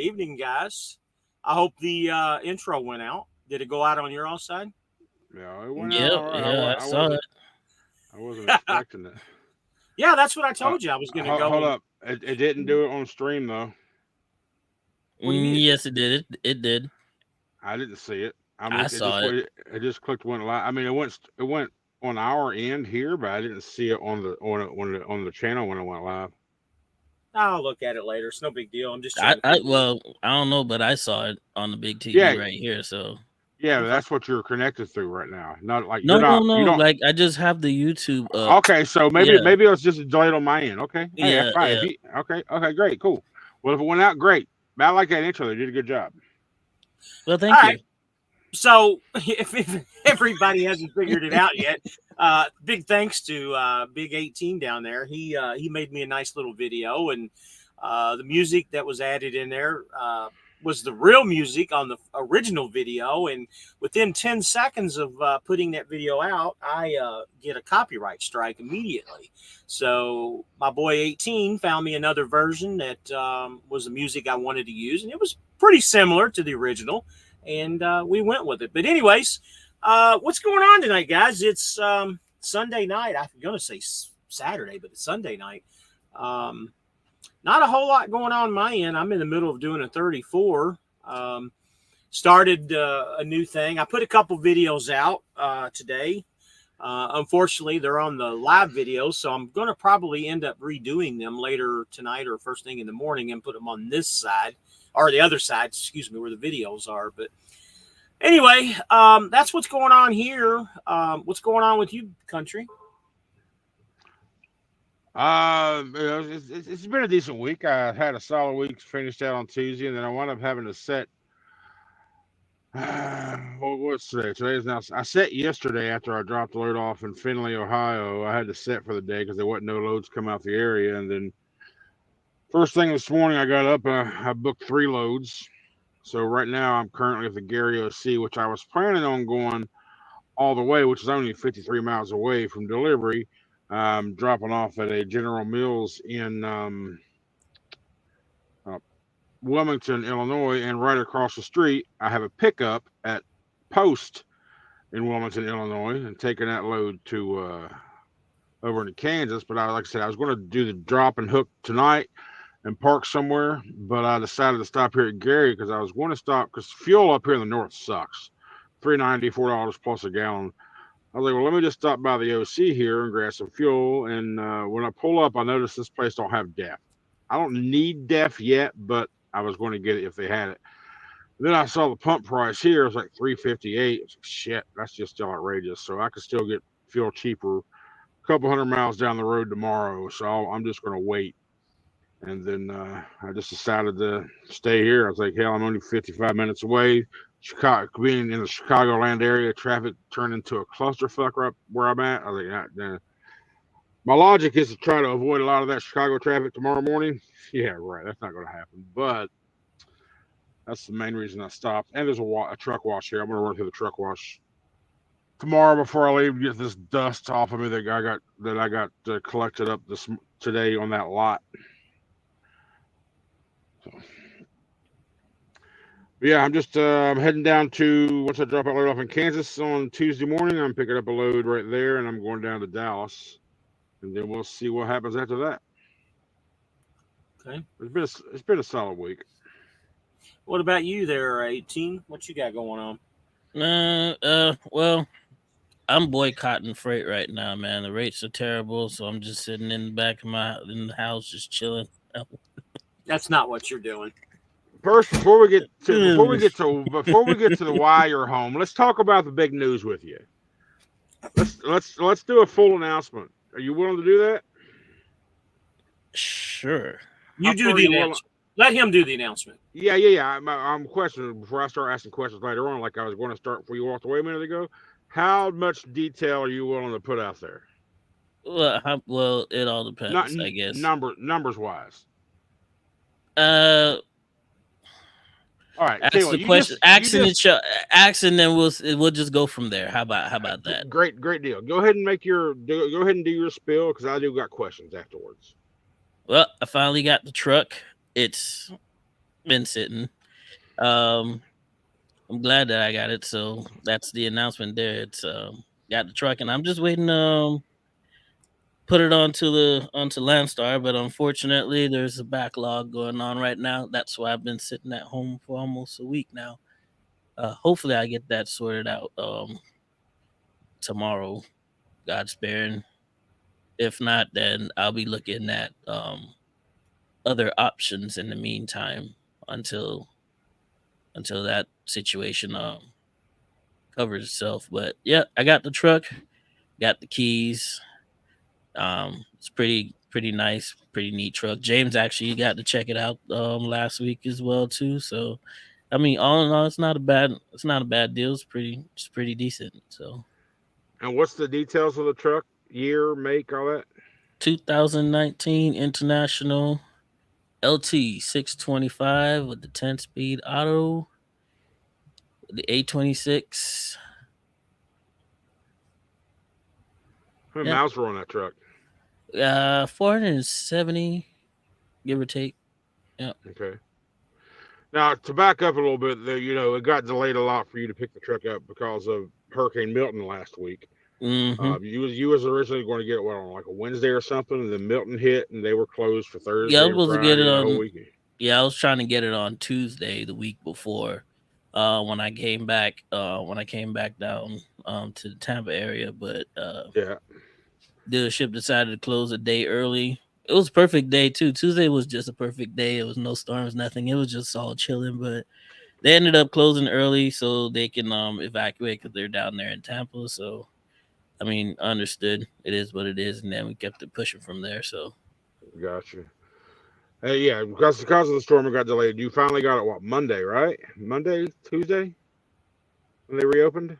evening, guys. I hope the intro went out. Did it go out on your all side? Yeah, it went out Yep, all right. yeah, I saw it. I wasn't expecting it. Yeah, that's what I Uh, told you. I was going to go hold and. up. It didn't do it on stream though. What do you mean it did? Yes, it did. It did. I didn't see it. I'm I looking. saw it. It just clicked went live. I mean, it went on our end here, but I didn't see it on the channel when it went live. I'll look at it later. It's no big deal. I'm just I, trying to I figure it well, I don't know, but I saw it on the big TV Yeah, right here. So yeah. out. Okay. That's what you're connected through right now. Not like you're no, no, not. You no. don't. Like I just have the YouTube up. Okay, so Yeah, maybe it's just delayed on my end. Okay, hey, that's yeah, fine. If yeah. you okay, great, cool. Well, if it went out, great. But I like that intro. They did a good job. Well, All thank right. you. So, if everybody hasn't figured it out yet, big thanks to Big 18 down there. He made me a nice little video, and the music that was added in there was the real music on the original video. And within 10 seconds of putting that video out, I get a copyright strike immediately. So my boy 18 found me another version that was the music I wanted to use, and it was pretty similar to the original, and we went with it. But anyways, what's going on tonight, guys? It's Sunday night. I'm going to say Saturday, but it's Sunday night. Not a whole lot going on my end. I'm in the middle of doing a 34. Started a new thing. I put a couple videos out today. Unfortunately, they're on the live videos, so I'm going to probably end up redoing them later tonight or first thing in the morning and put them on this side or the other side, excuse me, where the videos are. But anyway, that's what's going on here. What's going on with you, country? It's been a decent week. I had a solid week, finished out on Tuesday, and then I wound up having to set. What's today? Today's now. I set yesterday after I dropped the load off in Findlay, Ohio. I had to set for the day because there wasn't no loads come out the area, and then first thing this morning I got up and I booked 3 loads. So right now I'm currently at the Gary OC, which I was planning on going all the way, which is only 53 miles away from delivery. Dropping off at a General Mills in uh, Wilmington, Illinois, and right across the street, I have a pickup at Post in Wilmington, Illinois, and taking that load to over into Kansas. But like I said, I was going to do the drop and hook tonight and park somewhere, but I decided to stop here at Gary because I was going to stop because fuel up here in the north sucks. $3.94 plus a gallon. I was like, well, let me just stop by the OC here and grab some fuel. And when I pull up, I noticed this place don't have DEF. I don't need DEF yet, but I was going to get it if they had it. Then I saw the pump price here. It was like $3.58. I was like, shit, that's just still outrageous. So I could still get fuel cheaper a couple hundred miles down the road tomorrow. So I'm just going to wait. And then I just decided to stay here. I was like, hell, I'm only 55 minutes away. Chicago, being in the Chicagoland area, traffic turned into a clusterfuck right where I'm at. I was like, my logic is to try to avoid a lot of that Chicago traffic tomorrow morning. Yeah, right. That's not going to happen. But that's the main reason I stopped. And there's a truck wash here. I'm going to run through the truck wash tomorrow before I leave. Get this dust off of me that I got collected up today on that lot. So, yeah, I'm just I'm heading down to once I drop out load off in Kansas on Tuesday morning. I'm picking up a load right there, and I'm going down to Dallas, and then we'll see what happens after that. Okay. It's been a solid week. What about you there, 18? What you got going on? Well, I'm boycotting freight right now, man. The rates are terrible, so I'm just sitting in the back of in the house, just chilling. That's not what you're doing. First, before we get to the why you're home, let's talk about the big news with you. Let's do a full announcement. Are you willing to do that? Sure. You do the announcement. Let him do the announcement. Yeah. I'm questioning before I start asking questions later on, like I was going to start before you walked away a minute ago. How much detail are you willing to put out there? Well, it all depends, I guess. Numbers wise. All right. Ask the question. Ask, and then we'll just go from there. How about that? Great deal. Go ahead and go ahead and do your spiel because I do got questions afterwards. Well, I finally got the truck. It's been sitting. Um, I'm glad that I got it. So that's the announcement there. It's got the truck, and I'm just waiting. Put it onto Landstar, but unfortunately, there's a backlog going on right now. That's why I've been sitting at home for almost a week now. Hopefully, I get that sorted out tomorrow. God sparing. If not, then I'll be looking at other options in the meantime until that situation covers itself. But yeah, I got the truck, got the keys. It's pretty nice, pretty neat truck. James actually got to check it out last week as well too. So I mean, all in all, it's not a bad deal. It's pretty decent. So And what's the details of the truck? Year, make, all that? 2019 International LT 625 with the 10-speed auto, the A26. How many Yep. miles were on that truck? 470, give or take. Yep. Okay. Now to back up a little bit, it got delayed a lot for you to pick the truck up because of Hurricane Milton last week. Mm-hmm. You was originally going to get it on like a Wednesday or something, and then Milton hit, and they were closed for Yeah, I Thursday was and supposed to get it Friday, the whole on. weekend. Yeah, I was trying to get it on Tuesday, the week before, when I came back. When I came back down to the Tampa area, but Yeah, dealership decided to close a day early. It was a perfect day too. Tuesday was just a perfect day. It was no storms, nothing. It was just all chilling. But they ended up closing early so they can evacuate because they're down there in Tampa. So I mean, understood. It is what it is, and then we kept it pushing from there. So gotcha. Hey, yeah, because of the storm, it got delayed. You finally got it what, Monday, right? Monday, Tuesday, when they reopened.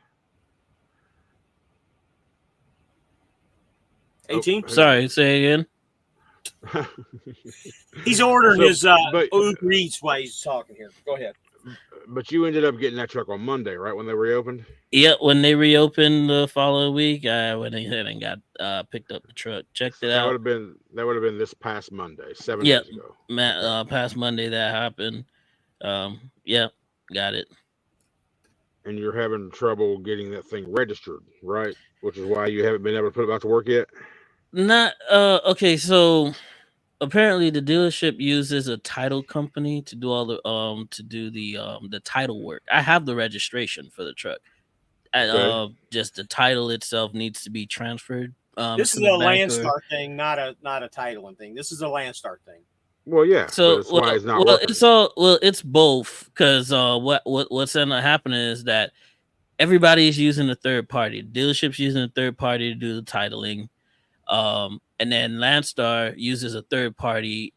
Oh, 18. hang on. sorry, say again. He's ordering so, his but Uber Eats while he's talking here. Go ahead. but you ended up getting that truck on Monday, right? When they reopened. Yeah, when they reopened the following week, I went ahead and got picked up the truck, checked So it that would out. have been this past Monday, 7 days Yep, ago. Okay. past Monday that happened. Yep, got it. And you're having trouble getting that thing registered, right? Which is why you haven't been able to put it back to work yet. Not okay. So apparently, the dealership uses a title company to do all the title work. I have the registration for the truck. Okay. Just the title itself needs to be transferred This to is the a bank or Landstar thing, not a titling thing. This is a Landstar thing. Well, yeah, but so it's why it's not it's working. all it's both because what's ended up happening is that everybody is using a third party. The dealership's using a third party to do the titling, and then Landstar uses a third party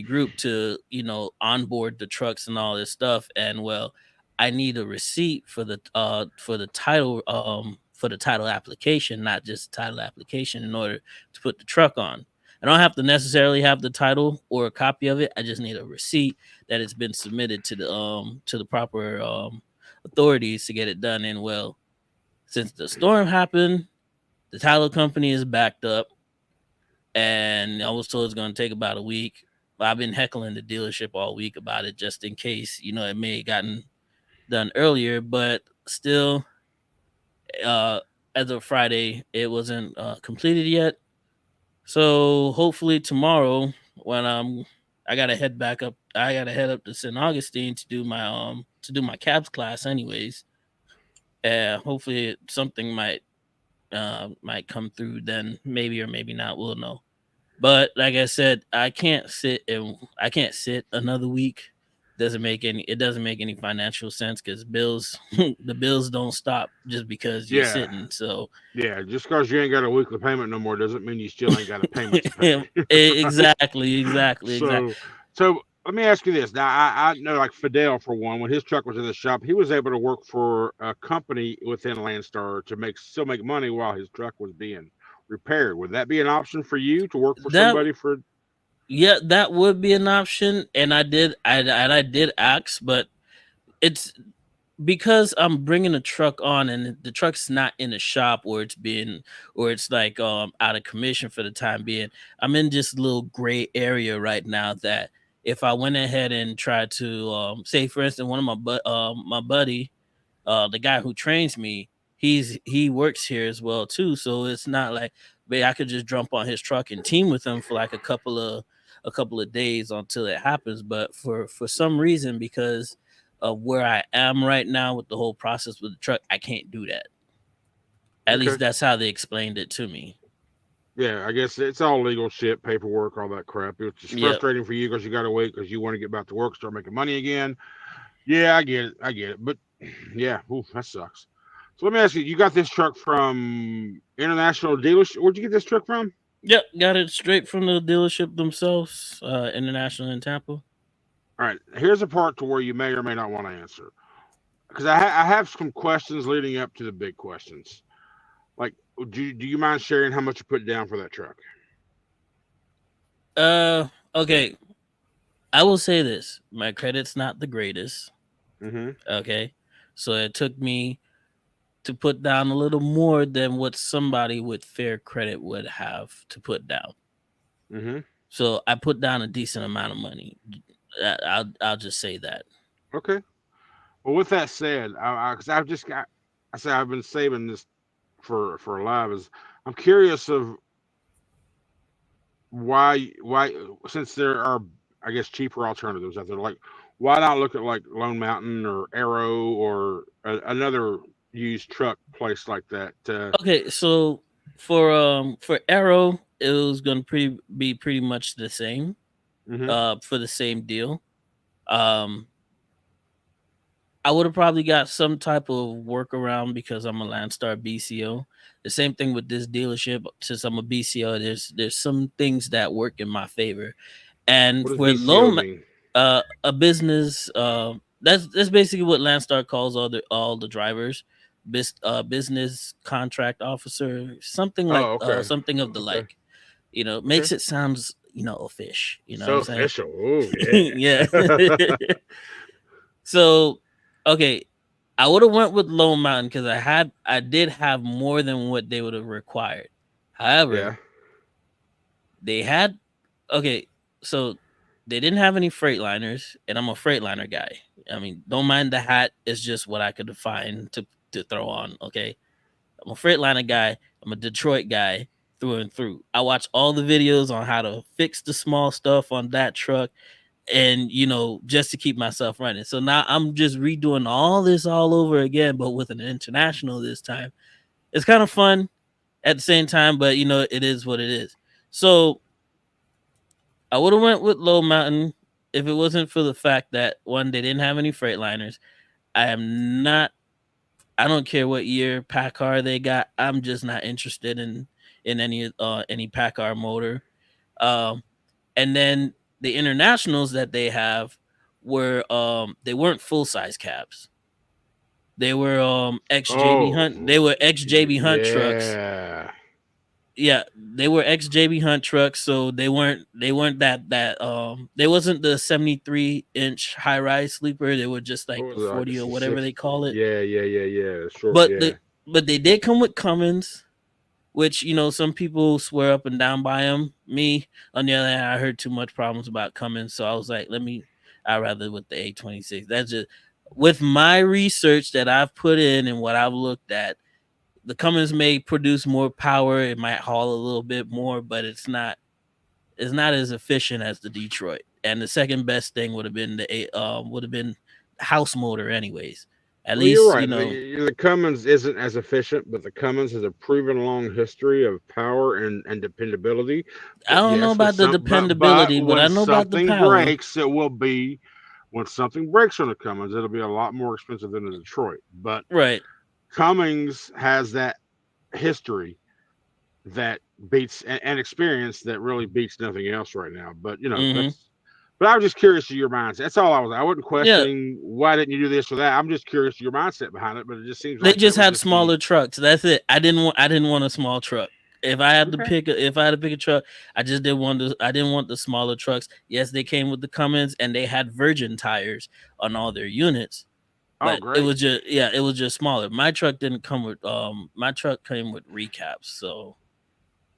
group to onboard the trucks and all this stuff. And well, I need a receipt for the title application, not just the title application, in order to put the truck on. I don't have to necessarily have the title or a copy of it. I just need a receipt that it's been submitted to the proper authorities to get it done. And well, since the storm happened, the title company is backed up, and I was told it's going to take about a week. But I've been heckling the dealership all week about it just in case, it may have gotten done earlier, but still, uh, as of Friday, it wasn't completed yet. So hopefully tomorrow, when I gotta head back up, I gotta head up to St. Augustine to do my cabs class, anyways. Hopefully something might come through then, maybe or maybe not. We'll know. But like I said, I can't sit another week. It doesn't make any financial sense because bills the bills don't stop just because you're Yeah, sitting. So yeah. Just because you ain't got a weekly payment no more doesn't mean you still ain't got a payment to pay. Right? exactly, exactly, exactly. So, so let me ask you this. Now, I know like Fidel for one, when his truck was in the shop, he was able to work for a company within Landstar to still make money while his truck was being repaired. Would that be an option for you to work for That somebody for? Yeah, that would be an option, and I did ask, but it's because I'm bringing a truck on, and the truck's not in a shop or it's like out of commission for the time being. I'm in this little gray area right now that if I went ahead and tried to say, for instance, one of my buddy, the guy who trains me, he works here as well too. So it's not like, but I could just jump on his truck and team with him for like a couple of days until it happens. But for some reason, because of where I am right now with the whole process with the truck, I can't do that. At Okay. least that's how they explained it to me. Yeah, I guess it's all legal shit, paperwork, all that crap. It's just Yep. frustrating for you because you got to wait because you want to get back to work, start making money again. Yeah, I get it. I get it. But yeah, ooh, that sucks. So let me ask you: you got this truck from International Dealership? Where'd you get this truck from? Yep, got it straight from the dealership themselves, International in Tampa. All right. Here's a part to where you may or may not want to answer because I have some questions leading up to the big questions. Like, do you mind sharing how much you put down for that truck? Okay. I will say this: my credit's not the greatest. Mm-hmm. Okay, so it took me to put down a little more than what somebody with fair credit would have to put down. Mm-hmm. So I put down a decent amount of money. I'll just say that. Okay. Well, with that said, because I've just got, I say I've been saving this for live. Is I'm curious of why since there are I guess cheaper alternatives out there. Like, why not look at like Lone Mountain or Arrow or another used truck place like that? Okay, so for Arrow, it was gonna be pretty much the same. Mm-hmm. For the same deal. Um, I would have probably got some type of workaround because I'm a Landstar BCO. The same thing with this dealership. Since I'm a BCO, there's some things that work in my favor. And What does for BCO mean? a business, that's basically what Landstar calls all the drivers, business contract officer, something like Oh, okay, something of the okay, like. okay. Makes it sounds a fish. You know what So I'm saying? official. Oh Yeah. yeah. So, okay, I would have went with Lone Mountain because I did have more than what they would have required. Yeah. However, they had okay, so they didn't have any Freightliners, and I'm a Freightliner guy. I mean, don't mind the hat; it's just what I could find to throw on. Okay, I'm a Freightliner guy. I'm a Detroit guy through and through. I watch all the videos on how to fix the small stuff on that truck and just to keep myself running. So now I'm just redoing all this all over again, but with an international this time. It's kind of fun at the same time, but it is what it is. So I would have went with Low Mountain if it wasn't for the fact that one, they didn't have any Freightliners. I am not. I don't care what year Packard they got. I'm just not interested in any Packard motor. Um, and then the internationals that they have were they weren't full size cabs. They were ex JB Oh Hunt. They were ex JB Hunt trucks. yeah. Yeah, they were ex JB Hunt trucks, so they weren't that they wasn't the 73-inch high rise sleeper. They were just What like was the it like 40 or whatever six? they call it. Yeah, yeah, yeah, yeah. Short. But Yeah. they did come with Cummins, which some people swear up and down by them. Me, on the other hand, I heard too much problems about Cummins, so I was like, I'd rather with the A26. That's just with my research that I've put in and what I've looked at. The Cummins may produce more power. It might haul a little bit more, but it's not as efficient as the Detroit. And the second best thing would have been house motor, anyways. At Well, you're least right. The Cummins isn't as efficient, but the Cummins has a proven long history of power and dependability. I But don't know yes, with about the some, but dependability, but I when know about the something power. breaks, it will be when something breaks on the Cummins, it'll be a lot more expensive than the Detroit. But Right. Cummins has that history that beats and experience that really beats nothing else right now. But Mm-hmm. that's. But I was just curious to your mindset. That's all I was. I wasn't Yeah, questioning why didn't you do this or that. I'm just curious to your mindset behind it. But it just seems they like that just would had just be smaller trucks. That's it. I didn't want a small truck. okay. If I had to pick a truck, I didn't want the smaller trucks. Yes, they came with the Cummins and they had Virgin tires on all their units, Oh, but it great. was just smaller. My truck didn't come with my truck came with recaps, so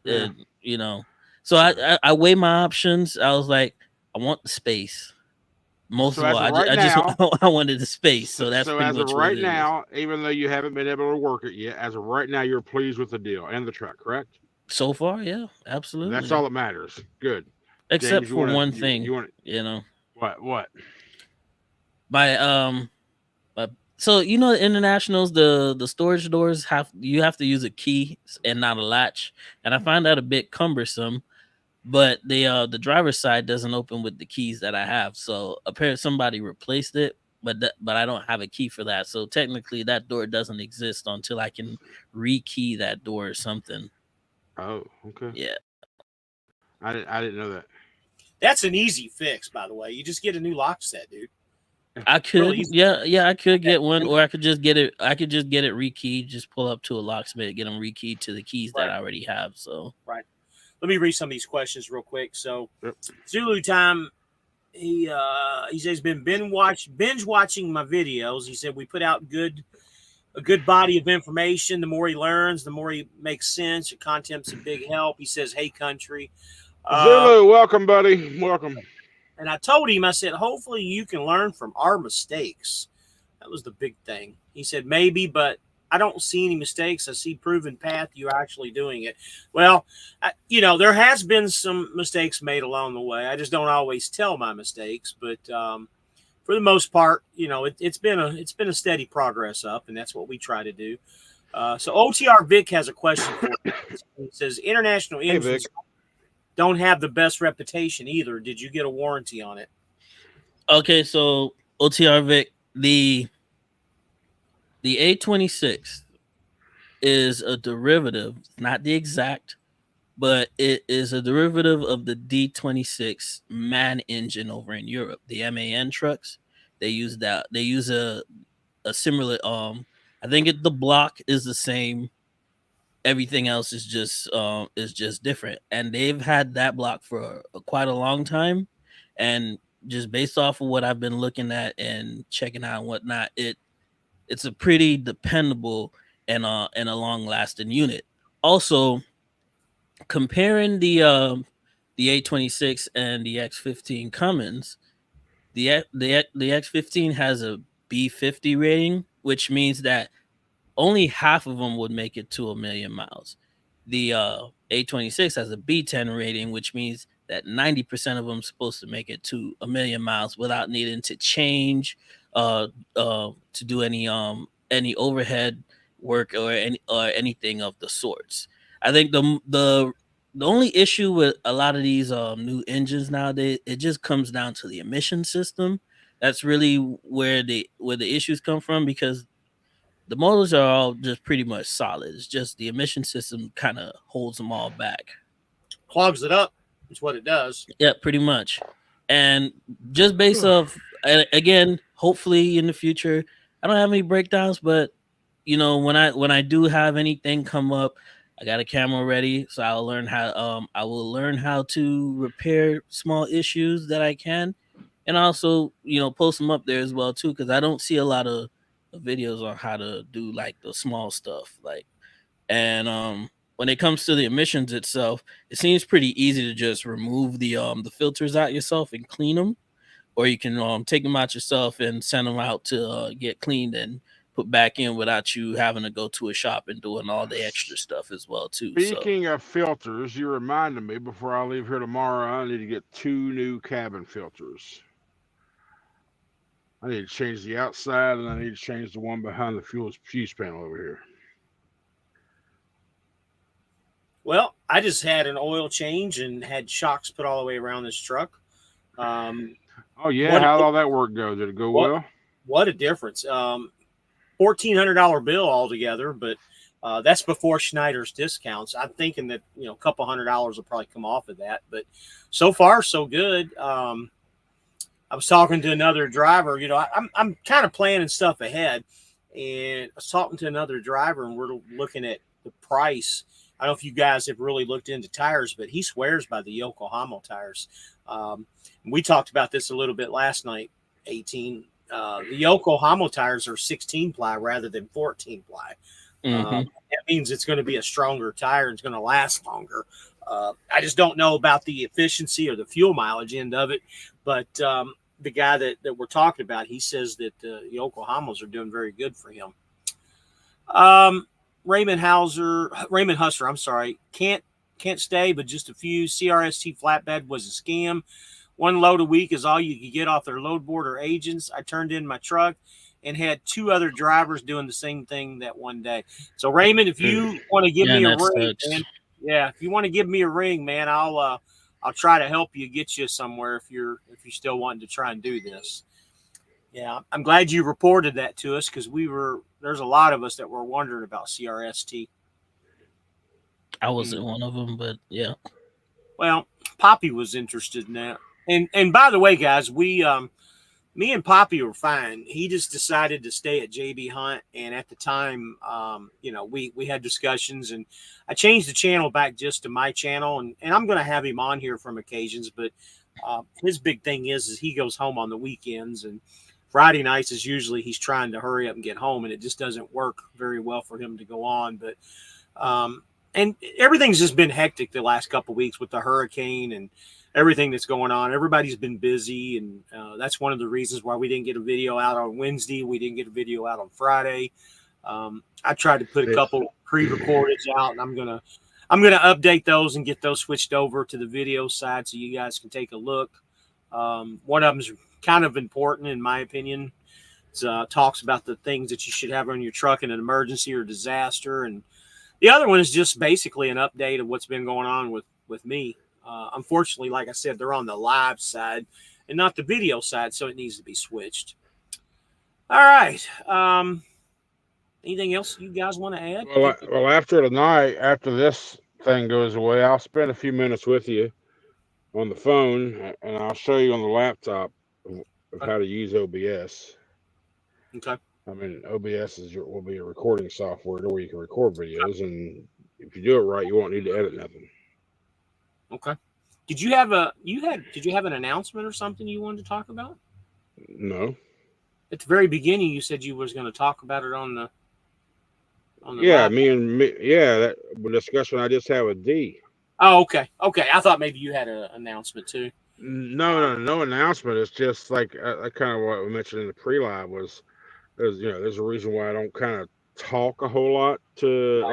Yeah. it, you know. So I weigh my options. I was like, I want the space. Most So of as all, of right I just now, I wanted the space, so that's so pretty as of much what right it is. now, even though you haven't been able to work it yet, as of right now, you're pleased with the deal and the truck, correct? So far, yeah, That's all absolutely. that matters. Good. Except James, for one you thing, want you know, what? my so the internationals, the storage doors have to use a key and not a latch, and I find that a bit cumbersome. But the driver's side doesn't open with the keys that I have, so apparently somebody replaced it, but I don't have a key for that. So technically, that door doesn't exist until I can rekey that door or something. Oh, okay. Yeah, I didn't know that. That's an easy fix, by the way. You just get a new lock set, dude. I Really could. easy. Yeah, I could get one, And- or I could just get it. I could just get it rekeyed. Just pull up to a locksmith, get them rekeyed to the keys that right, I already have. So right. Let me read some of these questions real quick. So, Yep. Zulu time. He says he's been binge watching my videos. He said we put out a good body of information. The more he learns, the more he makes sense. Your content's a big help. He says, "Hey, country." Uh, Zulu, welcome, buddy. Welcome. and I told him, I said, hopefully you can learn from our mistakes. That was the big thing. He said, maybe, but I don't see any mistakes. I see proven path. You're actually doing it. Well, there has been some mistakes made along the way. I just don't always tell my mistakes, but for the most part, it's been a steady progress up, and that's what we try to do. So OTR Vic has a question for you. It says international Hey, Vic. engines don't have the best reputation either. Did you get a warranty on it? okay, so OTR Vic, the A26 is a derivative, not the exact, but it is a derivative of the D26 MAN engine over in Europe. The MAN trucks, they use that. They use a similar. I think the block is the same. Everything else is just different, and they've had that block for quite a long time. And just based off of what I've been looking at and checking out and whatnot, it's a pretty dependable and a long lasting unit. Also, comparing the A26 and the X15 Cummins, the X15 has a B50 rating, which means that only half of them would make it to 1,000,000 miles. The A26 has a B10 rating, which means that 90% of them supposed to make it to 1,000,000 miles without needing to change, to do any overhead work or anything of the sorts. I think the only issue with a lot of these new engines nowadays, it just comes down to the emission system. That's really where the issues come from, because the motors are all just pretty much solid. It's just the emission system kind of holds them all back. Clogs it up. Is what it does. Yeah, pretty much. And just based off, again, hopefully in the future, I don't have any breakdowns, but when I do have anything come up, I got a camera ready, so I will learn how to repair small issues that I can, and also post them up there as well too, because I don't see a lot of videos on how to do like the small stuff, like. And when it comes to the emissions itself, it seems pretty easy to just remove the filters out yourself and clean them, or you can take them out yourself and send them out to get cleaned and put back in without you having to go to a shop and doing all the extra stuff as well too. So Speaking of filters, you reminded me before I leave here tomorrow, I need to get 2 new cabin filters. I need to change the outside, and I need to change the one behind the fuse panel over here. Well, I just had an oil change and had shocks put all the way around this truck. Oh yeah, What how'd all that work go? Did it go what well? what a difference! $1,400 bill altogether, but that's before Schneider's discounts. I'm thinking that a couple $100 will probably come off of that, but so far so good. I was talking to another driver. I'm kind of planning stuff ahead, and I was talking to another driver, and we're looking at the price. I don't know if you guys have really looked into tires, but he swears by the Yokohama tires. We talked about this a little bit last night. 18. The Yokohama tires are 16 ply rather than 14 ply. mhm. That means it's going to be a stronger tire and it's going to last longer. I just don't know about the efficiency or the fuel mileage end of it. But the guy that we're talking about, he says that the Oklahomans are doing very good for him. Raymond Husser, I'm sorry, can't stay, but just a few. CRST flatbed was a scam. One load a week is all you could get off their load board or agents. I turned in my truck and had 2 other drivers doing the same thing that one day. So Raymond, if you want to give me a ring, man, yeah, if you want to give me a ring, man, I'll try to help you get you somewhere if you're still wanting to try and do this. Yeah, I'm glad you reported that to us because there's a lot of us that were wondering about CRST. I wasn't one of them, but yeah. Well, Poppy was interested in that. And by the way, guys, me and Poppy were fine. He just decided to stay at JB Hunt, and at the time, we had discussions, and I changed the channel back just to my channel, and I'm going to have him on here from occasions. But his big thing is he goes home on the weekends, and Friday nights is usually he's trying to hurry up and get home, and it just doesn't work very well for him to go on. But and everything's just been hectic the last couple of weeks with the hurricane and everything that's going on. Everybody's been busy, and that's one of the reasons why we didn't get a video out on Wednesday. We didn't get a video out on Friday. I tried to put a couple pre-recordeds out, and I'm gonna update those and get those switched over to the video side so you guys can take a look. One of them is kind of important in my opinion. It talks about the things that you should have on your truck in an emergency or disaster, and the other one is just basically an update of what's been going on with me. Unfortunately, like I said, they're on the live side and not the video side, so it needs to be switched. All right. Anything else you guys want to add? Well, after tonight, after this thing goes away, I'll spend a few minutes with you on the phone, and I'll show you on the laptop of how to use OBS. Okay. I mean, OBS will be a recording software where you can record videos, and if you do it right, you won't need to edit nothing. Okay. Did you have an announcement or something you wanted to talk about? No. At the very beginning, you said you was going to talk about it on the yeah, live. that discussion I just had with D. Oh, okay. I thought maybe you had an announcement too. No announcement. It's just like kind of what we mentioned in the pre-live was. There's a reason why I don't kind of talk a whole lot to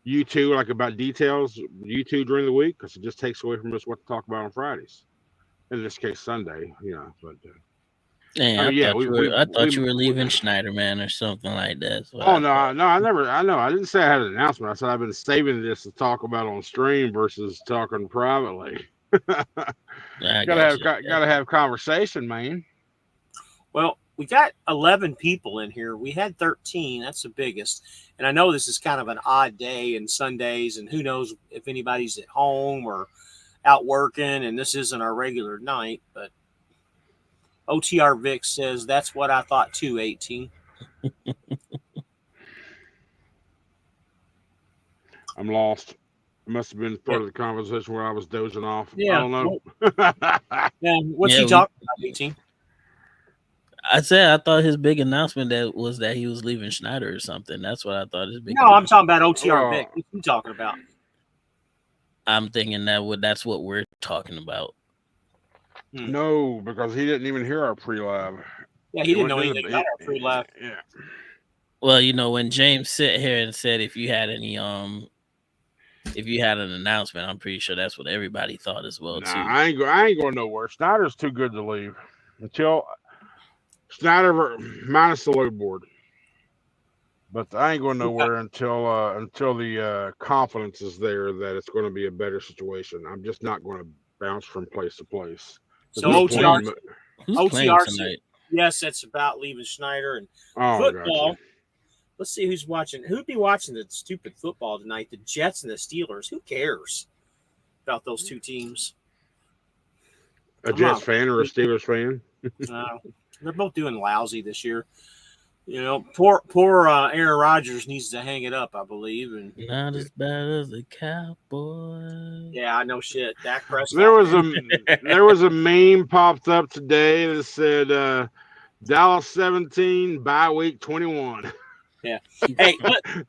you two, like about details, you two during the week, because it just takes away from us what to talk about on Fridays. In this case, Sunday, but. I thought you were leaving Schneiderman or something like that. I didn't say I had an announcement. I said I've been saving this to talk about on stream versus talking privately. Gotta have conversation, man. Well, we got 11 people in here. We had 13. That's the biggest. And I know this is kind of an odd day and Sundays, and who knows if anybody's at home or out working, and this isn't our regular night. But OTR Vic says that's what I thought too, 18. I'm lost. It must have been part of the conversation where I was dozing off. Yeah. I don't know. What's he talking about, 18? I thought his big announcement was that he was leaving Schneider or something. That's what I thought his big. No, I'm talking about OTR Vic. What are you talking about? I'm thinking that's what we're talking about. No, because he didn't even hear our pre-live. Yeah, he didn't know anything about our pre-live. Yeah. Well, when James sat here and said if you had an announcement, I'm pretty sure that's what everybody thought as well too. I ain't going nowhere. Schneider's too good to leave until Schneider minus the load board. But I ain't going nowhere until the confidence is there that it's going to be a better situation. I'm just not going to bounce from place to place. So OTR tonight? Yes, that's about leaving Schneider and football. Gotcha. Let's see who's watching. Who'd be watching the stupid football tonight? The Jets and the Steelers. Who cares about those two teams? A Jets fan or a Steelers fan? They're both doing lousy this year. Poor Aaron Rodgers needs to hang it up, I believe. And not as bad as the Cowboys. Yeah, I know shit. Dak Prescott. There was a meme popped up today that said Dallas 17, bye week 21. Yeah. Hey,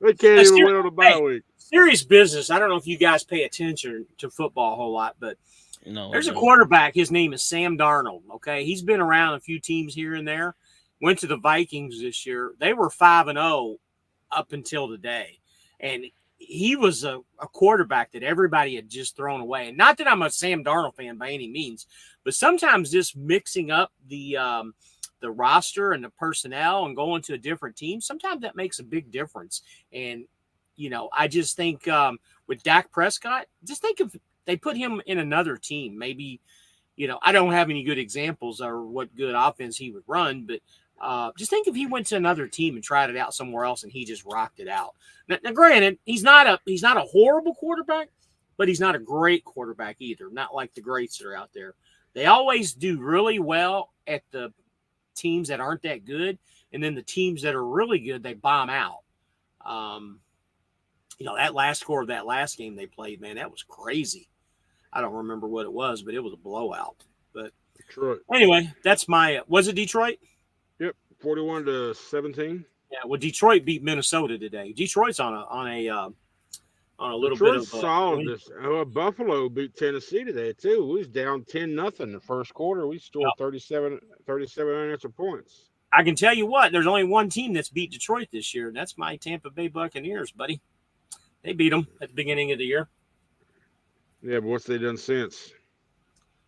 They can't even win on a bye week. Serious business. I don't know if you guys pay attention to football a whole lot, but No, there's a quarterback. His name is Sam Darnold. Okay, he's been around a few teams here and there. Went to the Vikings this year. They were 5-0 up until today, and he was a quarterback that everybody had just thrown away. And not that I'm a Sam Darnold fan by any means, but sometimes just mixing up the roster and the personnel and going to a different team, sometimes that makes a big difference. And I just think with Dak Prescott, just think if they put him in another team, maybe. I don't have any good examples or what good offense he would run, but just think if he went to another team and tried it out somewhere else and he just rocked it out. Now, granted, he's not a horrible quarterback, but he's not a great quarterback either. Not like the greats that are out there. They always do really well at the teams that aren't that good, and then the teams that are really good, they bomb out. That last score of that last game they played, man, that was crazy. I don't remember what it was, but it was a blowout. But Detroit. Anyway, that's was it Detroit? Yep, 41-17. Yeah, well, Detroit beat Minnesota today. Detroit's on a little Detroit's bit of solid. Buffalo beat Tennessee today too. We was down 10-0 in the first quarter. We scored 37 unanswered points. I can tell you what, there's only one team that's beat Detroit this year, and that's my Tampa Bay Buccaneers, buddy. They beat them at the beginning of the year. Yeah, but what's they done since?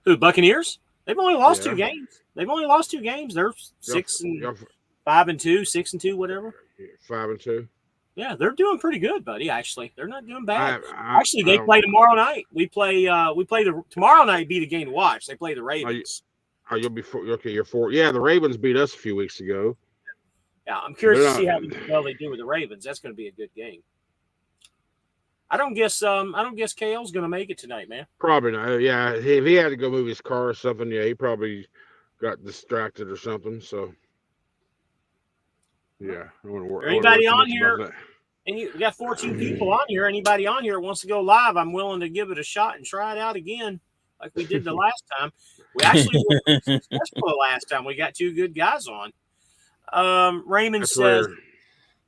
Who, Buccaneers? They've only lost 2 games. They're 5-2, 6-2, whatever. 5-2. Yeah, they're doing pretty good, buddy. Actually, they're not doing bad. Actually, they play tomorrow night. We play tomorrow night. Be the game to watch. They play the Ravens. You'll be okay. You're 4. Yeah, the Ravens beat us a few weeks ago. Yeah, I'm curious to see how well they do with the Ravens. That's going to be a good game. I don't guess KL's going to make it tonight, man. Probably not. Yeah, if he had to go move his car or something, yeah, he probably got distracted or something. So, yeah, I wouldn't worry. Anybody on here? And we got 14 people on here. Anybody on here wants to go live? I'm willing to give it a shot and try it out again, like we did the last time. We actually were successful last time. We got 2 good guys on. Raymond says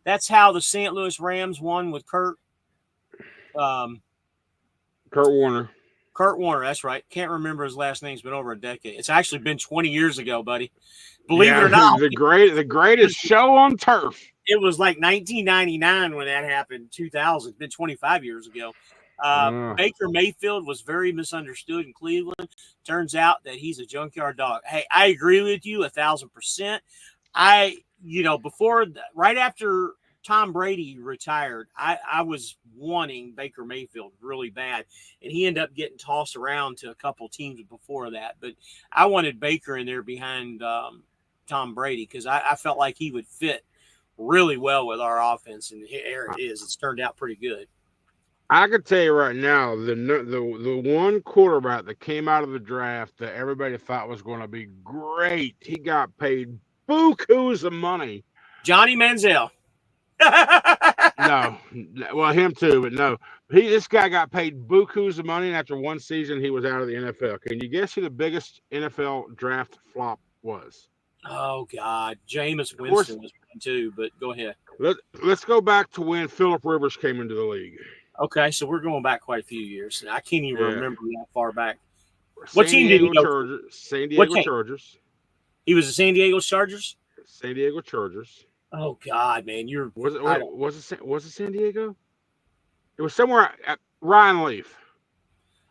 that's how the St. Louis Rams won with Kurt Warner. Kurt Warner, that's right. Can't remember his last name. It's been over a decade. It's actually been 20 years ago, buddy. Believe it or not. The greatest show on turf. It was like 1999 when that happened, 2000. It's been 25 years ago. Baker Mayfield was very misunderstood in Cleveland. Turns out that he's a junkyard dog. Hey, I agree with you 1,000%. Right after Tom Brady retired, I was wanting Baker Mayfield really bad, and he ended up getting tossed around to a couple teams before that. But I wanted Baker in there behind Tom Brady because I felt like he would fit really well with our offense, and here it is. It's turned out pretty good. I can tell you right now, the one quarterback that came out of the draft that everybody thought was going to be great, he got paid bukus of money. Johnny Manziel. No, well, him too, but no. This guy got paid bukus of money, and after one season, he was out of the NFL. Can you guess who the biggest NFL draft flop was? Oh, God. Jameis Winston was one too, but go ahead. Let's go back to when Phillip Rivers came into the league. Okay, so we're going back quite a few years. I can't even remember that far back. What team did he go to? San Diego Chargers. He was the San Diego Chargers? San Diego Chargers. Oh God, man, was it San Diego? It was somewhere at Ryan Leaf.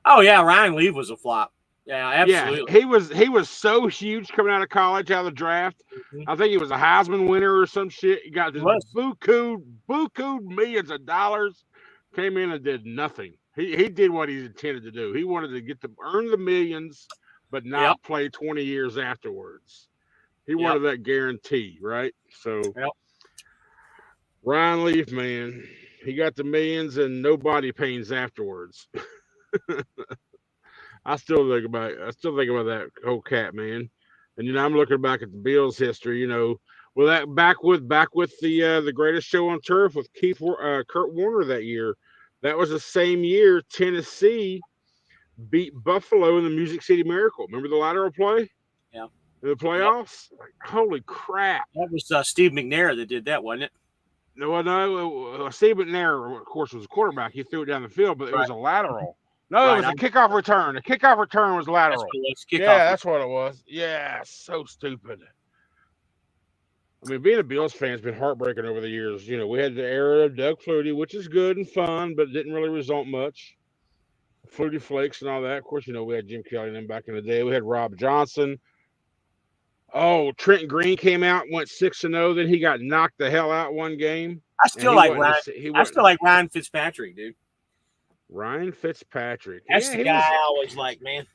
Oh yeah, Ryan Leaf was a flop. Yeah, absolutely. Yeah, he was so huge coming out of college, out of the draft. Mm-hmm. I think he was a Heisman winner or some shit. He got this buku millions of dollars. Came in and did nothing. He did what he intended to do. He wanted to earn the millions, but not play 20 years afterwards. He wanted that guarantee, right? So Ryan Leaf, man, he got the millions and no body pains afterwards. I still think about that whole cat, man. And I'm looking back at the Bills' history. Well, that back with the greatest show on turf with Kurt Warner that year. That was the same year Tennessee beat Buffalo in the Music City Miracle. Remember the lateral play? Yeah. In the playoffs? Like, holy crap. That was Steve McNair that did that, wasn't it? No. Steve McNair, of course, was a quarterback. He threw it down the field, but it Right. was a lateral. No, it Right. was a kickoff return. The kickoff return was That's lateral. what it was. Kickoff. Yeah, that's what it was. Yeah, so stupid. I mean, being a Bills fan has been heartbreaking over the years. We had the era of Doug Flutie, which is good and fun, but didn't really result much. Flutie Flakes and all that. Of course, we had Jim Kelly and them back in the day. We had Rob Johnson. Oh, Trent Green came out, went 6-0. Then he got knocked the hell out one game, I and still he like wasn't. Ryan. He I wasn't. still like Ryan Fitzpatrick, dude. Ryan Fitzpatrick. That's Yeah, the guy I always like, man.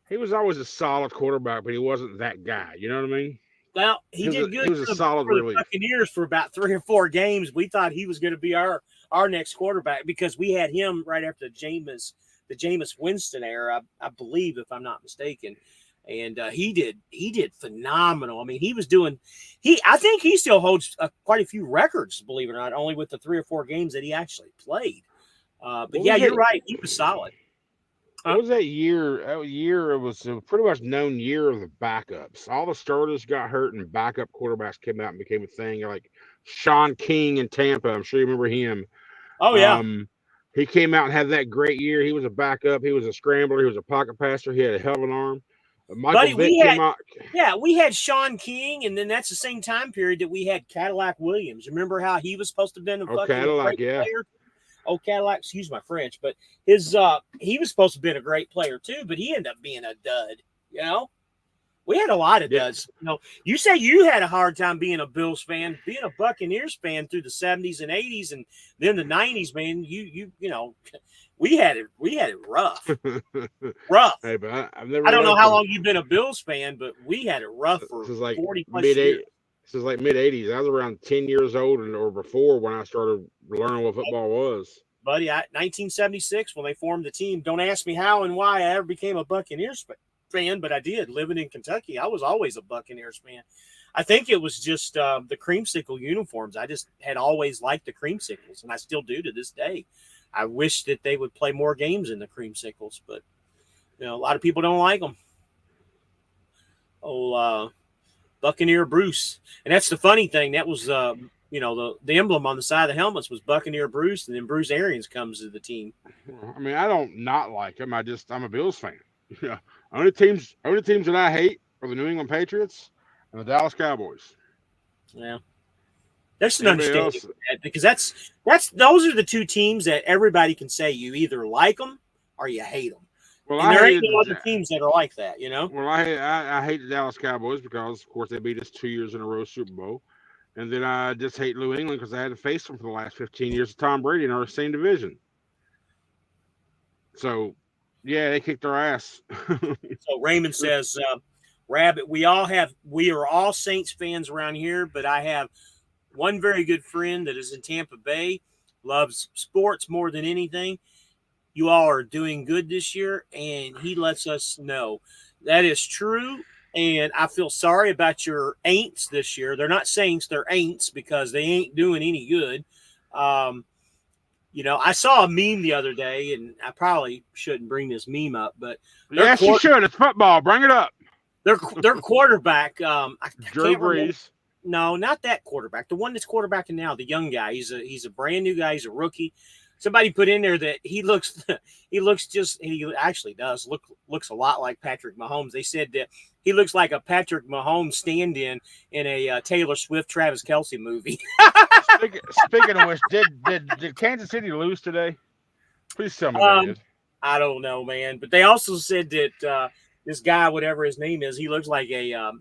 he was always a solid quarterback, but he wasn't that guy. You know what I mean? Well, he did He good was a solid for the relief. Buccaneers for about 3 or 4 games. We thought he was going to be our next quarterback because we had him right after the Jameis Winston era, I believe, if I'm not mistaken. And he did phenomenal. I mean, he was doing I think he still holds quite a few records, believe it or not, only with the 3 or 4 games that he actually played. But yeah, you're right. He was solid. What was that year? That year it was a pretty much known year of the backups. All the starters got hurt, and backup quarterbacks came out and became a thing. Like Sean King in Tampa, I'm sure you remember him. Oh yeah, He came out and had that great year. He was a backup. He was a scrambler. He was a pocket passer. He had a hell of an arm. Michael buddy. Vick came out. We had Sean King, and then that's the same time period that we had Cadillac Williams. Remember how he was supposed to have been a fucking Cadillac, great yeah. player? Oh, Cadillac, excuse my French, but he was supposed to have been a great player too, but he ended up being a dud. We had a lot of duds. You say you had a hard time being a Bills fan, being a Buccaneers fan through the 70s and 80s, and then the 90s, man. We had it rough. Rough. Hey, but I've never. I don't know how long you've been a Bills fan, but we had it rough for this is like 40 plus years. This is like mid-'80s. I was around 10 years old or before when I started learning what football was. Buddy, 1976 when they formed the team. Don't ask me how and why I ever became a Buccaneers fan, but I did. Living in Kentucky, I was always a Buccaneers fan. I think it was just the creamsicle uniforms. I just had always liked the creamsicles, and I still do to this day. I wish that they would play more games in the creamsicles, but a lot of people don't like them. Buccaneer Bruce, and that's the funny thing. That was the emblem on the side of the helmets was Buccaneer Bruce, and then Bruce Arians comes to the team. I mean, I don't not like him. I'm a Bills fan. Only teams that I hate are the New England Patriots and the Dallas Cowboys. Yeah, there's an understanding for that because those are the 2 teams that everybody can say you either like them or you hate them. Well, and there ain't no other teams that are like that, Well, I hate the Dallas Cowboys because, of course, they beat us 2 years in a row Super Bowl. And then I just hate New England because I had to face them for the last 15 years of Tom Brady in our same division. So, yeah, they kicked our ass. So Raymond says, Rabbit, we are all Saints fans around here, but I have one very good friend that is in Tampa Bay, loves sports more than anything. You all are doing good this year, and he lets us know. That is true, and I feel sorry about your ain'ts this year. They're not Saints, they're ain'ts because they ain't doing any good. I saw a meme the other day, and I probably shouldn't bring this meme up, but yes, you should. It's football. Bring it up. Their quarterback, Drew Brees. No, not that quarterback. The one that's quarterbacking now, the young guy. He's a brand new guy. He's a rookie. Somebody put in there that he actually does looks a lot like Patrick Mahomes. They said that he looks like a Patrick Mahomes stand-in in a Taylor Swift, Travis Kelce movie. Speaking of which, did Kansas City lose today? Please tell me they did. I don't know, man. But they also said that this guy, whatever his name is, he looks like a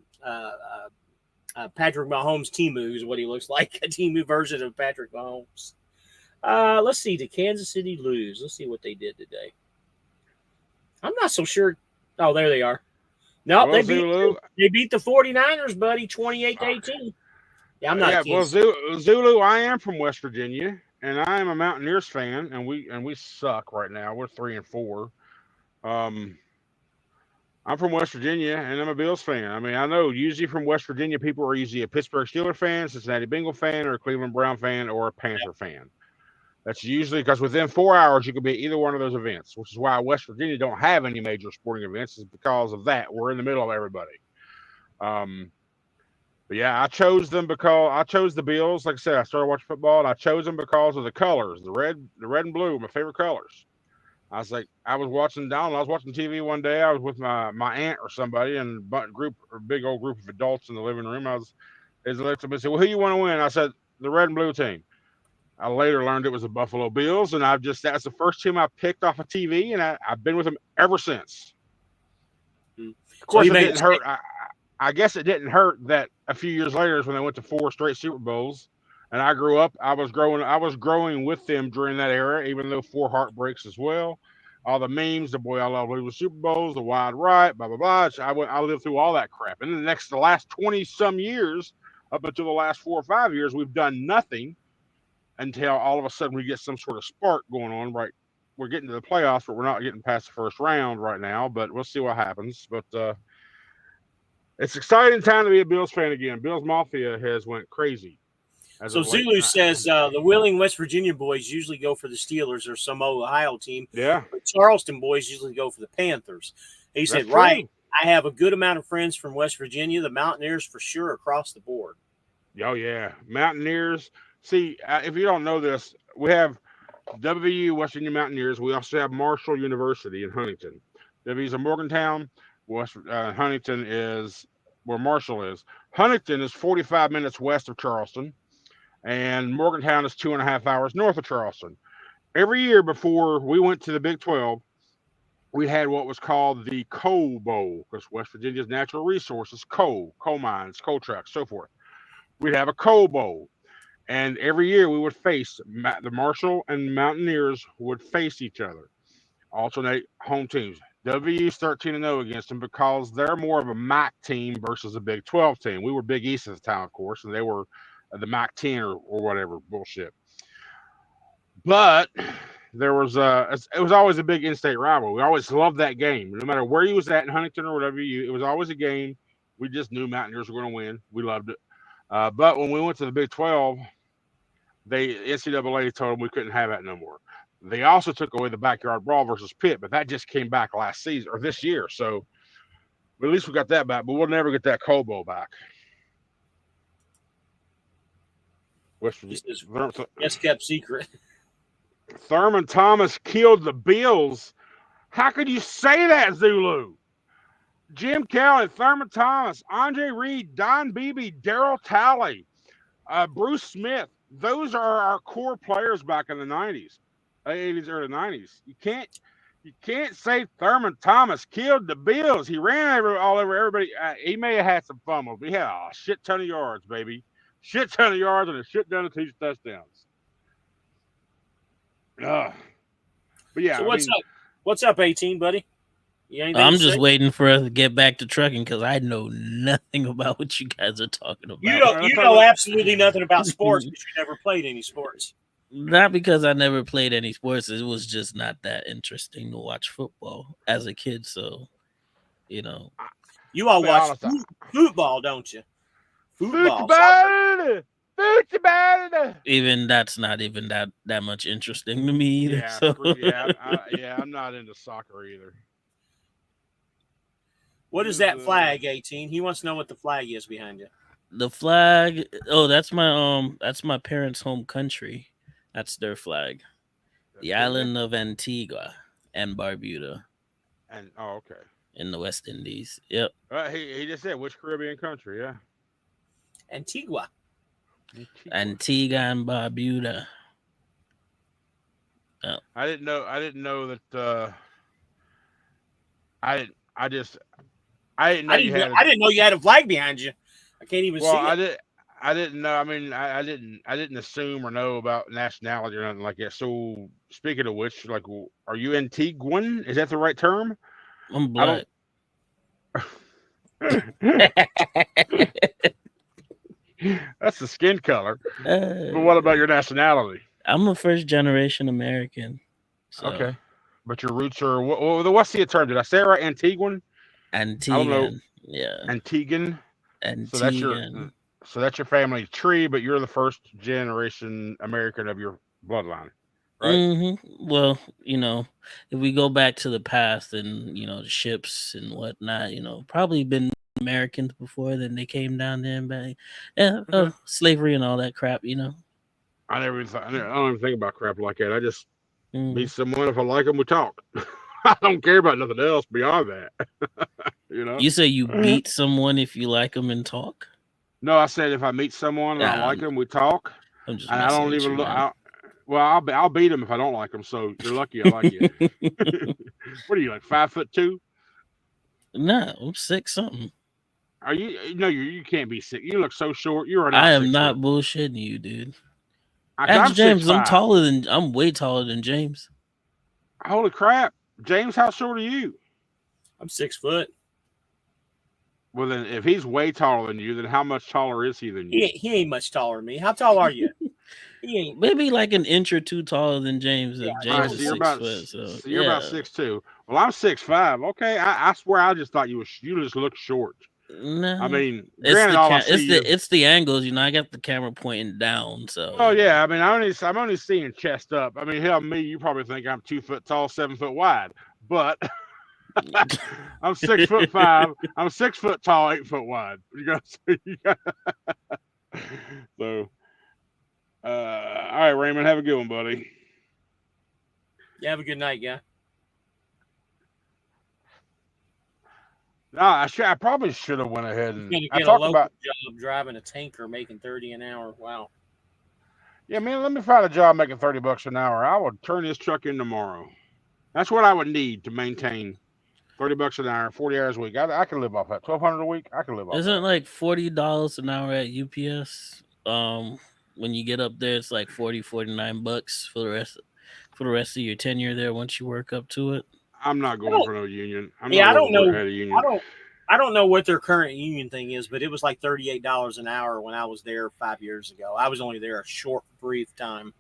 Patrick Mahomes Temu is what he looks like, a Temu version of Patrick Mahomes. Let's see. Did Kansas City lose? Let's see what they did today. I'm not so sure. Oh, there they are. No, they beat the 49ers, buddy, 28-18. Yeah, I'm not. Yeah, well, Zulu, I am from West Virginia, and I am a Mountaineers fan, and we suck right now. We're 3-4. I'm from West Virginia, and I'm a Bills fan. I mean, I know usually from West Virginia, people are usually a Pittsburgh Steelers fan, Cincinnati Bengal fan, or a Cleveland Brown fan, or a Panther fan. That's usually because within 4 hours, you can be at either one of those events, which is why West Virginia don't have any major sporting events, is because of that. We're in the middle of everybody. But yeah, I chose them because I chose the Bills. Like I said, I started watching football, and I chose them because of the colors, the red and blue, my favorite colors. I was like, I was watching down. I was watching TV one day. I was with my aunt or somebody, and a big old group of adults in the living room. They looked at me and said, "Well, who you want to win?" I said, "The red and blue team." I later learned it was the Buffalo Bills, and that's the first team I picked off of TV, and I've been with them ever since. Of So course, he it made didn't hurt. I guess it didn't hurt that a few years later is when they went to 4 straight Super Bowls, and I grew up. I was growing with them during that era, even though 4 heartbreaks as well. All the memes, the boy I love losing Super Bowls, the wide right, blah blah blah. I lived through all that crap, and then the last 20 some years, up until the last 4 or 5 years, we've done nothing until all of a sudden we get some sort of spark going on. Right, we're getting to the playoffs, but we're not getting past the first round right now. But we'll see what happens. But it's exciting time to be a Bills fan again. Bills Mafia has went crazy as So of late. Zulu says the Wheeling, West Virginia boys usually go for the Steelers or some Ohio team, Yeah, but Charleston boys usually go for the Panthers. He that's said, right. true. I have a good amount of friends from West Virginia, the Mountaineers for sure across the board. Oh yeah, Mountaineers. See, if you don't know this, we have WVU, West Virginia Mountaineers. We also have Marshall University in Huntington. WVU's in Morgantown. Huntington is where Marshall is. Huntington is 45 minutes west of Charleston, and Morgantown is 2.5 hours north of Charleston. Every year before we went to the Big 12, we had what was called the Coal Bowl, because West Virginia's natural resources, coal mines, coal tracks, so forth. We'd have a coal bowl, and every year we would face the Marshall and Mountaineers would face each other, alternate home teams. WVU's 13-0 against them because they're more of a MAC team versus a Big 12 team. We were Big East at the time, of course, and they were the MAC 10 or whatever bullshit. But it was always a big in-state rival. We always loved that game, no matter where you was at in Huntington or whatever. It was always a game. We just knew Mountaineers were going to win. We loved it. But when we went to the Big 12, NCAA told them we couldn't have that no more. They also took away the backyard brawl versus Pitt, but that just came back last season or this year. So at least we got that back, but we'll never get that Coal Bowl back. West He says, Virginia. yes, kept secret. Thurman Thomas killed the Bills. How could you say that, Zulu? Jim Kelly, Thurman Thomas, Andre Reed, Don Beebe, Daryl Talley, Bruce Smith. Those are our core players back in the 90s, 80s, early 90s. You can't say Thurman Thomas killed the Bills. He ran all over everybody. He may have had some fumbles, but he had a shit ton of yards, baby. Shit ton of yards and a shit ton of touchdowns. But yeah, So what's up? What's up, 18, buddy? I'm just waiting for us to get back to trucking because I know nothing about what you guys are talking about. You know absolutely nothing about sports because you never played any sports. Not because I never played any sports. It was just not that interesting to watch football as a kid. So, you know. You all watch football, don't you? Football. Even that's not even that much interesting to me either. Yeah, so. I'm not into soccer either. What is that flag, 18? He wants to know what the flag is behind you. The flag, that's my parents' home country. That's their flag. The island of Antigua and Barbuda. And okay. In the West Indies. Yep. He just said which Caribbean country, yeah. Antigua and Barbuda. Oh. I didn't know that I didn't know you had a flag behind you. I can't even see it. I didn't know. I mean, I didn't assume or know about nationality or nothing like that. So, speaking of which, like, are you Antiguan? Is that the right term? I'm black. That's the skin color. But what about your nationality? I'm a first generation American. So. Okay, but your roots are what's the term? Did I say it right? Antiguan. Antiguan. I don't know. Yeah. Antiguan. Antiguan. So that's your family tree, but you're the first generation American of your bloodline, right? Mm-hmm. Well, if we go back to the past and the ships and whatnot, probably been Americans before, then they came down there and back. Yeah, Mhm. slavery and all that crap, you know. I don't even think about crap like that. I just meet Mm. someone. If I like them, we talk. I don't care about nothing else beyond that. You know. You say you beat someone if you like them and talk? No, I said if I meet someone and I Yeah, like them, we talk. I'm just And I messing don't with you, even look. man. Well, I'll beat them if I don't like them. So you're lucky I like you. What are you, like 5'2"? Nah, I'm 6 something. Are you? No, you can't be 6. You look so short. You are I not am 6 foot. not bullshitting you, dude. I'm Ask six James. five. I'm way taller than James. Holy crap, James! How short are you? I'm 6 foot. Well, then if he's way taller than you, then how much taller is he than you? He ain't much taller than me. How tall are you? He ain't. Maybe like an inch or two taller than James. Yeah, If All right, James so is you're 6 foot, so you're about yeah. 6'2". Well, I'm 6'5". Okay, I swear I just thought you just look short. I Nah, mean, granted, all I see is. it's the angles. You know, I got the camera pointing down, so Oh you know. yeah, I mean, I'm only seeing chest up. I mean, hell, me, you probably think I'm 2 foot tall, 7 foot wide, but I'm 6'5". I'm 6 foot tall, 8 foot wide. So, all right, Raymond, have a good one, buddy. You have a good night, guy. No, I probably should have went ahead He's and gonna I get a talked local about. job driving a tanker, making 30 an hour. Wow. Yeah, man, let me find a job making $30 an hour. I would turn this truck in tomorrow. That's what I would need to maintain $30 an hour, 40 hours a week. I can live off that. 1,200 a week. I can live off Isn't it that. like $40 an hour at UPS? When you get up there, it's like 49 bucks for the rest of your tenure there. Once you work up to it, I'm not I going don't. for no union. I'm not Yeah, I going don't to work know. at a I union. don't. I don't know what their current union thing is, but it was like $38 an hour when I was there 5 years ago. I was only there a short, brief time.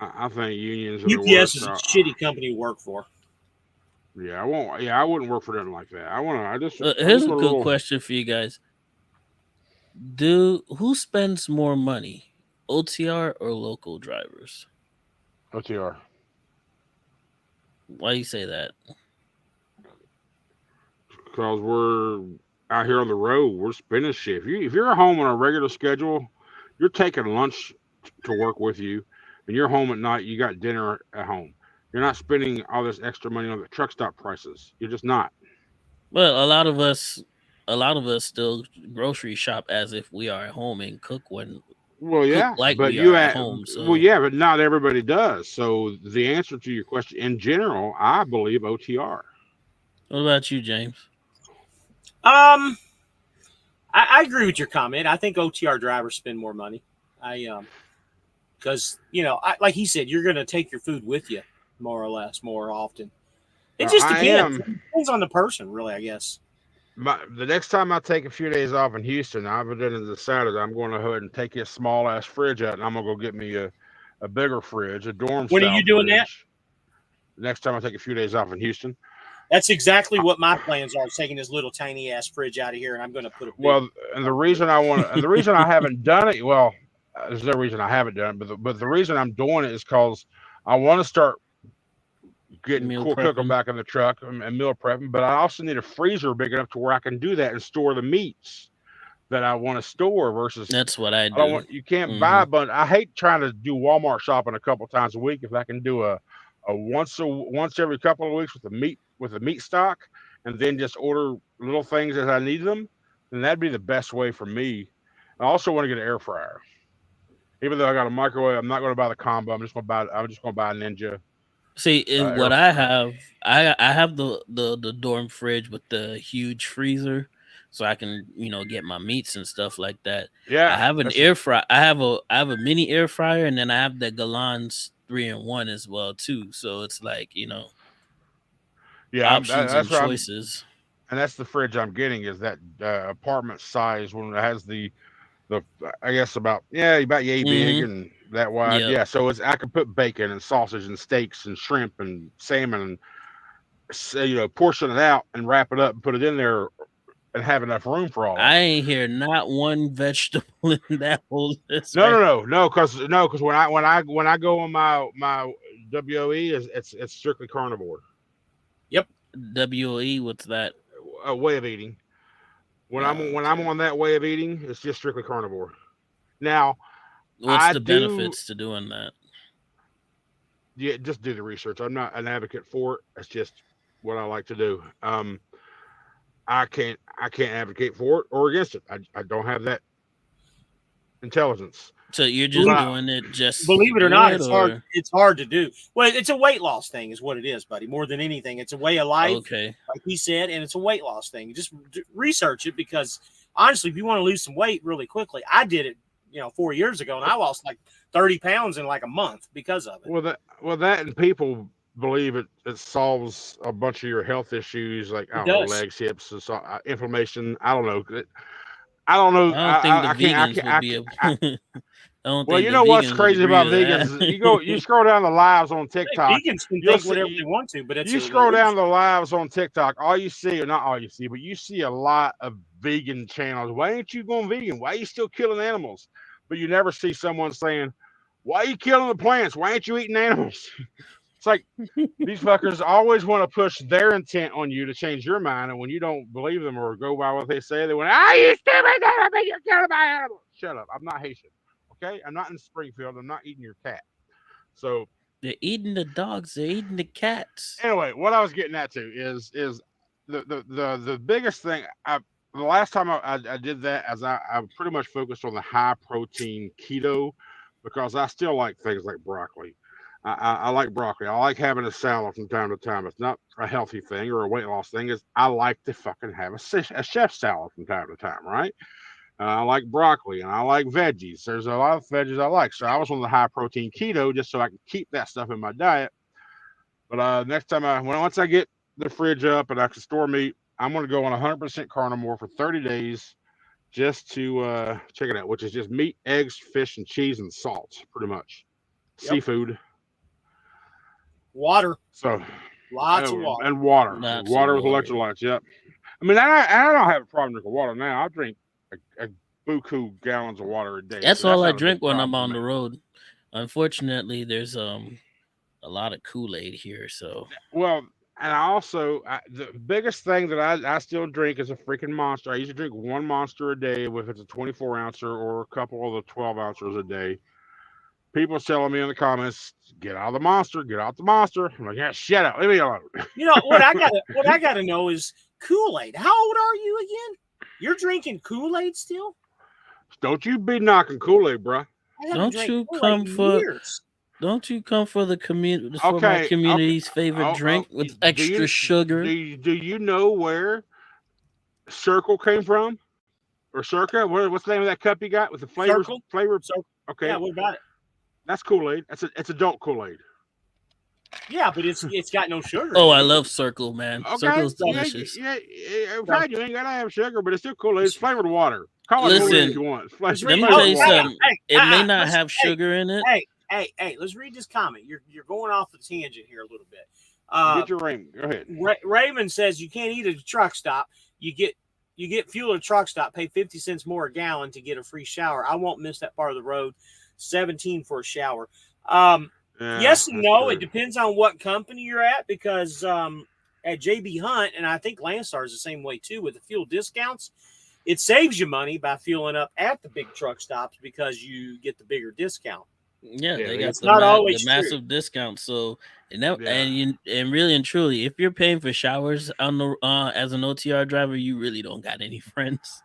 I think unions are the UPS worst. is a shitty company to work for. Yeah, I won't. Yeah, I wouldn't work for nothing like that. I here's just a want a good little question for you guys: who spends more money, OTR or local drivers? OTR. Why you say that? Because we're out here on the road. We're spinning shit. If you're at home on a regular schedule, you're taking lunch to work with you, and you're home at night. You got dinner at home. You're not spending all this extra money on the truck stop prices. You're just not. Well, a lot of us still grocery shop as if we are at home and Well, cook yeah, like but we are you at at home. well, So, yeah, but not everybody does. So the answer to your question, in general, I believe OTR. what about you, James? Um, I agree with your comment. I think OTR drivers spend more money. I because like he said, you're going to take your food with you more or less more often. It just I depends. am. It depends on the person, really. I guess. The next time I take a few days off in Houston, I've decided I'm going to go ahead and take this small ass fridge out, and I'm gonna go get me a bigger fridge, a dorm When are style you doing that? fridge. Next time I take a few days off in Houston. That's exactly what my plans are. Taking this little tiny ass fridge out of here, and I'm going to put a big. Well, and the reason I haven't done it, well, there's no reason I haven't done it, but the reason I'm doing it is because I want to start getting Meal cool cooking prepping. back in the truck and meal prepping, but I also need a freezer big enough to where I can do that and store the meats that I want to store versus That's what I I don't do. want you can't buy Hmm. a bunch. I hate trying to do Walmart shopping a couple times a week. If I can do a once every couple of weeks with the meat stock, and then just order little things as I need them, then that'd be the best way for me. I also want to get an air fryer. Even though I got a microwave, I'm not going to buy the combo. I'm just going to buy a Ninja See, air what I fryer. have, I have the dorm fridge with the huge freezer, so I can get my meats and stuff like that. I Yeah, have an that's air fry. I have a mini air fryer, and then I have the Galan's 3-in-1 as well too. So it's like yeah. options and That's what I'm, choices. and that's the fridge I'm getting is that apartment size one that has the I guess about yay big Hmm. and that wide. Yep. Yeah, so it's I can put bacon and sausage and steaks and shrimp and salmon and portion it out and wrap it up and put it in there and have enough room for all of I it. ain't hear not one vegetable in that whole list No, right. no, no, no, because when I go on my WOE is it's strictly carnivore Yep. WOE, what's that? way of eating. Okay. I'm on that way of eating, it's just strictly carnivore. Now, What's I the do benefits to doing that? yeah, just do the research. I'm not an advocate for it. It's just what I like to do. I can't advocate for it or against it. I don't have that intelligence. So you're just Believe, But doing it just to believe it or do not, it, it's hard. or It's hard to do. Well, it's a weight loss thing, is what it is, buddy. More than anything, it's a way of life, okay? like he said, and it's a weight loss thing. Just research it because honestly, if you want to lose some weight really quickly, I did it, 4 years ago, and I lost like 30 pounds in like a month because of it. that and people believe it solves a bunch of your health issues like I It don't know does. legs, hips, and so, inflammation. I don't know. I don't know. I don't think the I can't. vegans would be able. I don't Well, think you the know what's vegans would crazy agree about to vegans? that. You scroll down the lives on Hey, TikTok, vegans can you'll think whatever see they want to, but it's you a scroll down illusion. the lives on TikTok, all you see, or not all you see, but you see a lot of vegan channels. Why ain't you going vegan? Why are you still killing animals? But you never see someone saying, "Why are you killing the plants? Why ain't you eating animals?" It's like these fuckers always want to push their intent on you to change your mind, and when you don't believe them or go by what they say, they went, "Ah, you stupid! You're killing my animals." Shut up! I'm not Haitian. Okay, I'm not in Springfield. I'm not eating your cat. So They're eating the dogs. They're eating the cats. anyway, what I was getting at to is the biggest thing. The last time I did that, as I pretty much focused on the high protein keto because I still like things like broccoli. I like broccoli. I like having a salad from time to time. It's not a healthy thing or a weight loss thing. Is I like to fucking have a chef salad from time to time, right? I like broccoli and I like veggies. There's a lot of veggies I like. So I was on the high protein keto just so I can keep that stuff in my diet. But next time once I get the fridge up and I can store meat, I'm going to go on 100% carnivore for 30 days just to check it out, which is just meat, eggs, fish, and cheese and salt, pretty much. Yep. Seafood. Water. So, Lots of water. and water. Lots of Water with water. electrolytes, yep. I mean, I don't have a problem drinking water now. I drink a buku gallons of water a day. That's So that's all I not a drink big when I'm problem on for the me. road. Unfortunately, there's a lot of Kool-Aid here, so Well, and I also the biggest thing that I still drink is a freaking monster. I usually drink one monster a day, if it's a 24 ouncer or a couple of the 12 ounces a day. People telling me in the comments, "Get out of the monster, get out the monster." I'm like, "Yeah, shut up, leave me alone." What I gotta know is Kool-Aid. How old are you again? You're drinking Kool-Aid still? Don't you be knocking Kool Aid, bro. I haven't don't drank you Kool-Aid come in for years. don't you come for the community for my Okay, okay. community's favorite drink with Do extra you sugar? do you know where Circle came from or Circa? What's the name of that cup you got with the Circle. flavor? So yeah, Okay, what about it? that's Kool Aid. It's adult Kool Aid. Yeah, but it's got no sugar Oh, in I it. love Circle, man. Okay, Circle is So, delicious. I'm so fine. You ain't gotta have sugar, but it's still Kool Aid. It's flavored water. Call it let's Kool Aid read. if Listen, you want. Let's It's let read. me tell Oh, flavored you hang water. on. something. Hey, It may not let's have sugar in it. hey. Let's read this comment. You're going off the tangent here a little bit. Get your ring. Go ahead. Raymond says you can't eat at a truck stop. You get fuel at a truck stop. Pay 50 cents more a gallon to get a free shower. I won't miss that part of the road. 17 for a shower. Yeah, Yes and that's no. It true. depends on what company you're at because at JB Hunt, and I think Landstar is the same way too with the fuel discounts. It saves you money by fueling up at the big truck stops because you get the bigger discount. Yeah, Yeah, they they, got It's not the always true. massive discount. So and that yeah. and really and truly, if you're paying for showers on the as an OTR driver, you really don't got any friends.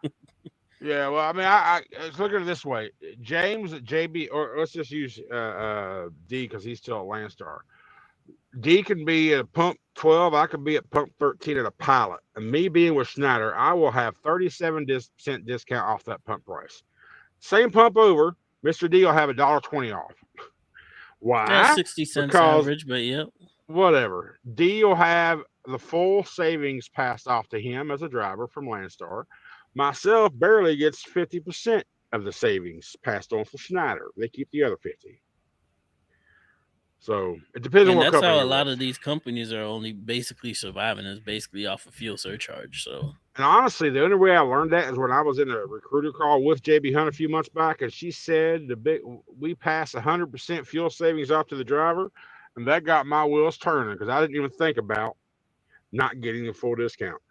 Yeah, well, I mean, I let's look at it this way. James at JB, or let's just use D because he's still at Landstar. D can be at pump 12. I can be at pump 13 at a pilot. And me being with Schneider, I will have 37% discount off that pump price. Same pump over, Mr. D will have $1.20 off. Yeah, Why? 60 cents Because average, but yep. whatever. D will have the full savings passed off to him as a driver from Landstar. Myself barely gets 50% of the savings passed on for Schneider. They keep the other 50. So it depends on And what that's company how a you're lot with. of these companies are only basically surviving is basically off of fuel surcharge. So And honestly, the only way I learned that is when I was in a recruiter call with JB Hunt a few months back, and she said we pass 100% fuel savings off to the driver, and that got my wheels turning because I didn't even think about not getting the full discount.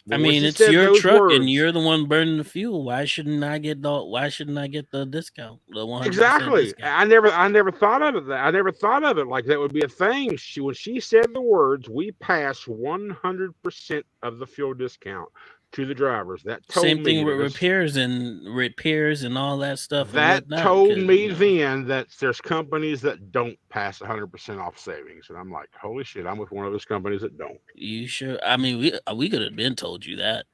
But I when mean, she it's said your those truck and words, you're the one burning the fuel. Why shouldn't I get the discount, the 100% exactly. discount? I never thought of it. I never thought of it like that would be a thing. When she said the words, we pass 100% of the fuel discount to the drivers. Same thing with repairs and all that stuff and That whatnot. told Because me then that there's companies that don't pass 100% off savings, and I'm like, holy shit, I'm with one of those companies that don't. you sure? I mean, we could have been told you that.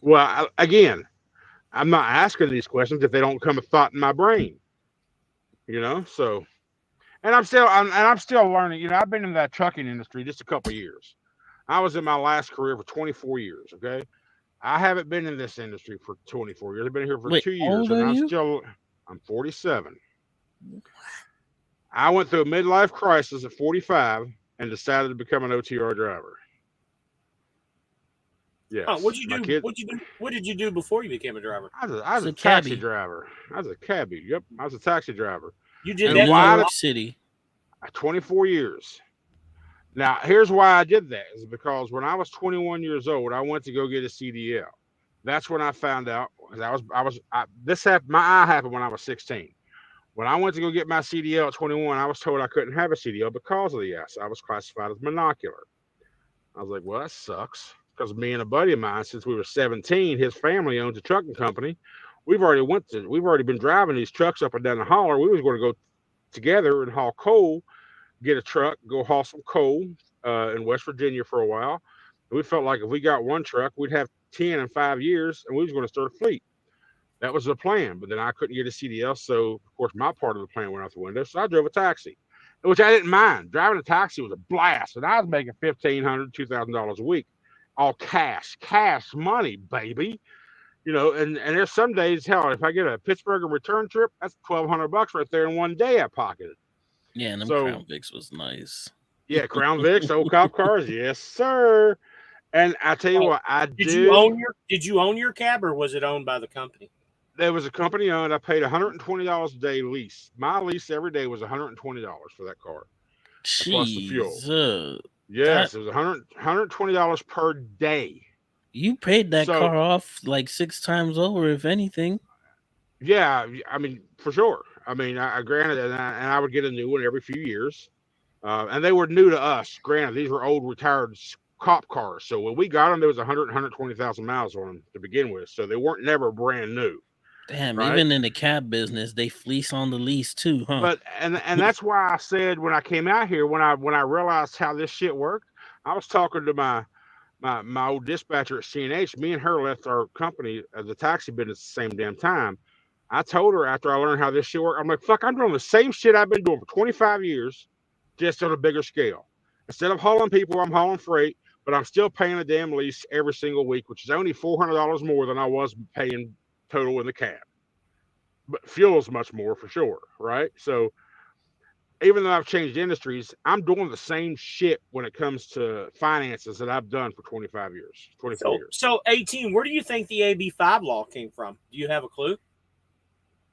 Well, again, I'm not asking these questions if they don't come a thought in my brain, So, and I'm still learning. I've been in that trucking industry just a couple of years. I was in my last career for 24 years. Okay, I haven't been in this industry for 24 years. I've been here for Wait, 2 years, how old and are you? I'm 47. I went through a midlife crisis at 45 and decided to become an OTR driver. Oh, Yes, what'd you my do? kid. What'd you do? What did you do before you became a driver? I was It's a a taxi cabbie driver. I was a cabbie. Yep, I was a taxi driver. You did in And that New for a why York lot. did City. 24 years? Now, here's why I did that is because when I was 21 years old, I went to go get a CDL. That's when I found out. 'Cause this happened. My eye happened when I was 16. When I went to go get my CDL at 21, I was told I couldn't have a CDL because of the S. I was classified as monocular. I was like, well, that sucks. Because me and a buddy of mine, since we were 17, his family owns a trucking company. We've already been driving these trucks up and down the holler. We was going to go together and haul coal, get a truck, go haul some coal in West Virginia for a while. And we felt like if we got one truck, we'd have 10 in 5 years, and we was going to start a fleet. That was the plan. But then I couldn't get a CDL, so of course my part of the plan went out the window. So I drove a taxi, which I didn't mind. Driving a taxi was a blast, and I was making $1,500, $2,000 a week, all cash money, baby. And there's some days, hell, if I get a Pittsburgh return trip, that's $1,200 right there in one day I pocketed. Yeah, and them So Crown Vics was nice. yeah, Crown Vics, old cop cars, yes sir. And I tell you Oh, what, I did you own do. your cab, or was it owned by the company? There was a company owned. I paid $120 a day lease. My lease every day was $120 for that car, plus the fuel. Jeez, that Yes, it was $120 per day. you paid that So car off like 6 times over, if anything. yeah, I mean for sure. I mean, I granted, and I would get a new one every few years, and they were new to us. Granted, these were old retired cop cars. So when we got them, there was 120,000 miles on them to begin with. So they weren't never brand new, Damn, right? even in the cab business, they fleece on the lease too, huh? But and that's why I said when I came out here, when I realized how this shit worked, I was talking to my old dispatcher at CNH. Me and her left our company, the taxi business, at the same damn time. I told her after I learned how this shit worked, I'm like, fuck, I'm doing the same shit I've been doing for 25 years, just on a bigger scale. Instead of hauling people, I'm hauling freight, but I'm still paying a damn lease every single week, which is only $400 more than I was paying total in the cab. But fuel is much more for sure, right? So even though I've changed industries, I'm doing the same shit when it comes to finances that I've done for 25 years, 24 years. So 18. Where do you think the AB5 law came from? Do you have a clue?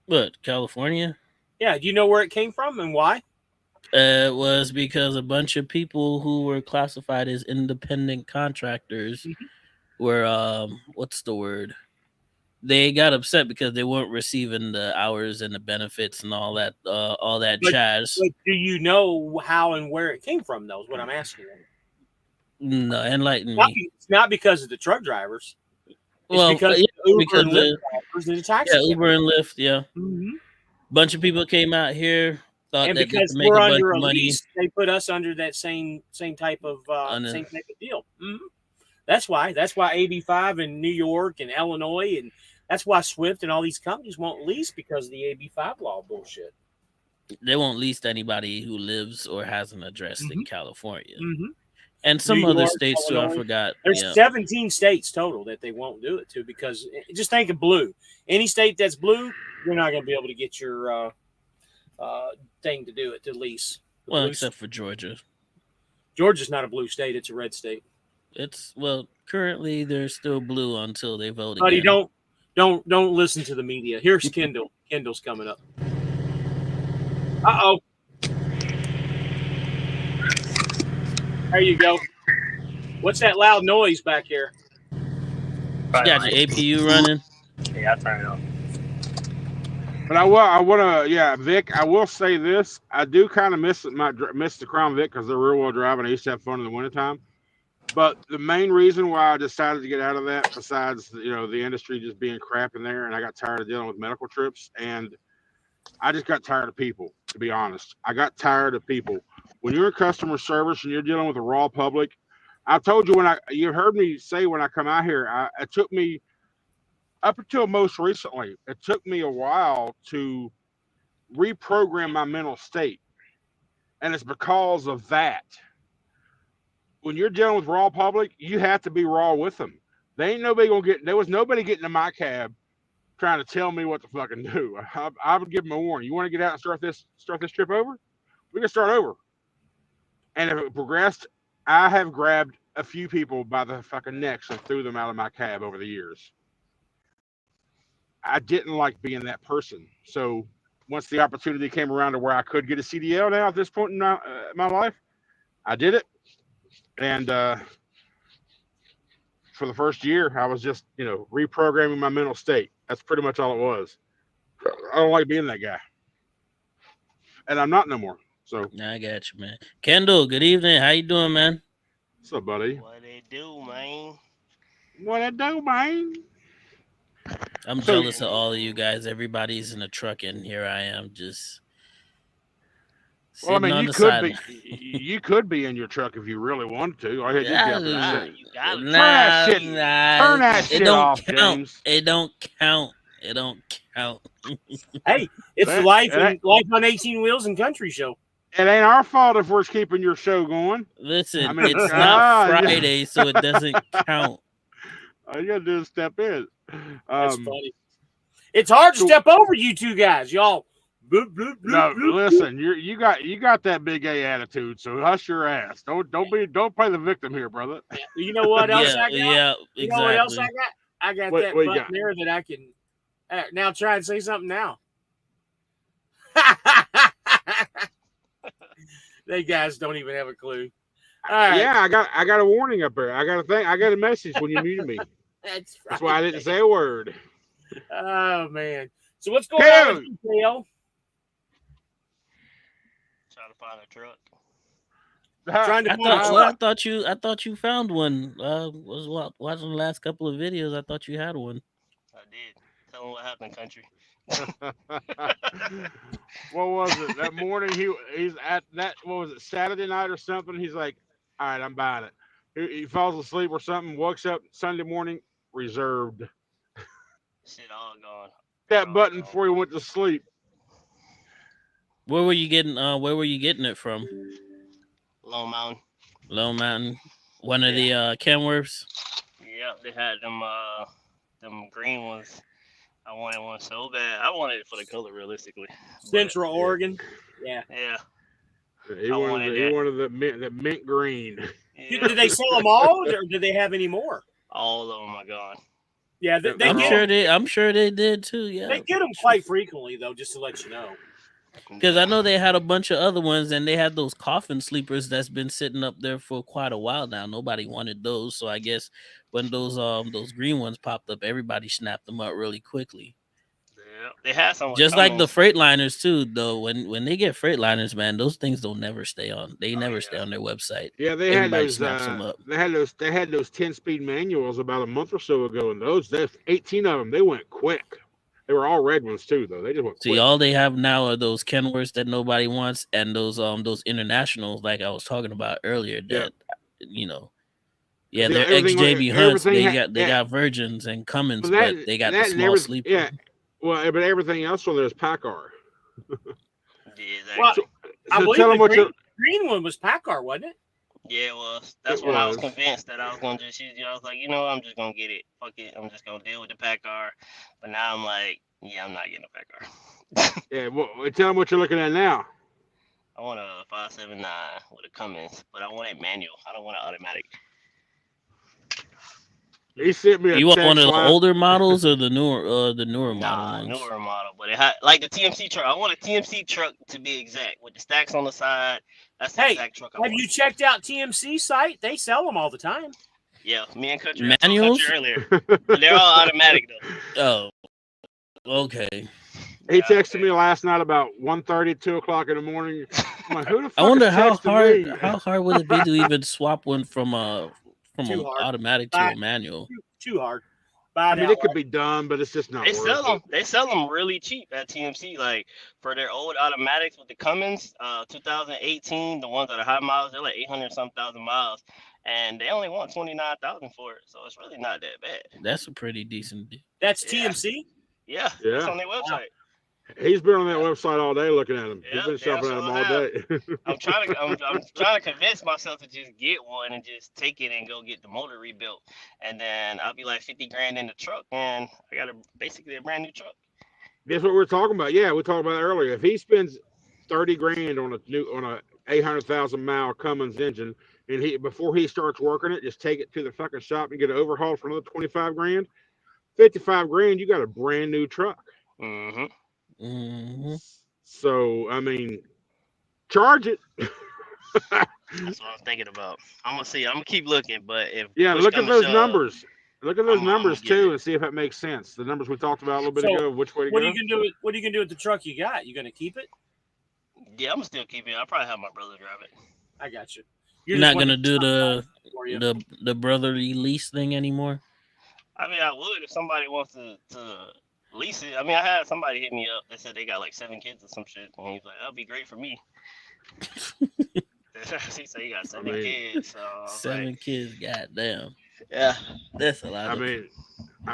What, California? Yeah. Do you know where it came from and why? It was because a bunch of people who were classified as independent contractors Mhm. were what's the word? They got upset because they weren't receiving the hours and the benefits and all that But, jazz. but do you know how and where it came from? Though is what I'm asking you. No, enlighten Not, me. it's not because of the truck drivers. It's Well, because yeah, of Uber because and Lyft drivers and the taxi Uber companies. and Lyft, yeah. Mm-hmm. Bunch of people came out here, thought And that they could because make we're a bunch under of a money. lease, they put us under that same type of On deal. Mm-hmm. That's why AB5 in New York and Illinois, and that's why Swift and all these companies won't lease because of the AB5 law bullshit. they won't lease to anybody who lives or has an address in Mm-hmm. California. Mm-hmm. And New some other York, states too. I Illinois. forgot. There's Yeah. 17 states total that they won't do it to because just think of blue. Any state that's blue, you're not going to be able to get your thing to do it to lease. Well, except for Georgia. Georgia's not a blue state; it's a red state. It's currently they're still blue until they vote Buddy, again. don't listen to the media. Here's Kendall. Kendall's coming up. Uh-oh. There you go. What's that loud noise back here? You got your APU running. Yeah, I turn it on. But I want to, yeah, Vic. I will say this: I do kind of miss the Crown Vic because they're real well driving. I used to have fun in the wintertime. But the main reason why I decided to get out of that, besides the industry just being crap in there, and I got tired of dealing with medical trips, and I just got tired of people. To be honest, I got tired of people. When you're in customer service and you're dealing with the raw public, I told you you heard me say when I come out here, it took me up until most recently, it took me a while to reprogram my mental state. And it's because of that. When you're dealing with raw public, you have to be raw with them. There was nobody getting in my cab trying to tell me what to fucking do. I would give them a warning. You want to get out and start this trip over? We can start over. And if it progressed, I have grabbed a few people by the fucking necks and threw them out of my cab over the years. I didn't like being that person. So once the opportunity came around to where I could get a CDL now at this point in my life, I did it. And for the first year, I was just, reprogramming my mental state. That's pretty much all it was. I don't like being that guy. And I'm not no more. So I got you, man. Kendall, good evening. How you doing, man? What's up, buddy? What they do, man? What it do, man? I'm jealous of all of you guys. Everybody's in a truck, and here I am just Well, I sitting mean, on you the could side. you could be in your truck if you really wanted to. All you had to do is You got it. turn that shit. Turn that It shit don't off, count. James. It don't count. It don't count. Hey, it's the life on 18 Wheels and Country show. It ain't our fault if we're keeping your show going. Listen, I mean, it's not Friday, so it doesn't count. All you gotta do is step in. That's funny. It's hard to step over you two guys, y'all. Bloop, bloop, bloop, No, bloop, listen, you got that big A attitude, so hush your ass. Don't play the victim here, brother. You know what else I got? Yeah, You know what else exactly. I got? I got What that you button got? there that I can now try and say something now. They guys don't even have a clue. All right. Yeah, I got a warning up there. I got a message when you muted me. That's That's why I didn't say a word. Oh man. So what's going on with you, Kale? Trying to find a truck. Trying to I thought you found one. Was watching the last couple of videos. I thought you had one. I did. Tell them what happened, country. What was it? That morning he's at that, what was it, Saturday night or something? He's like, all right, I'm buying it. He falls asleep or something, wakes up Sunday morning, reserved. Shit all gone. That button before he went to sleep. Where were you getting it from? Lone Mountain. Lone Mountain. One of the Kenworths. Yeah, they had them green ones. I wanted one so bad. I wanted it for the color, realistically. Central Oregon. Yeah. Yeah. He wanted the mint green. Yeah. Did they sell them all, or did they have any more? All of them are gone. Yeah, I'm sure they did too. Yeah, they get them quite frequently, though, just to let you know. Because I know they had a bunch of other ones, and they had those coffin sleepers that's been sitting up there for quite a while now. Nobody wanted those, so I guess when those green ones popped up, everybody snapped them up really quickly. Yeah, they had some. Just like the Freightliners too, though. When they get Freightliners, man, those things don't never stay on. They never stay on their website. Yeah, they Everybody had those. snaps them up. They had those 10-speed manuals about a month or so ago, and there's 18 of them. They went quick. They were all red ones too, though. They just went quick. See, all they have now are those Kenworths that nobody wants, and those internationals like I was talking about earlier. That they're XJB Hunts. They got Virgins and Cummins, but they got the small sleeper. Yeah, well, but everything else on there is PACCAR. Well, I believe the green one was PACCAR, wasn't it? Yeah, it was. That's when I was convinced that I was going to just use it. I was like, I'm just going to get it. Fuck it. I'm just going to deal with the PACCAR. But now I'm like, yeah, I'm not getting a PACCAR. Yeah, well, tell them what you're looking at now. I want a 579 with a Cummins, but I want it manual. I don't want it automatic. He sent me a You want text one of the line. older models or the newer model ones? Newer model, but it had like the TMC truck. I want a TMC truck to be exact with the stacks on the side. That's the exact truck I want. Have you checked out TMC site? They sell them all the time. Yeah, me and Country. I told Manuals? Country earlier, but they're all automatic though. Oh, okay. He Yeah, texted me last night about 1:30, 2 o'clock in the morning. I'm like, who the I fuck is wonder texting me? how hard would it be to even swap one from a Too hard. automatic to a manual? Too hard. Buy I it mean, it could outright. be done, but it's just not they worth sell it. them. They sell them really cheap at TMC. Like for their old automatics with the Cummins, 2018, the ones that are high miles, they're like 800 some thousand miles, and they only want 29,000 for it. So it's really not that bad. That's a pretty decent deal. That's Yeah. TMC. Yeah, it's Yeah. on their website. He's been on that website all day looking at them. He's Yeah, been they shopping at them all day. I'm trying to convince myself to just get one and just take it and go get the motor rebuilt, and then I'll be like 50 grand in the truck, and I got basically a brand new truck. That's what we're talking about. Yeah, we talked about it earlier. If he spends 30 grand on a 800,000 mile Cummins engine, and before he starts working it, just take it to the fucking shop and get it overhauled for another 25 grand, 55 grand, you got a brand new truck. Mm-hmm. Mm-hmm. So I mean, charge it. That's what I'm thinking about. I'm gonna see. I'm gonna keep looking, but if Yeah, push look at come to those shove, numbers. Look at those I'ma numbers get too, it. and see if it makes sense. The numbers we talked about a little bit So, ago. Which way to What go? are you gonna do? What are you gonna do with the truck you got? You gonna keep it? Yeah, I'm gonna still keep it. I'll probably have my brother drive it. I got you. You're just not gonna wanting do for you. the brotherly lease thing anymore. I mean, I would if somebody wants to lease it. I mean, I had somebody hit me up that said they got like 7 kids or some shit, and he's like, "That'll be great for me." He said he got 7 kids. So I was 7 like, kids, goddamn. yeah. That's a lot. I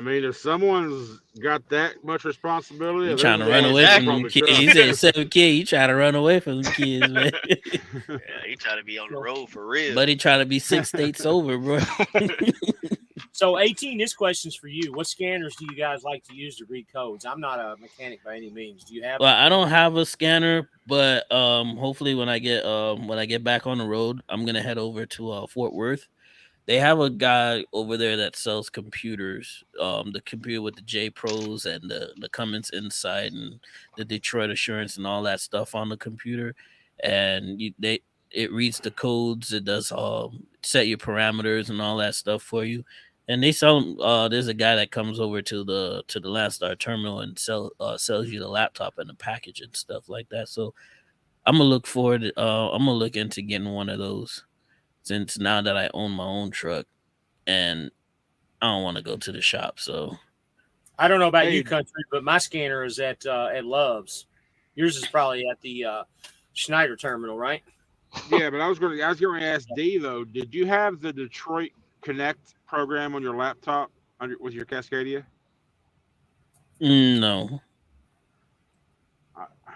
mean, if someone's got that much responsibility, You they trying to can run go away ahead from and them probably kids? He said 7 kids. You trying to run away from them kids, man. Yeah, he trying to be on the road for real. But he trying to be 6 states over, bro. So 18, this question's for you. What scanners do you guys like to use to read codes? I'm not a mechanic by any means. Do you have? Well, I don't have a scanner, but hopefully when I get back on the road, I'm gonna head over to Fort Worth. They have a guy over there that sells computers, the computer with the J Pros and the Cummins Insight and the Detroit Assurance and all that stuff on the computer, and it reads the codes, it does set your parameters and all that stuff for you. And they sell. There's a guy that comes over to the Landstar terminal and sells you the laptop and the package and stuff like that. So I'm gonna look forward. I'm gonna look into getting one of those, since now that I own my own truck, and I don't want to go to the shop. So I don't know about you, country, but my scanner is at Love's. Yours is probably at the Schneider terminal, right? Yeah, but I was going to ask D though. Did you have the Detroit Connect program on your laptop with your Cascadia? No,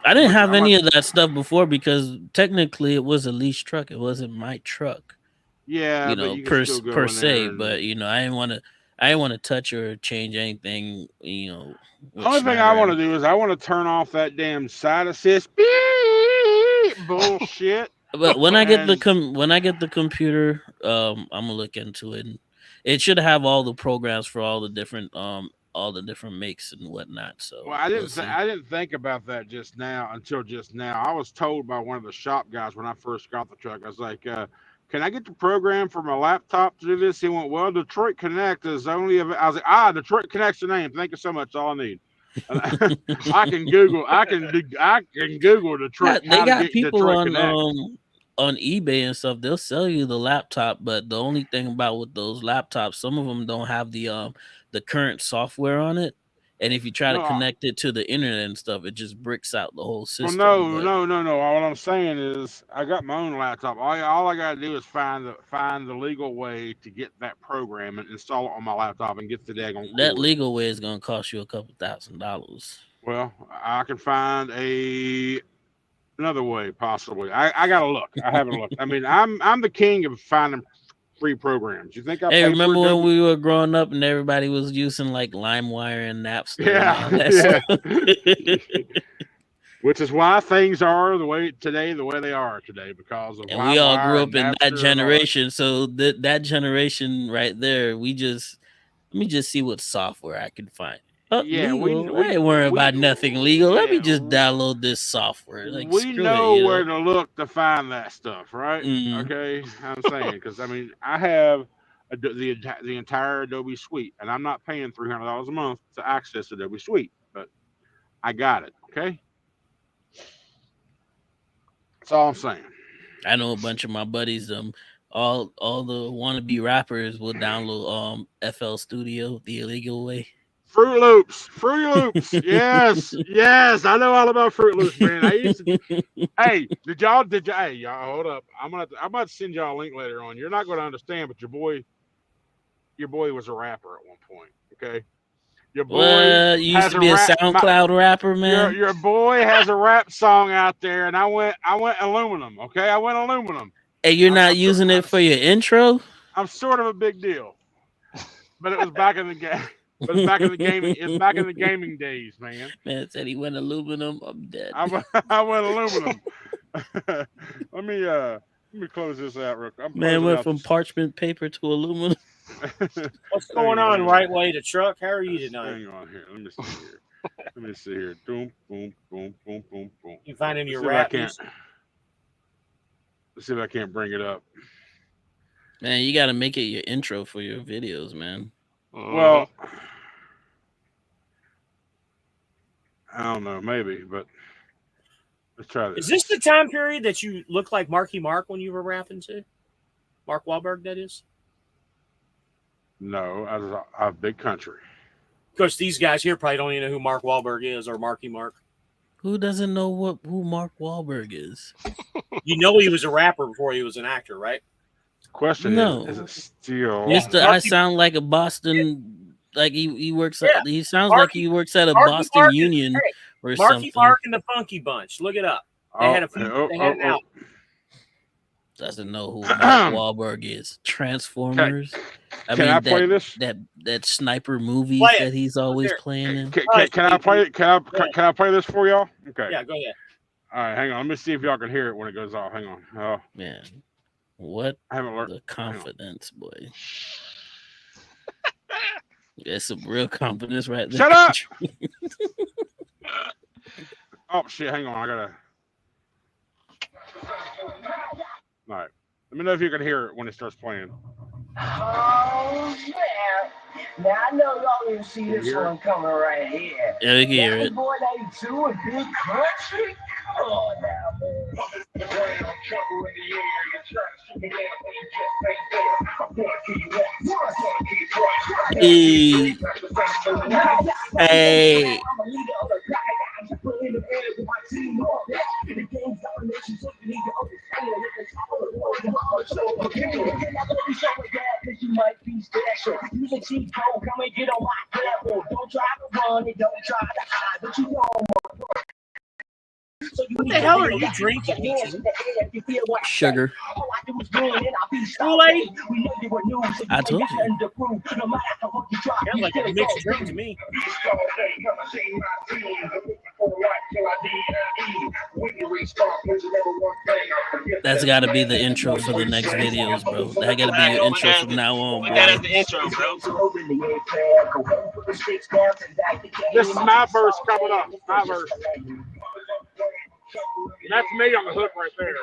I didn't have any of that stuff before because technically it was a lease truck. It wasn't my truck. Yeah, but you per se. But I didn't want to touch or change anything. The only thing I want to do is I want to turn off that damn side assist bullshit. But when I get the computer, I'm gonna look into it. And it should have all the programs for all the different makes and whatnot. So I didn't think about that until just now. I was told by one of the shop guys when I first got the truck. I was like, "Can I get the program for my laptop to do this?" He went, "Well, Detroit Connect is only." I was like, Detroit Connect's the name. Thank you so much. All I need. I can Google. I can Google Detroit. Yeah, they got people on eBay and stuff. They'll sell you the laptop, but the only thing about with those laptops, some of them don't have the current software on it. And if you try to connect it to the internet and stuff, it just bricks out the whole system. Well, no. All I'm saying is I got my own laptop. All I got to do is find the legal way to get that program and install it on my laptop and get the daggone cord. That legal way is going to cost you a couple $1,000s. Well, I can find another way possibly. I got to look. I haven't looked. I mean, I'm the king of finding free programs. You think Hey, remember when we were growing up and everybody was using like LimeWire and Napster? Yeah. Which is why things are the way they are today, because of and we all grew up in that generation. So that generation right there, let me just see what software I can find. Yeah, legal. I ain't worrying about nothing legal. Let me just download this software. Like, we know where to look to find that stuff, right? Mm-hmm. Okay, I'm saying, because I mean, I have the entire Adobe suite, and I'm not paying $300 a month to access Adobe Suite, but I got it. Okay, that's all I'm saying. I know a bunch of my buddies. All the wannabe rappers will download FL Studio the illegal way. Fruity Loops. Yes, yes, I know all about Fruit Loops, man. I used to. Hey, hey, y'all, hold up. I'm about to send y'all a link later on. You're not going to understand, but your boy was a rapper at one point. Okay, your boy Well, you used has to a be a rap. SoundCloud rapper, man. Your boy has a rap song out there, and I went aluminum. Okay, I went aluminum. Hey, you're I'm not I'm, sor- using it I'm, for your intro? I'm sort of a big deal, but it was back in the game. But it's back in the gaming. It's back in the gaming days, man. Man said he went aluminum. I'm dead. I went aluminum. Let me close this out real quick. I'm Man closing went out from parchment paper to aluminum. What's going on, right way to truck? How are you tonight? Hang on here. Let me see here. Let me see here. Boom, boom, boom, boom, boom, boom. You finding your Let's see if I rap can't. music? Let's see if I can't bring it up. Man, you got to make it your intro for your videos, man. Well, I don't know, maybe, but let's try this. Is this the time period that you look like Marky Mark when you were rapping too? Mark Wahlberg, that is? No, I was a big country. Of course, these guys here probably don't even know who Mark Wahlberg is or Marky Mark. Who doesn't know who Mark Wahlberg is? You know he was a rapper before he was an actor, right? Question No. is it still? Mr. I sound like a Boston, like he works. Yeah. He sounds Marky- like he works at a Marky Boston Mark is- Union hey, or Marky something. Mark and the Funky Bunch. Look it up. They had a few. They had an album. Doesn't know who Mark Wahlberg is. Transformers. Can I play this? That sniper movie Play it. that he's always Here. playing in. Can I play it? Can I play this for y'all? Okay. Yeah, go ahead. All right, hang on. Let me see if y'all can hear it when it goes off. Hang on. Oh, Man, what I haven't learned. the confidence, boy. That's some real confidence right there. Shut up! Oh shit! Hang on. I gotta. All right. Let me know if you can hear it when it starts playing. Oh, man. Now, I know y'all didn't see this one coming right here. Yeah, we can hear it. Boy 82 and Big Country? Oh, now, man. Hey. Hey. You might be special. Use a cheat code, come and get on my level. Don't try to run and don't try to hide, but you know What the hell are you drinking? Sugar. Kool-Aid? I told you. Sounds like a mixed drink to me. That's got to be the intro for the next videos, bro. That got to be your intro from now on, That is bro. the intro, bro. This is my verse coming up. My verse. That's me on the hook right there.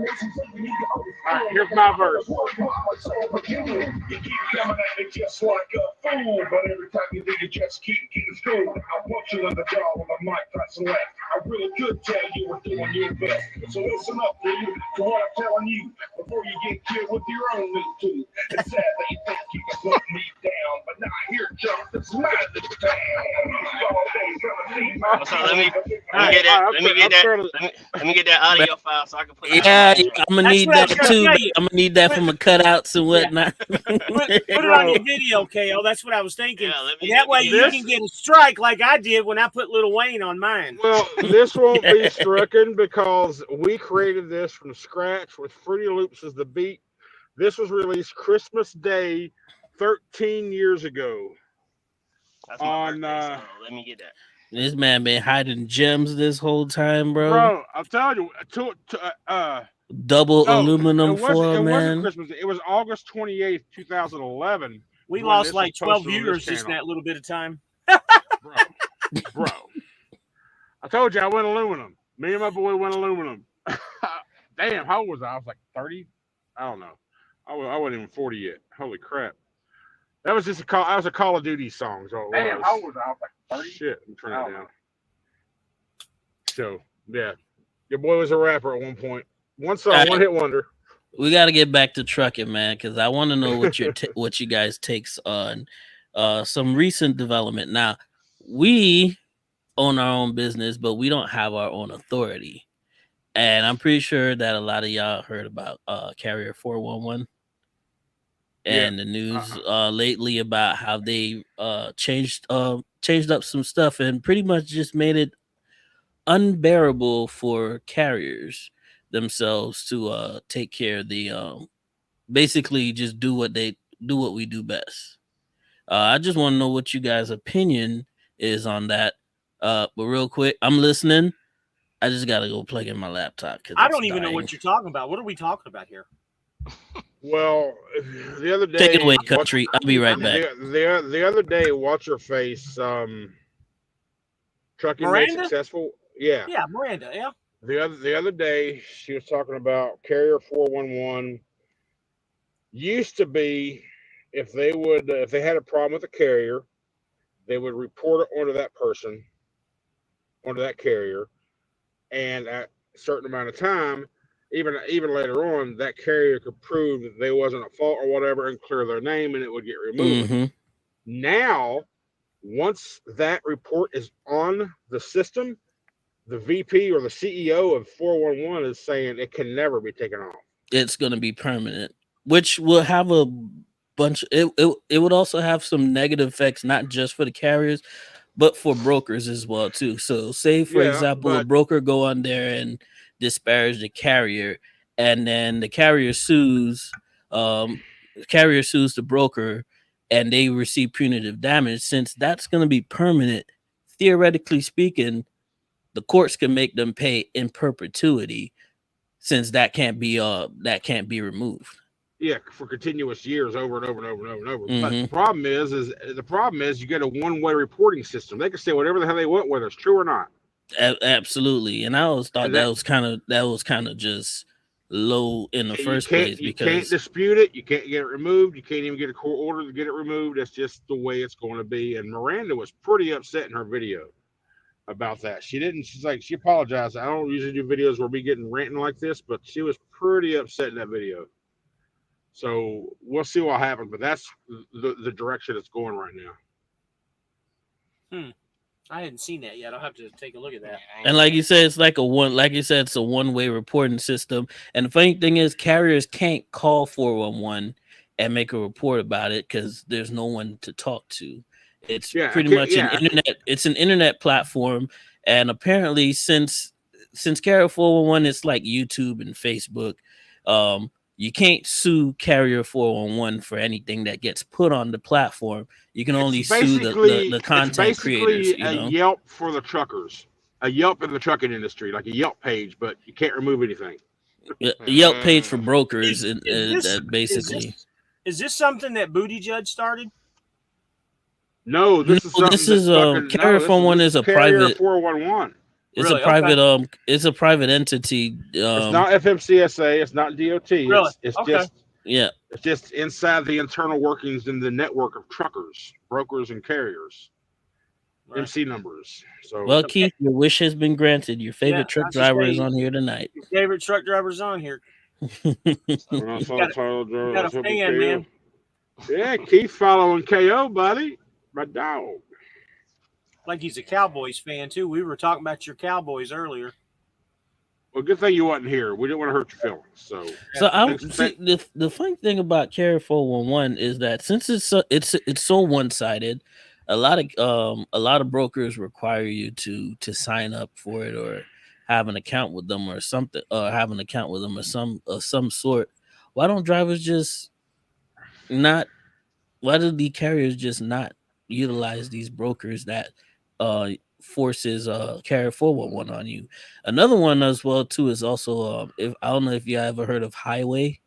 All right, here's my verse. You keep coming at me just like a fool, but every time you do, you just keep getting schooled. I want you in the jaw with a mic I select. I really could tell you were doing your best. So listen up, dude, to what I'm telling you before you get killed with your own new tool. It's sad that you think you can put me down, but now here jump this mad this town. So let me get that audio file so I can put it Yeah, on. I'm gonna need that too. I'm gonna need that for my cutouts and whatnot. Put it on your video, KO. That's what I was thinking. Yeah, And that way you can get a strike like I did when I put Lil Wayne on mine. Well, this won't be stricken because we created this from scratch with Fruity Loops as the beat. This was released Christmas Day 13 years ago. That's my on birthday, so let me get that. This man been hiding gems this whole time, bro. Bro, I'm telling you, Double aluminum it foil, wasn't man. Christmas. It was August 28th, 2011. We when lost this like was 12 posted on this viewers just in channel. that little bit of time. bro. I told you I went aluminum. Me and my boy went aluminum. Damn, how old was I? I was like 30. I don't know. I wasn't even 40 yet. Holy crap! That was just a call. That was a Call of Duty song. So it Damn, was. how old was I? I was like 30. Shit, I'm turning I it don't down. know. So yeah, your boy was a rapper at one point. One song, Alright. one hit wonder. We got to get back to trucking, man, because I want to know what what you guys takes on some recent development. Now, we own our own business, but we don't have our own authority. And I'm pretty sure that a lot of y'all heard about Carrier 411 Yeah. and the news lately about how they changed up some stuff and pretty much just made it unbearable for carriers themselves to take care of the basically just do what we do best. I just want to know what you guys' opinion is on that. But real quick, I'm listening. I just gotta go plug in my laptop because I don't even know what you're talking about. What are we talking about here? Well, the other day, Take it away, country. I'll be right back. The other day, what's her face? Trucking Made Miranda? Successful. Yeah. Yeah, Miranda. Yeah. The other day, she was talking about Carrier 411. Used to be, if they had a problem with a carrier, they would report it onto that person, onto that carrier, and at a certain amount of time, even later on, that carrier could prove that they wasn't at fault or whatever, and clear their name, and it would get removed. Mm-hmm. Now, once that report is on the system, the VP or the CEO of 411 is saying it can never be taken off. It's gonna be permanent, which will have a bunch. It would also have some negative effects, not just for the carriers, but for brokers as well too. So, say for example, a broker go on there and disparage the carrier, and then the carrier sues the broker, and they receive punitive damage. Since that's going to be permanent, theoretically speaking, the courts can make them pay in perpetuity, since that can't be removed. Yeah, for continuous years, over and over and over and over and over. Mm-hmm. But the problem is you get a one-way reporting system. They can say whatever the hell they want, whether it's true or not. Absolutely, and I always thought that was kind of just low in the first place, you because can't dispute it, you can't get it removed, you can't even get a court order to get it removed. That's just the way it's going to be. And Miranda was pretty upset in her video about that. She apologized. I don't usually do videos where we getting ranting like this, but she was pretty upset in that video. So we'll see what happens, but that's the direction it's going right now. I hadn't seen that yet. I'll have to take a look at that. And like you said, it's it's a one-way reporting system. And the funny thing is, carriers can't call 411 and make a report about it because there's no one to talk to. It's pretty much an internet. It's an internet platform, and apparently, since Carrier 411, it's like YouTube and Facebook. You can't sue Carrier 411 for anything that gets put on the platform. You can only sue the content creators. It's basically a Yelp for the truckers, a Yelp in the trucking industry, like a Yelp page, but you can't remove anything. A Yelp page for brokers, basically. Is this something that Booty Judge started? No, this is Carrier 411 is a private 411. It's really? A private it's a private entity. It's not FMCSA, it's not DOT. Really? It's just inside the internal workings in the network of truckers, brokers, and carriers. Right. MC numbers. So well, Keith, your wish has been granted. Your favorite truck driver is on here tonight. Your favorite truck driver is on here. You got a fan, man. Yeah, Keith following KO, buddy. My dog. Like he's a Cowboys fan too. We were talking about your Cowboys earlier. Well, good thing you wasn't here. We didn't want to hurt your feelings. So I see the funny thing about Carrier 411 is that since it's so one-sided, a lot of brokers require you to sign up for it or have an account with them or something, or have an account with them or some sort. Why don't drivers just not? Why do the carriers just not utilize these brokers that forces Carrier 411 on you? Another one as well too is also if I don't know if you ever heard of Highway,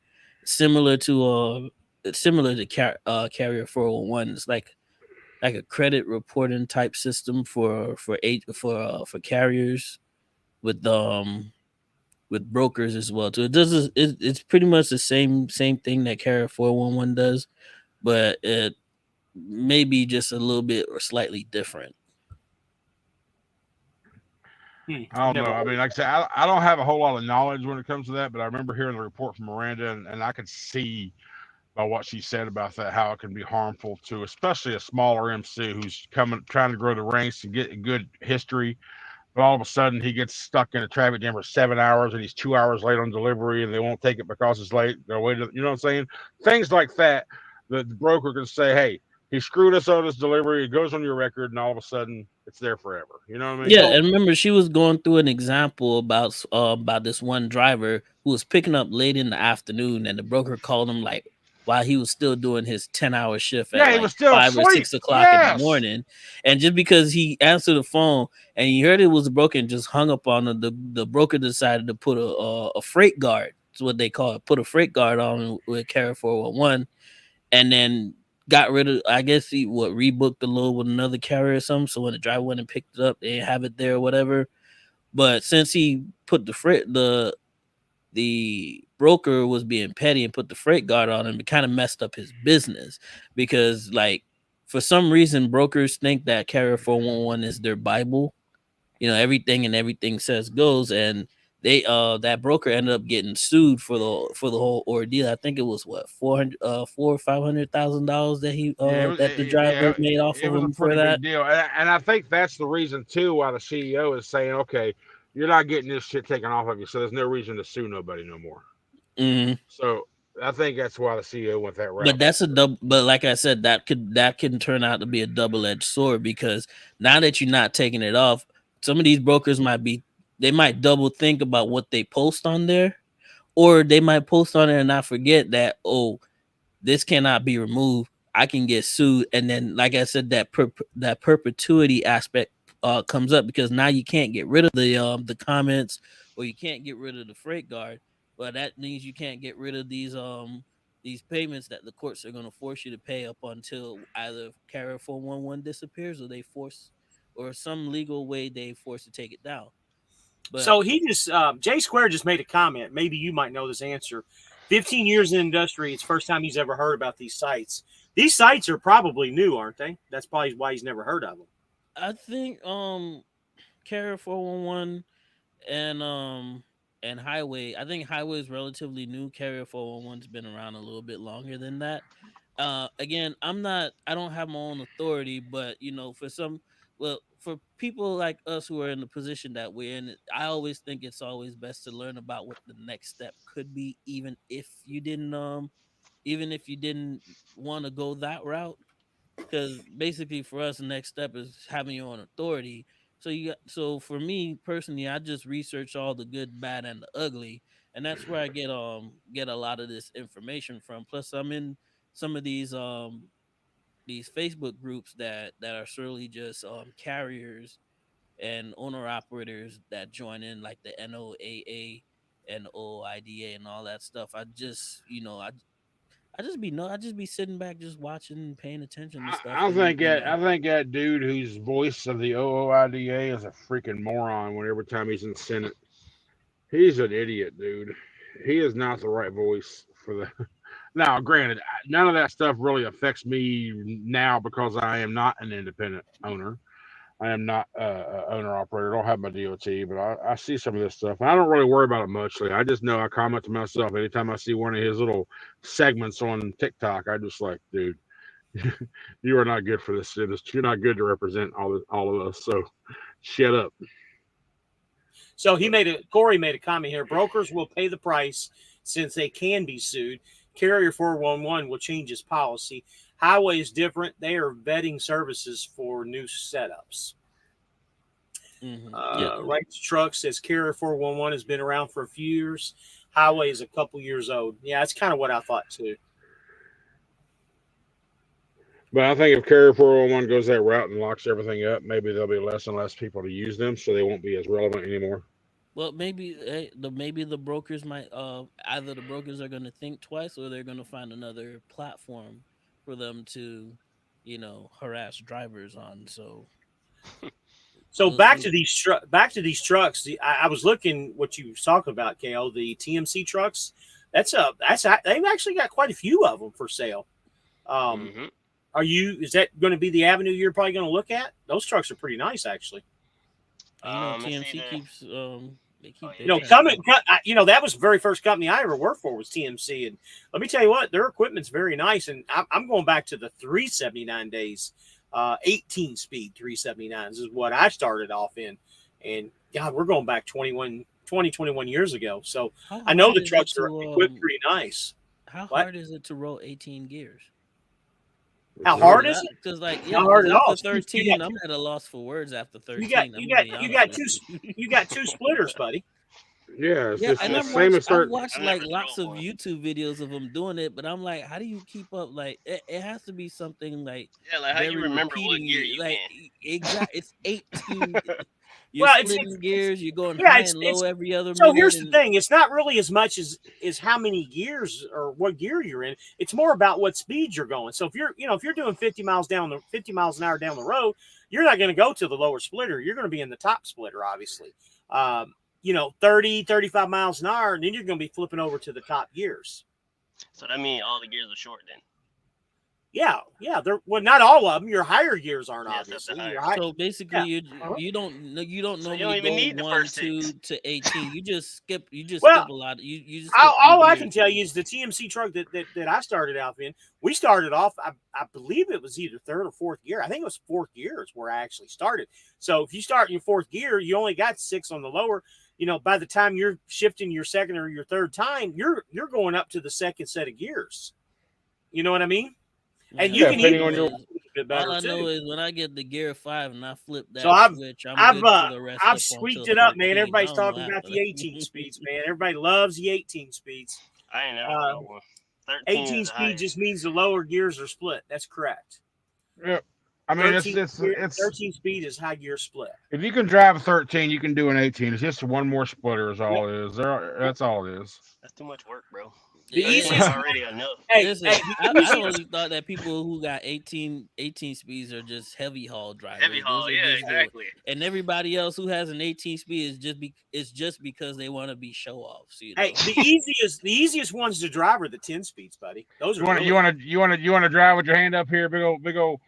similar to Carrier 411. It's like like a credit reporting type system for carriers with brokers as well. So it's pretty much the same thing that Carrier 411 does, but it may be just a little bit or slightly different. I don't know. Never I heard mean, of like I said, I don't have a whole lot of knowledge when it comes to that, but I remember hearing the report from Miranda, and I could see by what she said about that how it can be harmful to, especially a smaller MC who's coming trying to grow the ranks and get a good history. But all of a sudden, he gets stuck in a traffic jam for 7 hours, and he's 2 hours late on delivery, and they won't take it because it's late. They'll wait. You know what I'm saying? Things like that. The broker can say, "Hey, he screwed us on this delivery." It goes on your record, and all of a sudden, it's there forever. You know what I mean? Yeah, So and remember she was going through an example about this one driver who was picking up late in the afternoon, and the broker called him like while he was still doing his 10-hour shift at Yeah, he like was still 5 or 6 o'clock in the Yes. morning, and just because he answered the phone and he heard it was broken, and just hung up on the broker decided to put a freight guard. It's what they call it. Put a freight guard on with Carrier 411, and then got rid of. I guess he rebooked the load with another carrier or something. So when the driver went and picked it up, they didn't have it there or whatever. But since he put the broker was being petty and put the freight guard on him, it kind of messed up his business because like for some reason brokers think that Carrier 411 is their Bible. Everything says goes, and they that broker ended up getting sued for the whole ordeal. I think it was what 400 or $500,000 that he Yeah, that the driver made off it of was a him for pretty big that. deal, and I think that's the reason too why the CEO is saying, "Okay, you're not getting this shit taken off of you, so there's no reason to sue nobody no more." Mhm. So I think that's why the CEO went that But route. that's a double. But like I said, that can turn out to be a double edged sword because now that you're not taking it off, some of these brokers they might double think about what they post on there, or they might post on there and not forget that this cannot be removed. I can get sued, and then like I said, that perpetuity aspect comes up because now you can't get rid of the comments or you can't get rid of the freight guard, but that means you can't get rid of these payments that the courts are going to force you to pay up until either Carrier 411 disappears or some legal way they force to take it down. But So he just J Square just made a comment. Maybe you might know this answer. 15 years in the industry, it's the first time he's ever heard about these sites. These sites are probably new, aren't they? That's probably why he's never heard of them. I think Carrier 411 and Highway. I think Highway is relatively new. Carrier 411's been around a little bit longer than that. Again, I don't have my own authority, but for people like us who are in the position that we're in, I always think it's always best to learn about what the next step could be, even if you didn't want to go that route, because basically for us the next step is having your own authority. So for me personally, I just research all the good, bad, and the ugly, and that's where I get a lot of this information from. Plus I'm in some of these Facebook groups that are surely just carriers and owner operators that join in, like the NOAA and OIDA and all that stuff. I just be sitting back, just watching and paying attention to stuff, and I think that dude who's voice of the OOIDA is a freaking moron. When every time he's in the Senate, he's an idiot, dude. He is not the right voice for the. Now, granted, none of that stuff really affects me now because I am not an independent owner. I am not a owner operator. I don't have my DOT, but I see some of this stuff. I don't really worry about it much. I just know I comment to myself anytime I see one of his little segments on TikTok. I just like, dude, you are not good for this industry. You're not good to represent all of us. So shut up. So But Corey made a comment here. Brokers will pay the price since they can be sued. Carrier 411 will change its policy. Highway is different. They are vetting services for new setups. yeah. Right Truck says Carrier 411 has been around for a few years. Highway is a couple years old. Yeah, that's kind of what I thought too. I think if Carrier 401 goes that route and locks everything up, maybe there'll be less and less people to use them, so they won't be as relevant anymore. Well, maybe the brokers might either the brokers are going to think twice or they're going to find another platform for them harass drivers on. So So those back things. to these trucks. I was looking what you was talking about, KO. The TMC trucks. They've actually got quite a few of them for sale. Um, Hmm. is that going to be the avenue you're probably going to look at? Those trucks are pretty nice, actually. It's TMC either. keeps they Oh keep yeah, You know, their they sure trucks. do. that was the very first company I ever worked for was TMC, and let me tell you what, their equipment's very nice. And I'm going back to the 379 days, 18 speed 379s is what I started off in, and God, we're going back 21 years ago. So How I know hard the is it trucks are to equipped pretty nice. how What? hard is it to roll 18 gears? How It's hard easy. is it? Because like Not yeah, hard because at all. after You 13, got I'm at a loss for words after you got 13. I'm you gonna got be you honest got with you. you got two splitters, buddy. Yeah, Yeah, it's and the I never, same as I've start. watched I like never lots drove of one. YouTube videos of them doing it, but I'm like, how do you keep up? Like it has to be something like Yeah, like how you very remember what gear repeating. you Like in? exact, it's 18. You're Well, splitting gears. You're going yeah, high and low it's every other so minute, here's the and thing. It's not really as much as is how many gears or what gear you're in. It's more about what speed you're going. So if you're doing 50 miles an hour down the road, you're not going to go to the lower splitter. You're going to be in the top splitter, obviously. 30, 35 miles an hour, and then you're going to be flipping over to the top gears. So that means all the gears are short then. Yeah. They're well, not all of them. Your higher gears aren't Yeah, except the obviously. higher. so basically Yeah. Uh-huh. you don't So you normally don't even go need the 1 first 2 six. to 18. You just Well, skip a lot. You just skip few all I can gears. tell you is the TMC truck that I started out in. We started off. I believe it was either third or fourth gear. I think it was fourth gear is where I actually started. So if you start in your fourth gear, you only got 6 on the lower. By the time you're shifting your second or your third time, you're going up to the second set of gears. You know what I mean? And Yeah, you Yeah, can all I even depending know on do your. is it a little bit all better I know too. is when I get the gear 5 and I flip So that switch, I'm good for the rest I've up until squeaked it up, man. 13. I Everybody's don't know talking about after the 18 that. speeds, man. Everybody loves the 18 speeds. I ain't never Uh, drove one. 13 is 18 the speed highest. just means the lower gears are split. That's correct. Yeah, I mean, 13 speed is high gear split. if you can drive a 13, you can do an 18. It's just one more splitter is Yep. all it is. That's all it is. That's too much work, bro. The Yeah, 13 is easiest, already enough. listen, the I easiest. always thought that people who got 18 speeds are just heavy haul Heavy drivers. haul, Those are yeah, just exactly. and everybody else who has an 18 speed is it's just because they want to be show offs, The easiest ones to drive are the 10 speeds, buddy. Those You are want to you really want to you want to you want to drive with your hand up here, big old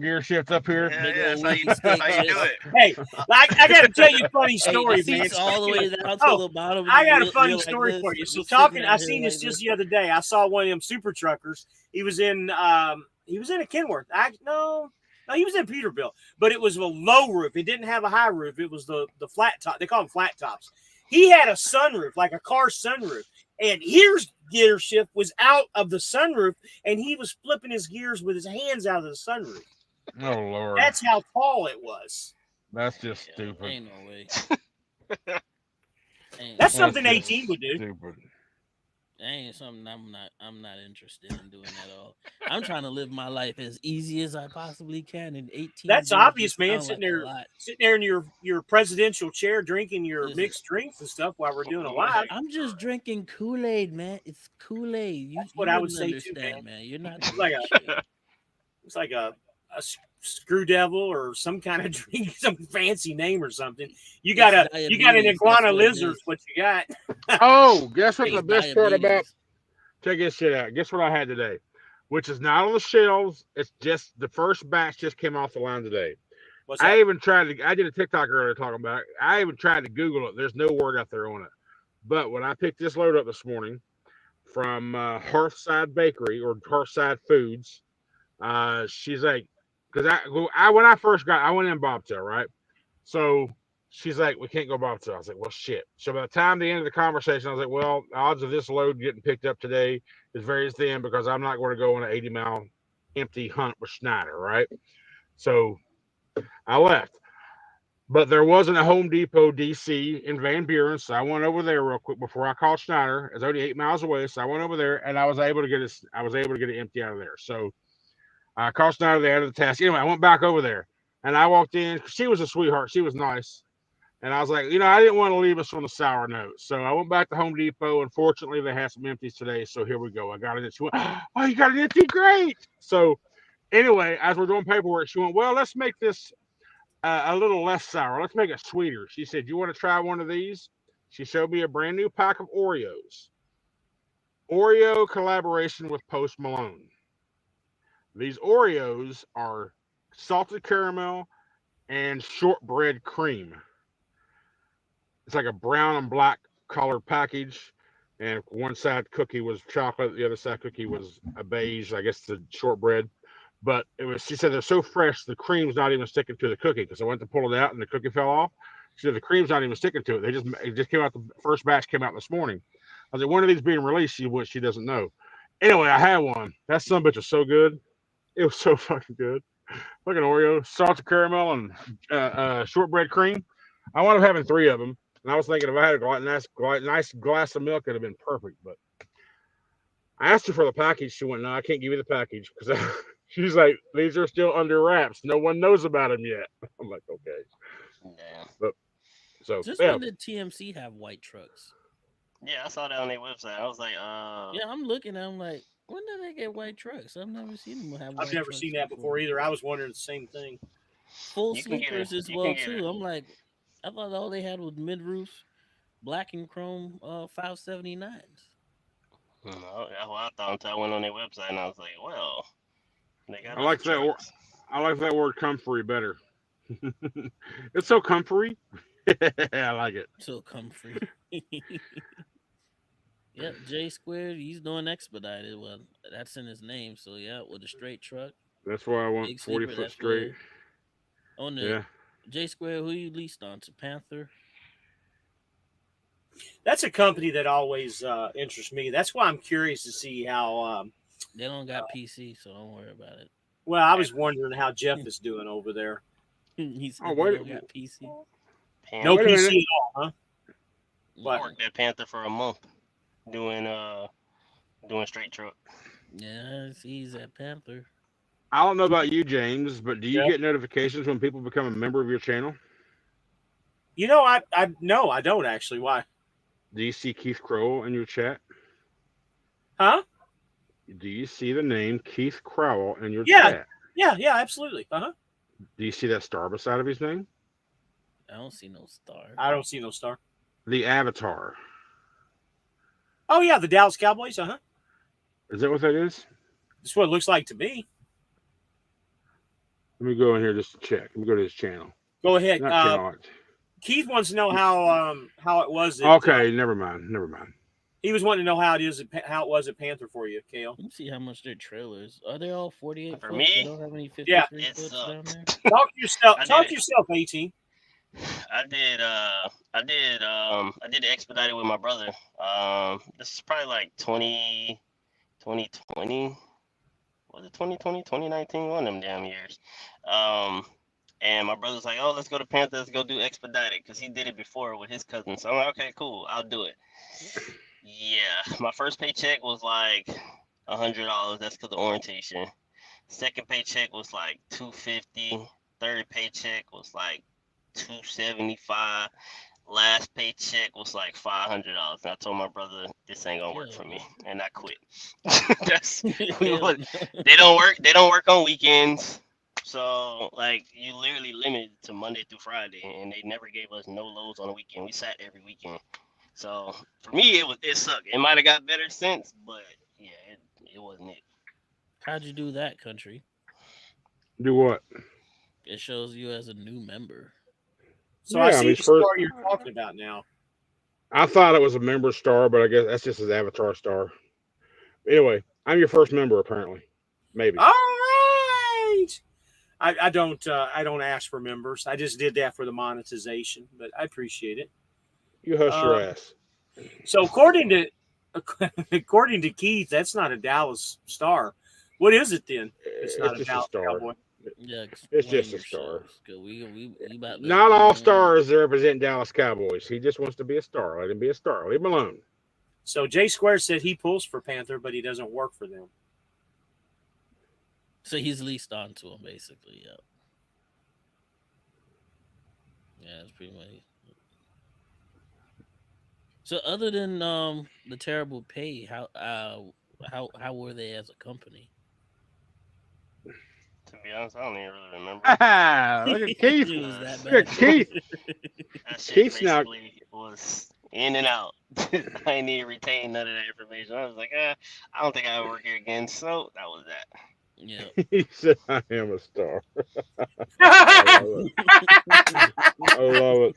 gear shift up here. Yeah, Big yeah, old that's whiskey stick, how you do just it. Hey, I got to tell you a funny hey, the story, man. seats all the way down to Oh, the bottom, and I then got a funny you're like story this, for you. So just sitting I out here seen this like just this. the other day. I saw one of them super truckers. He was in a Kenworth. No, he was in Peterbilt, but it was a low roof. It didn't have a high roof. It was the flat top. They call them flat tops. He had a sunroof, like a car sunroof, and his gear shift was out of the sunroof, and he was flipping his gears with his hands out of the sunroof. Oh Lord, That's how tall it was. that's just Yeah. stupid. Ain't no way. Ain't, That's That's something just 18 would do. stupid. that ain't something I'm not interested in doing at all. I'm trying to live my life as easy as I possibly can, and 18 That's gears obvious, just man. sound like a lot. Sitting there in your presidential chair, drinking your Listen, mixed drinks and stuff while we're doing a Man, live. I'm just drinking Kool-Aid, man. It's Kool-Aid. That's You what I would wouldn't say too, understand, man. man. You're not It's doing like that shit. it's like a screw devil or some kind of drink, some fancy name or something. You got It's an diabetes. That's iguana what it lizard. is. What you got? Oh, guess what It's the best part about? diabetes. Check this shit out. Guess what I had today, which is not on the shelves. It's just the first batch just came off the line today. What's that? I did a TikTok earlier talking about it. I even tried to Google it. There's no word out there on it. But when I picked this load up this morning from Hearthside Bakery or Hearthside Foods, she's like, because when I first got, I went in Bobtail, right? So she's like, we can't go Bobtail. I was like, well, shit. So by the time the end of the conversation, I was like, well, the odds of this load getting picked up today is very thin because I'm not going to go on an 80-mile empty hunt with Schneider, right? So I left. But there wasn't a Home Depot DC in Van Buren, so I went over there real quick before I called Schneider. It's only 8 miles away, so I went over there and I was able to get it empty out of there. So I called Schneider. They added the task. Anyway, I went back over there and I walked in. She was a sweetheart. She was nice. And I was like, I didn't want to leave us on a sour note. So I went back to Home Depot. And fortunately, they had some empties today. So here we go. I got it. She went, oh, you got an empty? Great. So Anyway, as we're doing paperwork, she went, "Well, let's make this a little less sour. Let's make it sweeter." She said, "You want to try one of these?" She showed me a brand new pack of Oreos. Oreo collaboration with Post Malone. These Oreos are salted caramel and shortbread cream. It's like a brown and black colored package. And one side cookie was chocolate, the other side cookie was a beige, I guess the shortbread. But it was, she said they're so fresh, the cream's not even sticking to the cookie because I went to pull it out and the cookie fell off. She said the cream's not even sticking to it. It just came out, the first batch came out this morning. I was like, when are these being released? She doesn't know. Anyway, I had one. That son bitch was so good. It was so fucking good. Fucking Oreo, salted caramel, and shortbread cream. I wound up having three of them. And I was thinking if I had a nice glass of milk, it'd have been perfect. But I asked her for the package. She went, "No, I can't give you the package," because she's like, "These are still under wraps. No one knows about them yet." I'm like, "Okay." Damn. But so Just yeah, when did TMC have white trucks? Yeah, I saw that on their website. I was like, Yeah, I'm looking. I'm like, when did they get white trucks? I've never seen them have I've white never trucks seen that before before. either. I was wondering the same thing. Full you can get it. sleepers as You can well get too. it. I'm like, I thought all they had was mid roofs, black and chrome 579s. No, that's what I thought until I went on their website and I was like, well, they got I other like that. trucks. I like that word "comfrey" better. It's so comfrey. I like it. So comfrey. Yeah, J Squared, he's doing expedited. Well, that's in his name. So yeah, with a straight truck, That's why I want big 40 sleeper. foot That's straight. where on the Yeah. J Square. Who you leased on to Panther? That's a company that always interests me. That's why I'm curious to see how. They don't got PC, so don't worry about it. Well, I was wondering how Jeff is doing over there. He Oh said they wait, don't got PC. No wait a Panther. PC minute. at all, huh? I But worked at Panther for a month doing doing straight truck. Yeah, he's at Panther. I don't know about you, James, but do you yeah, get notifications when people become a member of your channel? I no, I don't actually. Why? Do you see Keith Crowell in your chat? Huh? Do you see the name Keith Crowell in your Yeah, chat? yeah, absolutely. Uh huh. Do you see that star beside of his name? I don't see no star. I don't see no star. The avatar. Oh yeah, the Dallas Cowboys. Uh huh. Is that what that is? That's what it looks like to me. Let me go in here just to check. Let me go to his channel. Go ahead. Not channel. Keith wants to know how it was that Okay, never mind. Never mind. he was wanting to know how it was at Panther for you, Kale. Let me see how much their trailers are. They all 48 For foot. They me, don't have any Yeah. 53 it foots down there. sucked. Talk to yourself. I Talk did to it. yourself, 18. I did the expedited with my brother. This is probably like 2020. Was it 2020, 2019? One of them damn years. Um, and my brother's like, oh, let's go to Panther, let's go do expedited because he did it before with his cousin. So I'm like, okay, cool, I'll do it. Yeah, my first paycheck was like $100. That's because of orientation. Second paycheck was like 250. Third paycheck was like 275. Last paycheck was like $500. And I told my brother this ain't gonna work Hell for me, no. and I quit. That's we Hell was, no. they don't work. They don't work on weekends. So like you literally limited to Monday through Friday, and they never gave us no loads on the weekend. We sat every weekend. So for me, it sucked. It might have got better since, but yeah, it wasn't it. How'd you do that, country? Do what? It shows you as a new member. So I Yeah, I see mean, the first, star you're talking about now. I thought it was a member star, but I guess that's just his avatar star. Anyway, I'm your first member, apparently. Maybe. All right. I don't ask for members. I just did that for the monetization, but I appreciate it. You hush your Uh, ass. so according to Keith, that's not a Dallas Star. What is it then? It's It's not a just a Dallas star. Cowboy. Yeah, It's explain just a star. yourselves. Cause we about to Not all stars represent Dallas Cowboys. He just wants to be a star. Let him be a star. Leave him alone. So Jay Square said he pulls for Panther, but he doesn't work for them. So he's leased onto him, basically. Yeah. Yeah, that's pretty much. So other than the terrible pay, how were they as a company? To be honest, I don't even really remember. Look at Keith. It was that Look at bad. Keith. That shit Keith's now. basically was in and out. I ain't even retain none of that information. I was like, I don't think I would work here again. So that was that. Yeah. He said, "I am a star." I love it. I love it.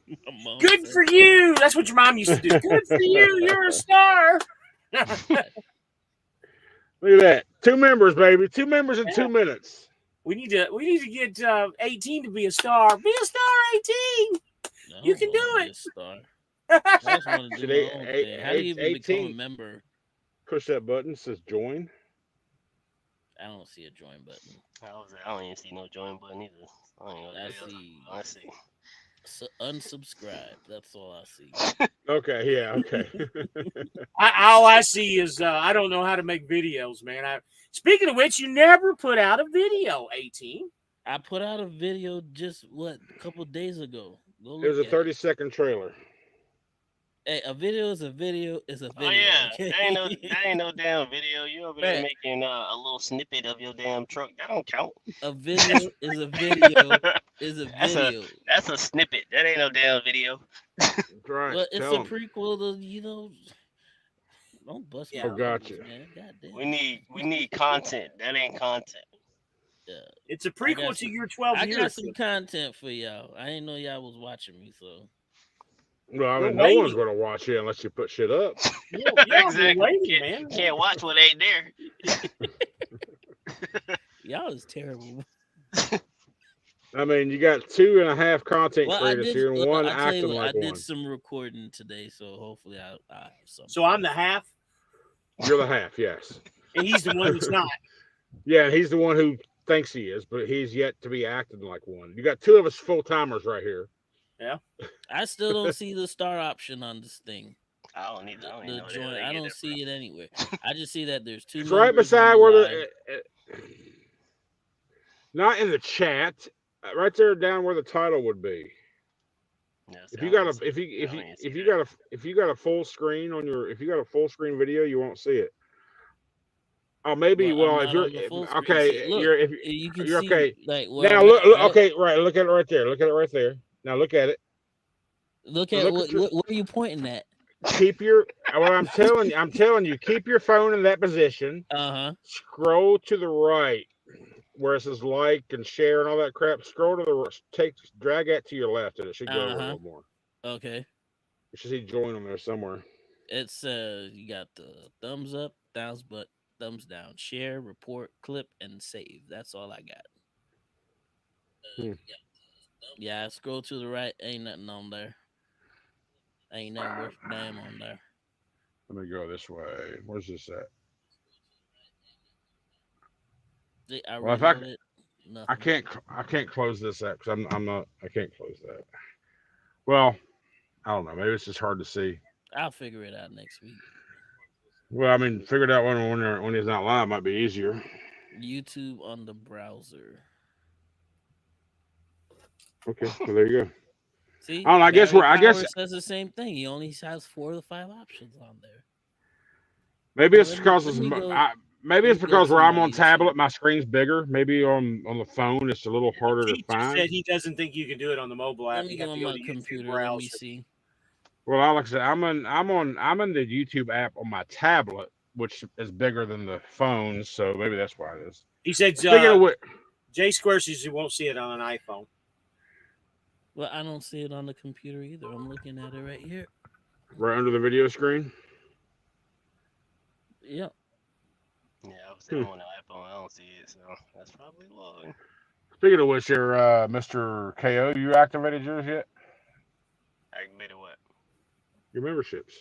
Good for you. That's what your mom used to do. Good for you. You're a star. Look at that. 2 members, baby. 2 members in 2 minutes. We need to get 18 to be a star. Be a star, 18. You can do it. Star. I just want to do my own thing. How do you even become a 18. member? Push that button. It says join. I don't see a join button. I don't even see no join button either. I don't even know what I that is. see Let's see. unsubscribe. That's all I see. Okay, yeah, okay. All I see is I don't know how to make videos, man. Speaking of which, you never put out a video, 18. I put out a video just a couple days ago. Go look It was a at 30-second trailer. Hey, a video is a video is a video. Oh yeah, Okay? that ain't no damn video. You over there making a little snippet of your damn truck. That don't count. A video is a video is a video. That's a snippet. That ain't no damn video. That's right. Well, it's Tell a 'em. prequel to don't bust my Oh, gotcha. balls, man. Goddamn. We need content. That ain't content. Yeah. It's a prequel to your 12 I years. got some content for y'all. I didn't know y'all was watching me, so. Well, I mean, We're no one's waiting. going to watch you unless you put shit up. Yeah, Exactly. we're waiting, man. Can't watch what ain't there. Y'all is terrible. I mean, you got 2.5 content creators here and one I tell you acting what, like I one. did some recording today, so hopefully I'll have some. So I'm the half, You're the half, yes. and he's the one that's not. Yeah, and he's the one who thinks he is, but he's yet to be acting like one. You got 2 of us full-timers right here. Yeah. I still don't see the star option on this thing. I don't need The join. I don't see it anywhere. I just see that there's 2. It's right beside where not in the chat, right there down where the title would be. Yes, If you got a full screen on your, if you got a full screen video, you won't see it. Oh, maybe. Well, if you're okay, you can you're see okay. like Now look, okay, right. Look at it right there. Look at it right there. Now look at it. Look at what are you pointing at? Keep your. What I'm telling you. Keep your phone in that position. Scroll to the right, where it says like and share and all that crap. Scroll to the drag that to your left, and it should go over a little more. Okay. You should see join on there somewhere. It's you got the thumbs up, thumbs down, share, report, clip, and save. That's all I got. Yeah, scroll to the right. Ain't nothing on there. Ain't nothing worth a damn on there. Let me go this way. Where's this at? Well, if I can't close this app because I can't close that. Well, I don't know. Maybe it's just hard to see. I'll figure it out next week. Well, I mean, figure it out when he's not live might be easier. YouTube on the browser. Okay, so there you go. See, I don't know, I guess says the same thing. He only has 4 to 5 options on there. Maybe it's because where I'm on tablet, my screen's bigger. Maybe on the phone, it's a little harder to find. Said he doesn't think you can do it on the mobile app. Let me go on my computer. Let me see. Well, like I said, I'm in the YouTube app on my tablet, which is bigger than the phone, so maybe that's why it is. He said, Jay Square says you won't see it on an iPhone. Well, I don't see it on the computer either. I'm looking at it right here. Right under the video screen? Yep. Yeah, I was on the iPhone. I don't see it, so that's probably why. Speaking of which, here, Mr. KO, you activated yours yet? Activated what? Your memberships.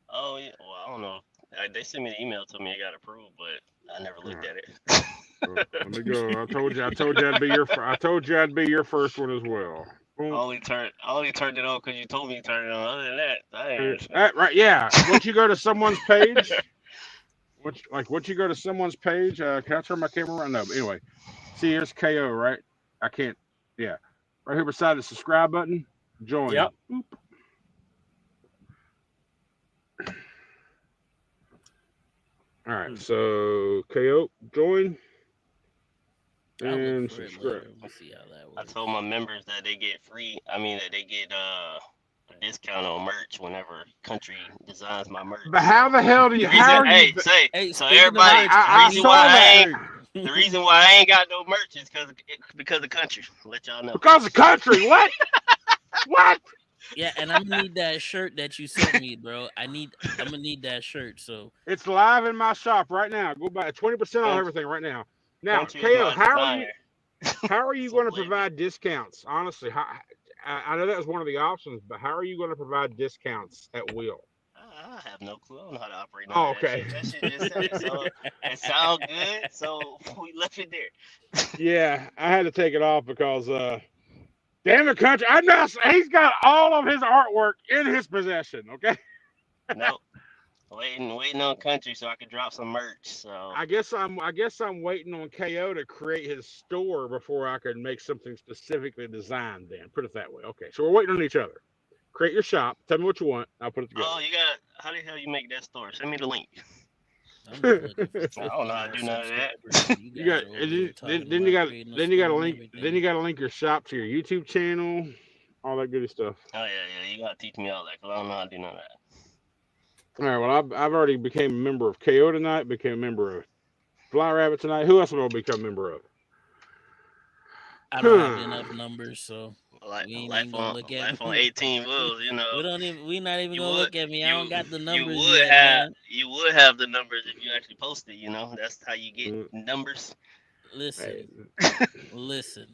Oh yeah. Well, I don't know. They sent me an email telling me I got approved, but I never looked at it. Let me go. I told you I'd be your first one as well. I only turned it on because you told me to turn it on. Other than that, I ain't. Right? Yeah. Once you go to someone's page, once you go to someone's page, can I turn my camera around? No. But anyway, see, here's KO, right? I can't. Yeah, right here beside the subscribe button. Join. Yep. Boop. All right. So KO, join. I'll look and for it subscribe. later. We'll see how that I works. told my members that they get free. I mean that they get a discount on merch whenever Country designs my merch. But how the hell do you? The How reason, are you? hey, say Hey, so speaking of everybody. merch, The I reason saw why I that, ain't dude. the reason why I ain't got no merch is because of Country. Let y'all know. Because of country. What? What? yeah, and I'm gonna need that shirt that you sent me, bro. I'm gonna need that shirt. So It's live in my shop right now. Go buy 20% on Country, everything right now. Now, Country is KO, my designer. how are you So going to believe me. provide discounts? Honestly, I know that was one of the options, but how are you going to provide discounts at will? I have no clue. I don't know how to operate none Oh, of that okay. shit. That shit just said it. So it sound good. So we left it there. Yeah, I had to take it off because damn it, country. I know he's got all of his artwork in his possession. Okay. Nope. Waiting on Country so I can drop some merch. So I guess I'm waiting on KO to create his store before I can make something specifically designed. Then put it that way. Okay, so we're waiting on each other. Create your shop. Tell me what you want. I'll put it together. oh, you got how the hell you make that store? Send me the link. I'm just looking for I don't know 50 how to more do none of that. subscribers, and you You guys got are over here talking then you about got creating a then you got store to and link then everything. you got to link your shop to your YouTube channel, all that good stuff. Oh yeah. You gotta teach me all that because I don't know how to do none of that. All right. Well, I've already became a member of KO tonight. Became a member of Fly Rabbit tonight. Who else will I become a member of? I don't have enough numbers, so Like we ain't even life gonna look at life on me. 18 wheels. You know, We not even you gonna would look at me. I you don't got the you numbers would yet, have man. you would have the numbers if you actually posted. You know, that's how you get Mm, numbers. Listen, Hey. listen.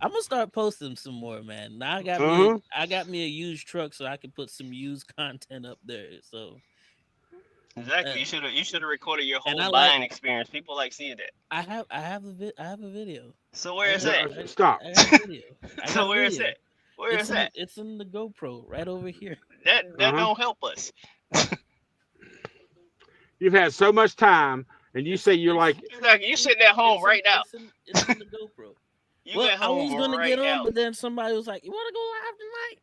I'm gonna start posting some more, man. Now Uh-huh. I got me a used truck so I can put some used content up there. So Exactly. uh, You should have recorded your and whole I like buying experience. People like seeing that. I have a video. So I where is got that? Stop. I got a video. I got So a where is video. that? Where is that? It's in the GoPro right over here. That Uh-huh. don't help us. You've had so much time, and you say you're It's like, Exactly. You sitting at home right now. it's in the GoPro. You Well, at I home was gonna right get on, now. but then somebody was like, "You want to go live tonight?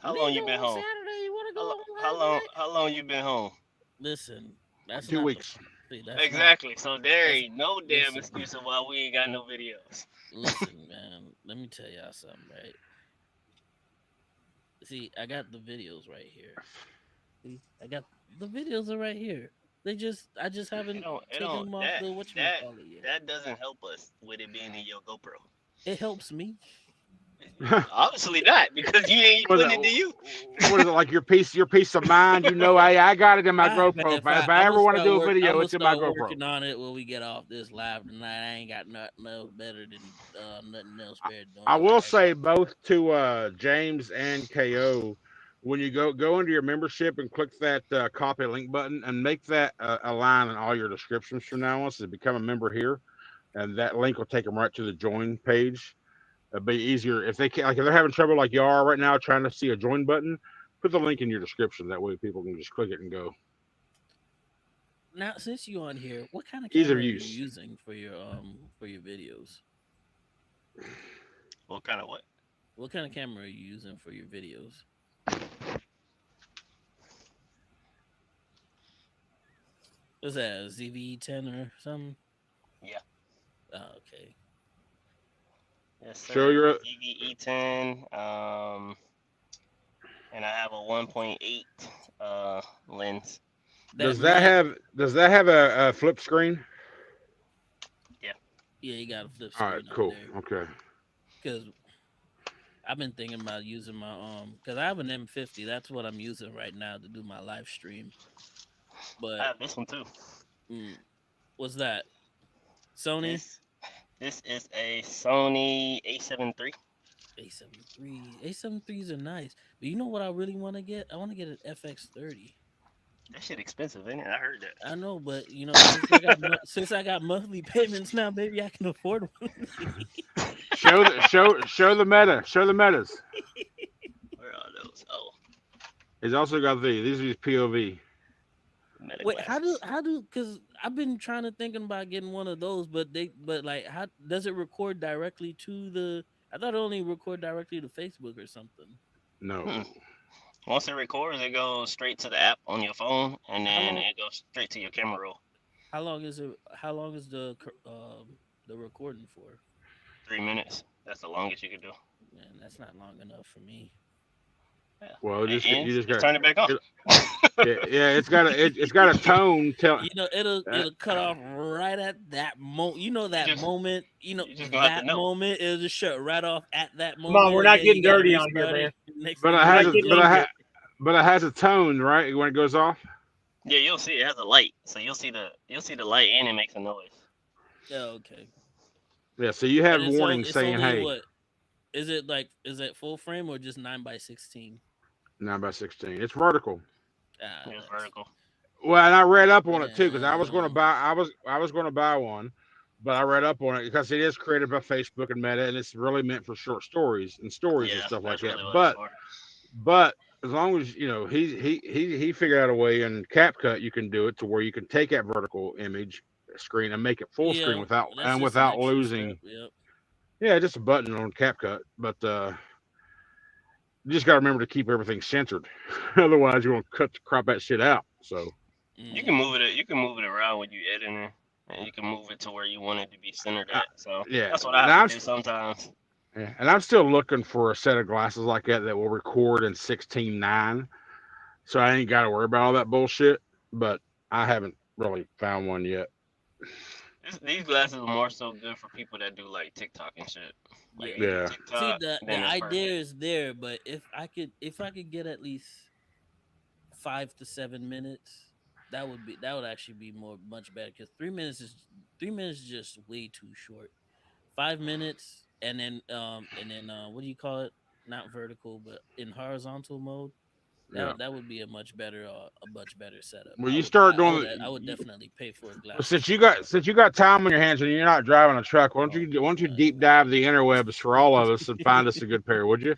How We long ain't you go been on home? Saturday. You want to go How, lo- on how live long? tonight?" How long you been home? Listen, that's 2 not the weeks. see. Exactly. So there That's ain't no damn listen, excuse of why we ain't got no videos. listen, man. Let me tell y'all something, right? See, I got the videos right here. See, I got the videos are right here. I just It haven't don't. It taken don't. them off That the that whatchamacallit yet. that doesn't help us with it being in your GoPro. It helps me. Obviously not because you ain't Was putting it? it to you. What is it like? Your peace of mind. You know, I got it in my GoPro. Man, If I I'm ever gonna want to start do a I'm video, gonna it's in my start GoPro. working on it when we get off this live tonight. I ain't got nothing else better than nothing else better doing I will right say both to James and KO. When you go into your membership and click that copy link button and make that a line in all your descriptions from now on, so become a member here, and that link will take them right to the join page. It'll be easier if they can, like if they're having trouble like you are right now trying to see a join button. Put the link in your description. That way people can just click it and go. now. Since you on here, what kind of Ease of camera are you use. using for your videos? What kind of what? What kind of camera are you using for your videos? What's that? A ZV-10 or something? Yeah. Oh, okay. Yes, Show sir. your ZV-E10. And I have a 1.8 lens. That might. does that have a flip screen? Yeah. Yeah, you got a flip All right, screen up cool. there. Okay. Because I've been thinking about using my because I have an M50. That's what I'm using right now to do my live stream. I But have this one too. what's that? Sony This is a Sony A7 III. A73. A73s are nice, but you know what I really want to get? I want to get an FX30. That shit expensive, ain't it? I heard that. I know, but you know, since I got monthly payments now, maybe I can afford one. Show the meta. Show the metas. Where are those? Oh, It's also got these are his POV. meta Wait, glasses. how do because I've been trying to thinking about getting one of those, but like how does it record directly to the? I thought it only record directly to Facebook or something. No. Once it records, it goes straight to the app on your phone, and How then long? it goes straight to your camera roll. How long is it? How long is the recording for? 3 minutes. That's the longest you can do. Man, that's not long enough for me. Yeah. Well, It you ends. just Just got turn it back on. it, yeah. It's got a tone. Tell It'll cut off right at that moment. You know that just moment. you just gonna have to That know. moment. It'll just shut right off at that Come on, moment, we're and not then you getting gotta dirty on here, restart man. it. Next but thing it you We're know, has not a getting in here. but it has a tone, right? When it goes off. Yeah, you'll see it has a light, so you'll see the light and it makes a noise. oh, okay. Yeah, so you But have warnings it's saying, only "Hey, what is it full frame or just 9:16? 9:16." It's vertical. Ah, It's that's vertical. Well, and I read up on it too because yeah. I was going to buy one, but I read up on it because it is created by Facebook and Meta, and it's really meant for short stories and Yeah, stuff like that's that. really what it's for. But as long as you know he figured out a way in CapCut you can do it to where you can take that vertical image screen and make it full screen Yeah, that's just an without extra step. losing. Yep. Yeah, just a button on CapCut, but you just got to remember to keep everything centered. Otherwise, you're gonna crop that shit out. So You can Mm. move it. You can move it around when you editing, and you can move it to where you want it to be centered I, at. So yeah, that's what I have now to I'm do sometimes. yeah, and I'm still looking for a set of glasses like that that will record in 16:9, so I ain't got to worry about all that bullshit. But I haven't really found one yet. These glasses are more so good for people that do like TikTok and shit. Like if you Yeah. do Yeah. See, TikTok, the then it's idea perfect. is there, but if I could get at least 5 to 7 minutes, that would actually be much better because 3 minutes is just way too short. 5 minutes and then what do you call it? Not vertical, but in horizontal mode. Yeah. That would be a much better setup. Well, you start doing I would definitely pay for well, glasses for since you got time on your hands and you're not driving a truck, that. why don't you deep Man. dive the interwebs for all of us and find us a good pair, would you?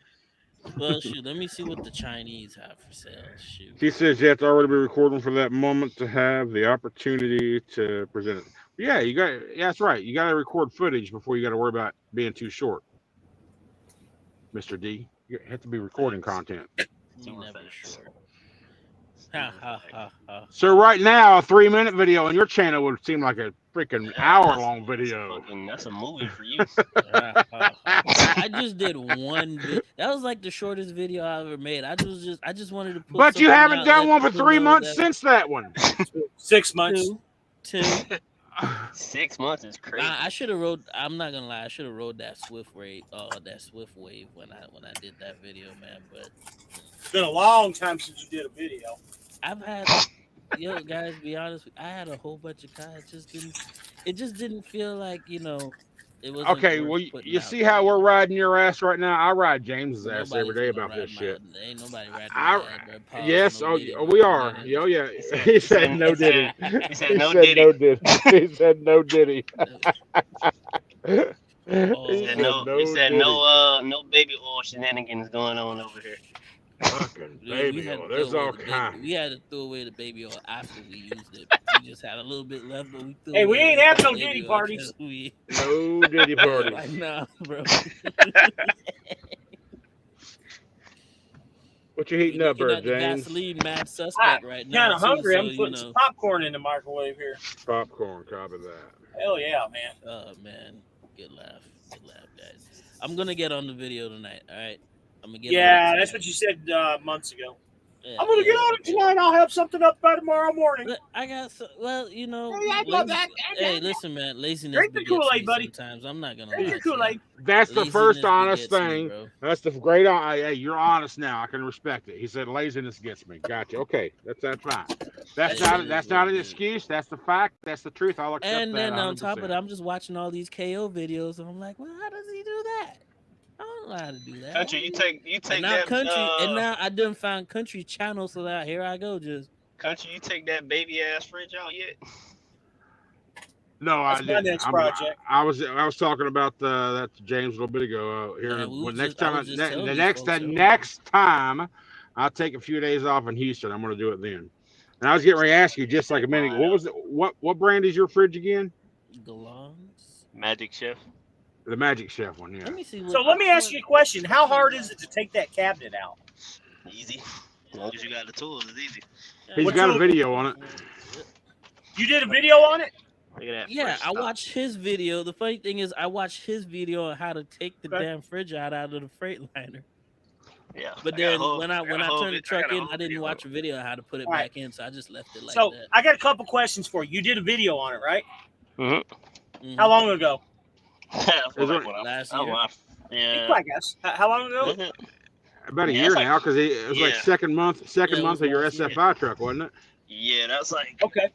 Well, shoot, let me see what the Chinese have for sale. Shoot. He says you have to already be recording for that moment to have the opportunity to present it. Yeah, yeah, that's right. You got to record footage before you got to worry about being too short, Mr. D. You have to be recording Facts. content. Super Never facts. short. Ha Super ha facts. ha ha So ha. right now, a 3-minute video on your channel would seem like a freaking Yeah, hour-long that's a video. fucking that's a movie for you. Ha, ha, ha. I just did one That was like the shortest video I ever made. I just wanted to put But you something haven't out, done let one for people 3 know months that since that one. 6 months. two. 6 months is crazy. I should have wrote. I'm not gonna lie. I should have wrote that Swift wave when I did that video, man. But It's been a long time since you did a video. I've had guys, be honest. I had a whole bunch of guys. It just didn't feel like it wasn't Okay, worth well, putting you out see there. how we're riding your ass right now? I ride James's ass every Nobody's day gonna about ride this my. shit. Ain't nobody riding my I ass, bro. Pause. yes, No diddy, we bro. are. Oh yeah. He said He he said said no he diddy. said he said He no said diddy. no diddy. He said no diddy. He He said Pause. said no he no said diddy. no baby oil shenanigans going on over here. Fucking We baby had to oil. throw There's away all the baby. kind. We had to throw away the baby oil after we used it. We just had a little bit left, but we threw Hey, we away the ain't rest have of the no baby Diddy oil parties. because we. No diddy Yeah, parties. right now, bro. What you We heating up looking there, at the James? gasoline mad I'm suspect right now kind of too. hungry. So I'm putting some popcorn in the microwave here. Popcorn, copy that. Hell yeah, man. oh man, good laugh, guys. I'm gonna get on the video tonight. All right, I'm gonna get on it Yeah, that's tonight. what you said months ago. Yeah, I'm gonna get yeah. on it tonight. I'll have something up by tomorrow morning. But I got well, Hey, I love that. Hey, listen, man, laziness Drink the Kool begets Aid, me buddy. sometimes. I'm not gonna Drink lie your to Kool you. Aid. That's the first Laziness honest begets me, thing. bro. That's the great. Hey, you're honest now. I can respect it. He said laziness gets me. Gotcha. Okay, that's fine. Hey, it is That's what not it an is. excuse. That's the fact. That's the truth. I'll accept And that then on top of 100%. it, I'm just watching all these KO videos, and I'm like, well, how does he do that? I don't know how to do that. Country, you And take now that I done found country channel, so that here I go, just country, you take that baby ass fridge out yet? No, I That's my didn't. next project. I was talking about that to James a little bit ago. man, I was just telling The these folks earlier. next time I'll take a few days off in Houston. I'm going to do it then. And I was getting ready to ask you just like a minute. What was it? What brand is your fridge again? Galons. Magic Chef. The Magic Chef one. Yeah. Let me see. So let me ask you a question. How hard is it to take that cabinet out? Easy. As long as you got the tools, it's easy. He's What got a tool? video on it. You did a video on it? Look at that. Yeah, fresh I stuff. watched his video. The funny thing is, I watched his video on how to take the Okay. damn fridge out of the Freightliner. Yeah. But I got a then whole- when I turned the vid- truck got a in, whole I didn't video watch a on video on how to put it All right. back in, so I just left it like So that. I got a couple questions for you. You did a video on it, right? it. Mhm. How long ago? That's Is like it- when I- Last I year? want- Be Yeah. quick, guys. How long ago? Is it? About a Yeah, year it's like- now, because it was like yeah. second month Yeah, it month was of your last year. SFI truck, wasn't it? Yeah, that's like Okay.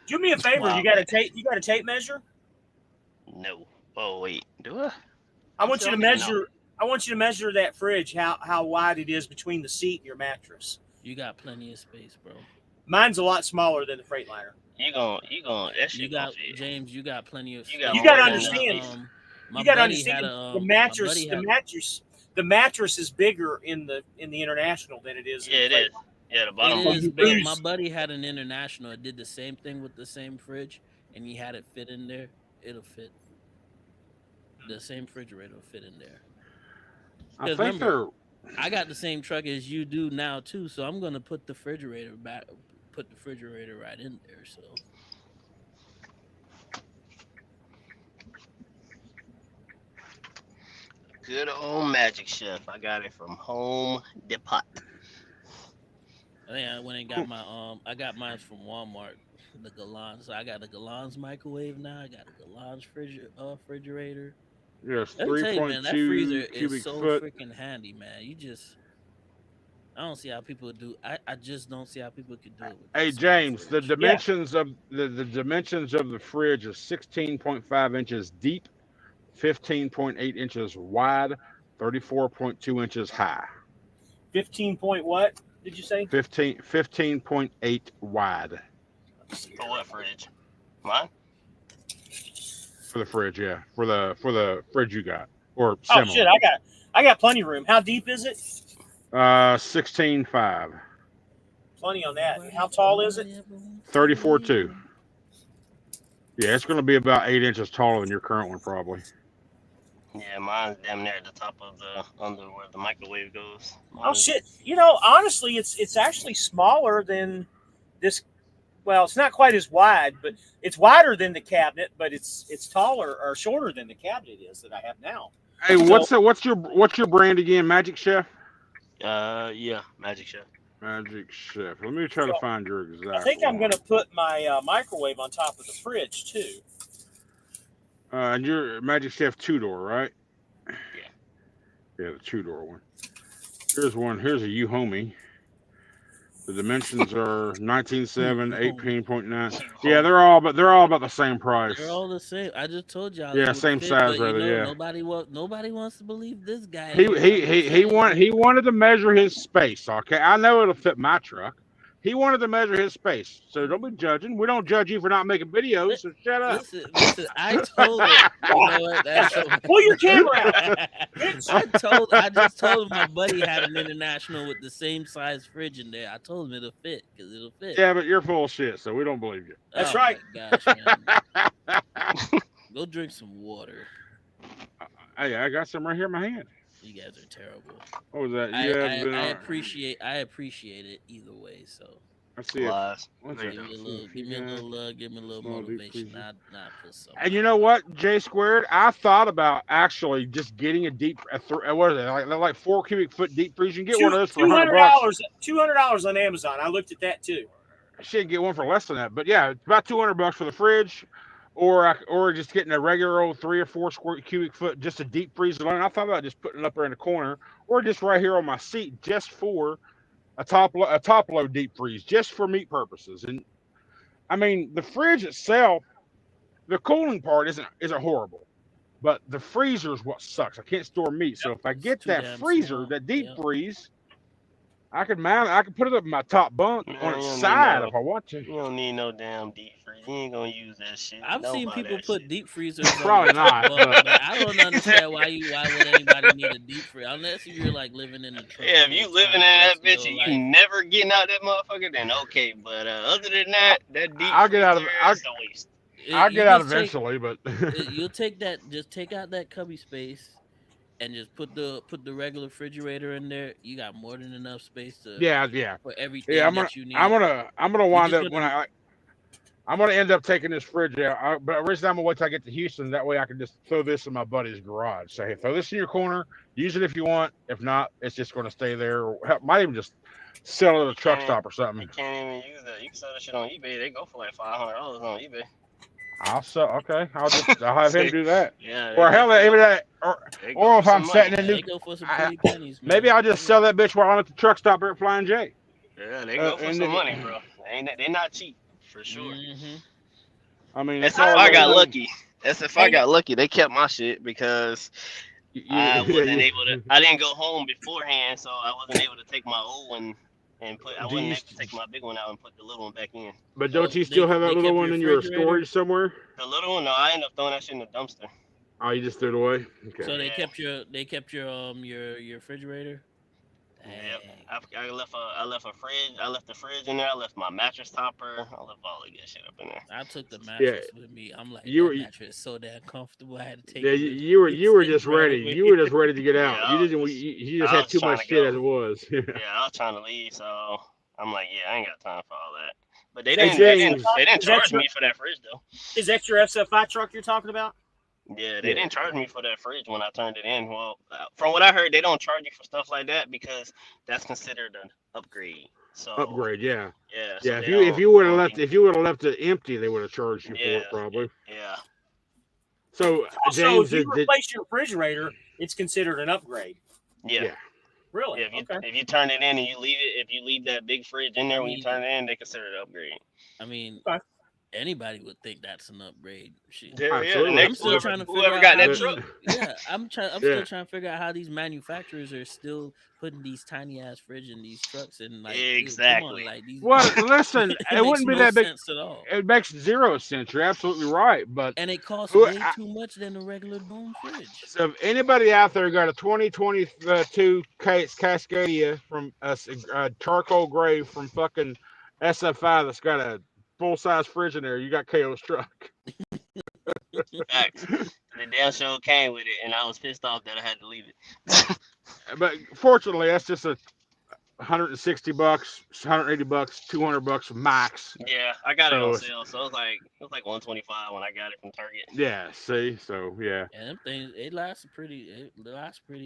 Do me a favor. Wow. You got a tape measure? no. Oh wait, do I? I want you to Something, no. measure. I want you to measure that fridge. How wide it is between the seat and your mattress. You got plenty of space, bro. Mine's a lot smaller than the Freightliner. You gonna that shit You gonna got fit. James. You got plenty of. You space. got You gotta more than understand. enough. My You got to buddy understand had a, the my mattress. buddy The had- mattress. The mattress is bigger in the International than it is. Yeah, in it the is. Yeah, the bottom It one. is, you but lose. my buddy had an International. It did the same thing with the same fridge, and he had it fit in there. It'll fit. The same refrigerator will fit in there. I 'Cause think remember, I got the same truck as you do now too, so I'm gonna put the refrigerator back. Put the refrigerator right in there. So Good old Magic Chef. I got it from Home Depot. I think I went and got my I got mine from Walmart. The Galans. So I got a Galans microwave now. I got a Galans refrigerator. yes, Let me tell you, man, that freezer 3.2 cubic is so foot. freaking handy, man. I don't see how people do. I just don't see how people could do it. With Hey this James, the fridge. dimensions of the dimensions of the fridge is 16.5 inches deep, 15.8 inches wide, 34.2 inches high, 15 point what did you say? 15.8 wide For what fridge? Mine? for the fridge. Yeah, for the fridge you got or Oh similar. shit! I got plenty of room. How deep is it? 16.5, Plenty on that. How tall is it? 34.2. Yeah, it's going to be about 8 inches taller than your current one, probably. Yeah, mine's damn near at the top of the under where the microwave goes. Oh Mine's- shit! You know, honestly, it's actually smaller than this. Well, it's not quite as wide, but it's wider than the cabinet. But it's taller or shorter than the cabinet is that I have now. Hey, what's your brand again? Magic Chef. Yeah, Magic Chef. Magic Chef. Let me try to find your exact. I think I'm one. gonna put my microwave on top of the fridge too. And your Magic Chef 2-door, right? Yeah. Yeah, the 2-door one. Here's one. Here's a U Homie. The dimensions are 19.7, 18.9. Yeah, they're all about the same price. They're all the same. I just told y'all. Yeah, it would same fit, size, but, you rather, know, yeah. Nobody wants to believe this guy. He wanted to measure his space. Okay, I know it'll fit my truck. He wanted to measure his space, so don't be judging. We don't judge you for not making videos, so shut up. Listen, I told him. You know what? That's so, Pull your camera out. I just told him my buddy had an International with the same size fridge in there. I told him it'll fit because it'll fit. Yeah, but you're full of shit, so we don't believe you. That's Oh right. my gosh, man. Go drink some water. Hey, I got some right here in my hand. You guys are terrible. What was that? I appreciate it either way. So Let's see. Lies. What's There that? you give me a little Small deep motivation. freezer. Not put some. And you know what, J Squared? I thought about actually just getting what is it? Like 4 cubic foot deep freezer. You can get one of those for $100. $200 on Amazon. I looked at that too. I should get one for less than that, but yeah, it's about $200 for the fridge, or just getting a regular old 3 or 4 cubic foot, just a deep freezer alone. I thought about just putting it up there in the corner, or just right here on my seat, just for a top load deep freeze, just for meat purposes. And I mean, the fridge itself, the cooling part isn't horrible, but the freezer is what sucks. I can't store meat, so if I get too that damn freezer, small. that deep Yep. freeze, I could put it up in my top bunk Man, on you its don't need side no- if I want to. You don't need no damn deep freeze. You ain't gonna use that shit. I've Don't seen buy people that put shit. deep freezers. on Probably the top not, bunk, but- I don't understand why would anybody need a deep freezer unless you're like living in the truck. Yeah, if you full living in time, that rest bitch of and your you life. never getting out that motherfucker, then okay. But other than that, that deep I'll get out of- freezer is a waste. I'll You get out just take- eventually, but You'll take that. Just take out that cubby space, and just put the regular refrigerator in there. You got more than enough space to yeah. for everything Yeah, that you need. I'm gonna wind just up when I'm gonna end up taking this fridge out, but originally I'm gonna wait till I get to Houston. That way I can just throw this in my buddy's garage. Say, hey, throw this in your corner. Use it if you want. If not, it's just gonna stay there. Or might even just sell it at a You truck can't. stop or something. You can't even use that. You can sell that shit on eBay. They go for like $500 on eBay. I'll sell. Okay, I'll have him See? do that. Yeah, Or hell, even that. they go Or for if I'm some money. setting a Yeah, new, they go for some pretty pennies, man. maybe I'll just sell that bitch while I'm at the truck stop here at Flying J. Yeah, they go for And some money, bro. They not cheap for sure. Mm-hmm. I mean, That's it's if all I good. got lucky. That's if I Ain't got lucky. They kept my shit because I wasn't able to. I didn't go home beforehand, so I wasn't able to take my old one and put. I Do wasn't you? able to take my big one out and put the little one back in. But So don't you still have that they little kept one your in your refrigerator? storage somewhere? The little one, no, I ended up throwing that shit in the dumpster. Oh, you just threw it away. Okay. So they Yeah. kept your refrigerator. Yep. Dang. I left a fridge. I left the fridge in there. I left my mattress topper. I left all the good shit up in there. I took the mattress with me. I'm like, You that were- mattress is so damn comfortable. I had to take Yeah, it. you were just ready. You were just ready to get Yeah, out. I You was didn't. just- You just I had was too trying much to shit go. as it was. Yeah, I was trying to leave, so I'm like, yeah, I ain't got time for all that. But they Hey, didn't. James. They didn't Is that charge your- me for that fridge though. Is that your SFI truck you're talking about? Yeah, they Yeah. didn't charge me for that fridge when I turned it in. Well, from what I heard, they don't charge you for stuff like that because that's considered an upgrade. So Upgrade. Yeah. yeah, so Yeah. they If you don't- would they have don't left think- if you would have left it empty, they would have charged you for Yeah, it probably. yeah, So Also, James, if you replace your refrigerator, it's considered an upgrade. yeah. Yeah. Really? Yeah, if Okay. you turn it in and you leave it, if you leave that big fridge in there when you mean- turn it in, they consider it an upgrade. I mean, Okay. anybody would think that's an upgrade. Shit. Absolutely. I'm still trying to figure whoever out got how that these- truck. Yeah, I'm Yeah. still trying to figure out how these manufacturers are still putting these tiny ass fridge in these trucks and like dude, come on, Exactly. like these. Well, listen, it it makes wouldn't be no that big. sense at all. It makes zero sense. You're absolutely right. But And it costs Who- way I- too much than a regular dome fridge. so if anybody out there got a 2022 Cascadia from a charcoal gray from fucking SFI that's got a full size fridge in there, you got KO's truck. Facts. The damn show came with it, and I was pissed off that I had to leave it. But fortunately, that's just a $160, $180, $200 max. Yeah, I got it So on it's- sale, so it was like 125 when I got it from Target. Yeah. See. So yeah. And them things it lasts a pretty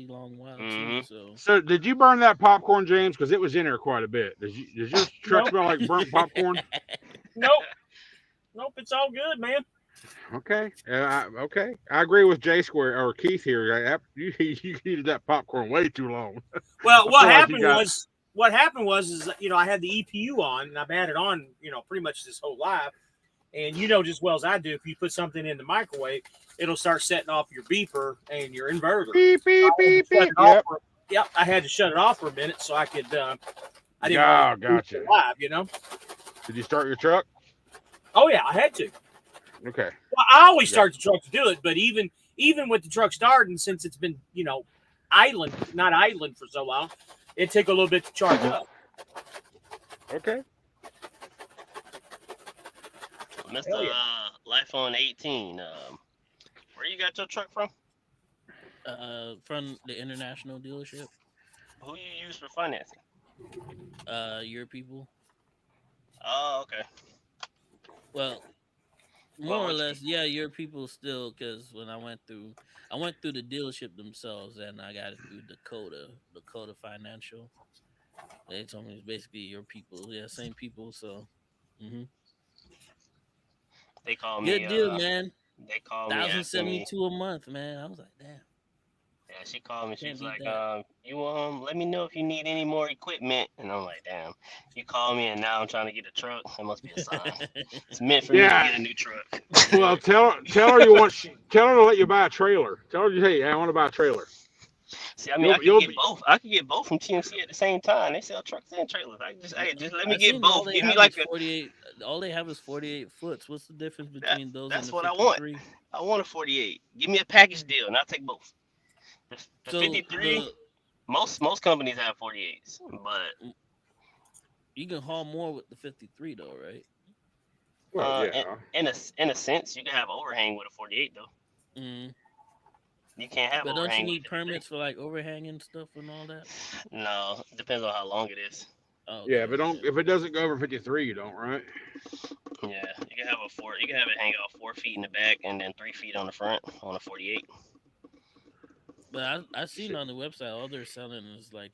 long while too. Mhm. So So did you burn that popcorn, James? Because it was in there quite a bit. Does your truck Nope. smell like burnt popcorn? Nope. Nope. It's all good, man. Okay. Okay. I agree with J Square or Keith here. You heated that popcorn way too long. Well, I feel like you got- what happened was is I had the EPU on and I've had it on pretty much this whole life, and just well as I do, if you put something in the microwave, it'll start setting off your beeper and your inverter. Beep beep beep Shut beep. it off Yep. Yep, I had to shut it off for a minute so I could. I didn't Oh, want to gotcha. live. Did you start your truck? Oh yeah, I had to. Okay. Well, I always Yeah. start the truck to do it, but even with the truck starting, since it's been not idling for so long, it took a little bit to charge up. Okay. Mr. Hell yeah. Life on 18. Where you got your truck from? from the international dealership, Who you use for financing? your people. Oh, okay. Well, Well, more or what's- less, yeah, your people still. Because when I went through the dealership themselves, and I got it through Dakota Financial. They told me it's basically your people. Yeah, same people. So, They call me. good deal, man. They call me. asking me- $1,072 a month, man. I was like, damn. Yeah, she called me. She Can't was beat like, that. "You let me know if you need any more equipment." And I'm like, "Damn, you called me, and now I'm trying to get a truck. That must be a sign. It's meant for me Yeah. to get a new truck." Well, tell her tell her to let you buy a trailer. Tell her, hey, I want to buy a trailer. See, I mean, I You'll could get be- both. I could get both from TMC at the same time. They sell trucks and trailers. Just let me I get seen all both. they Give me have like is 48. All they have is 48 foots. What's the difference between those that's and the what I want. 53? I want a 48. Give me a package deal, and I'll take both. The So 53. Most companies have 48s, but you can haul more with the 53 though, right? Well, Uh, yeah. in a sense, you can have overhang with a 48 though. Mm. You can't have But don't you overhang. need with 53. permits for like overhanging stuff and all that? No, depends on how long it is. Oh, Yeah, okay, but don't if it doesn't go over 53, you don't, right? Yeah, you can have a four. You can have it hang out 4 feet in the back and then 3 feet on the front on a 48. But I seen Shit. on the website all they're selling is like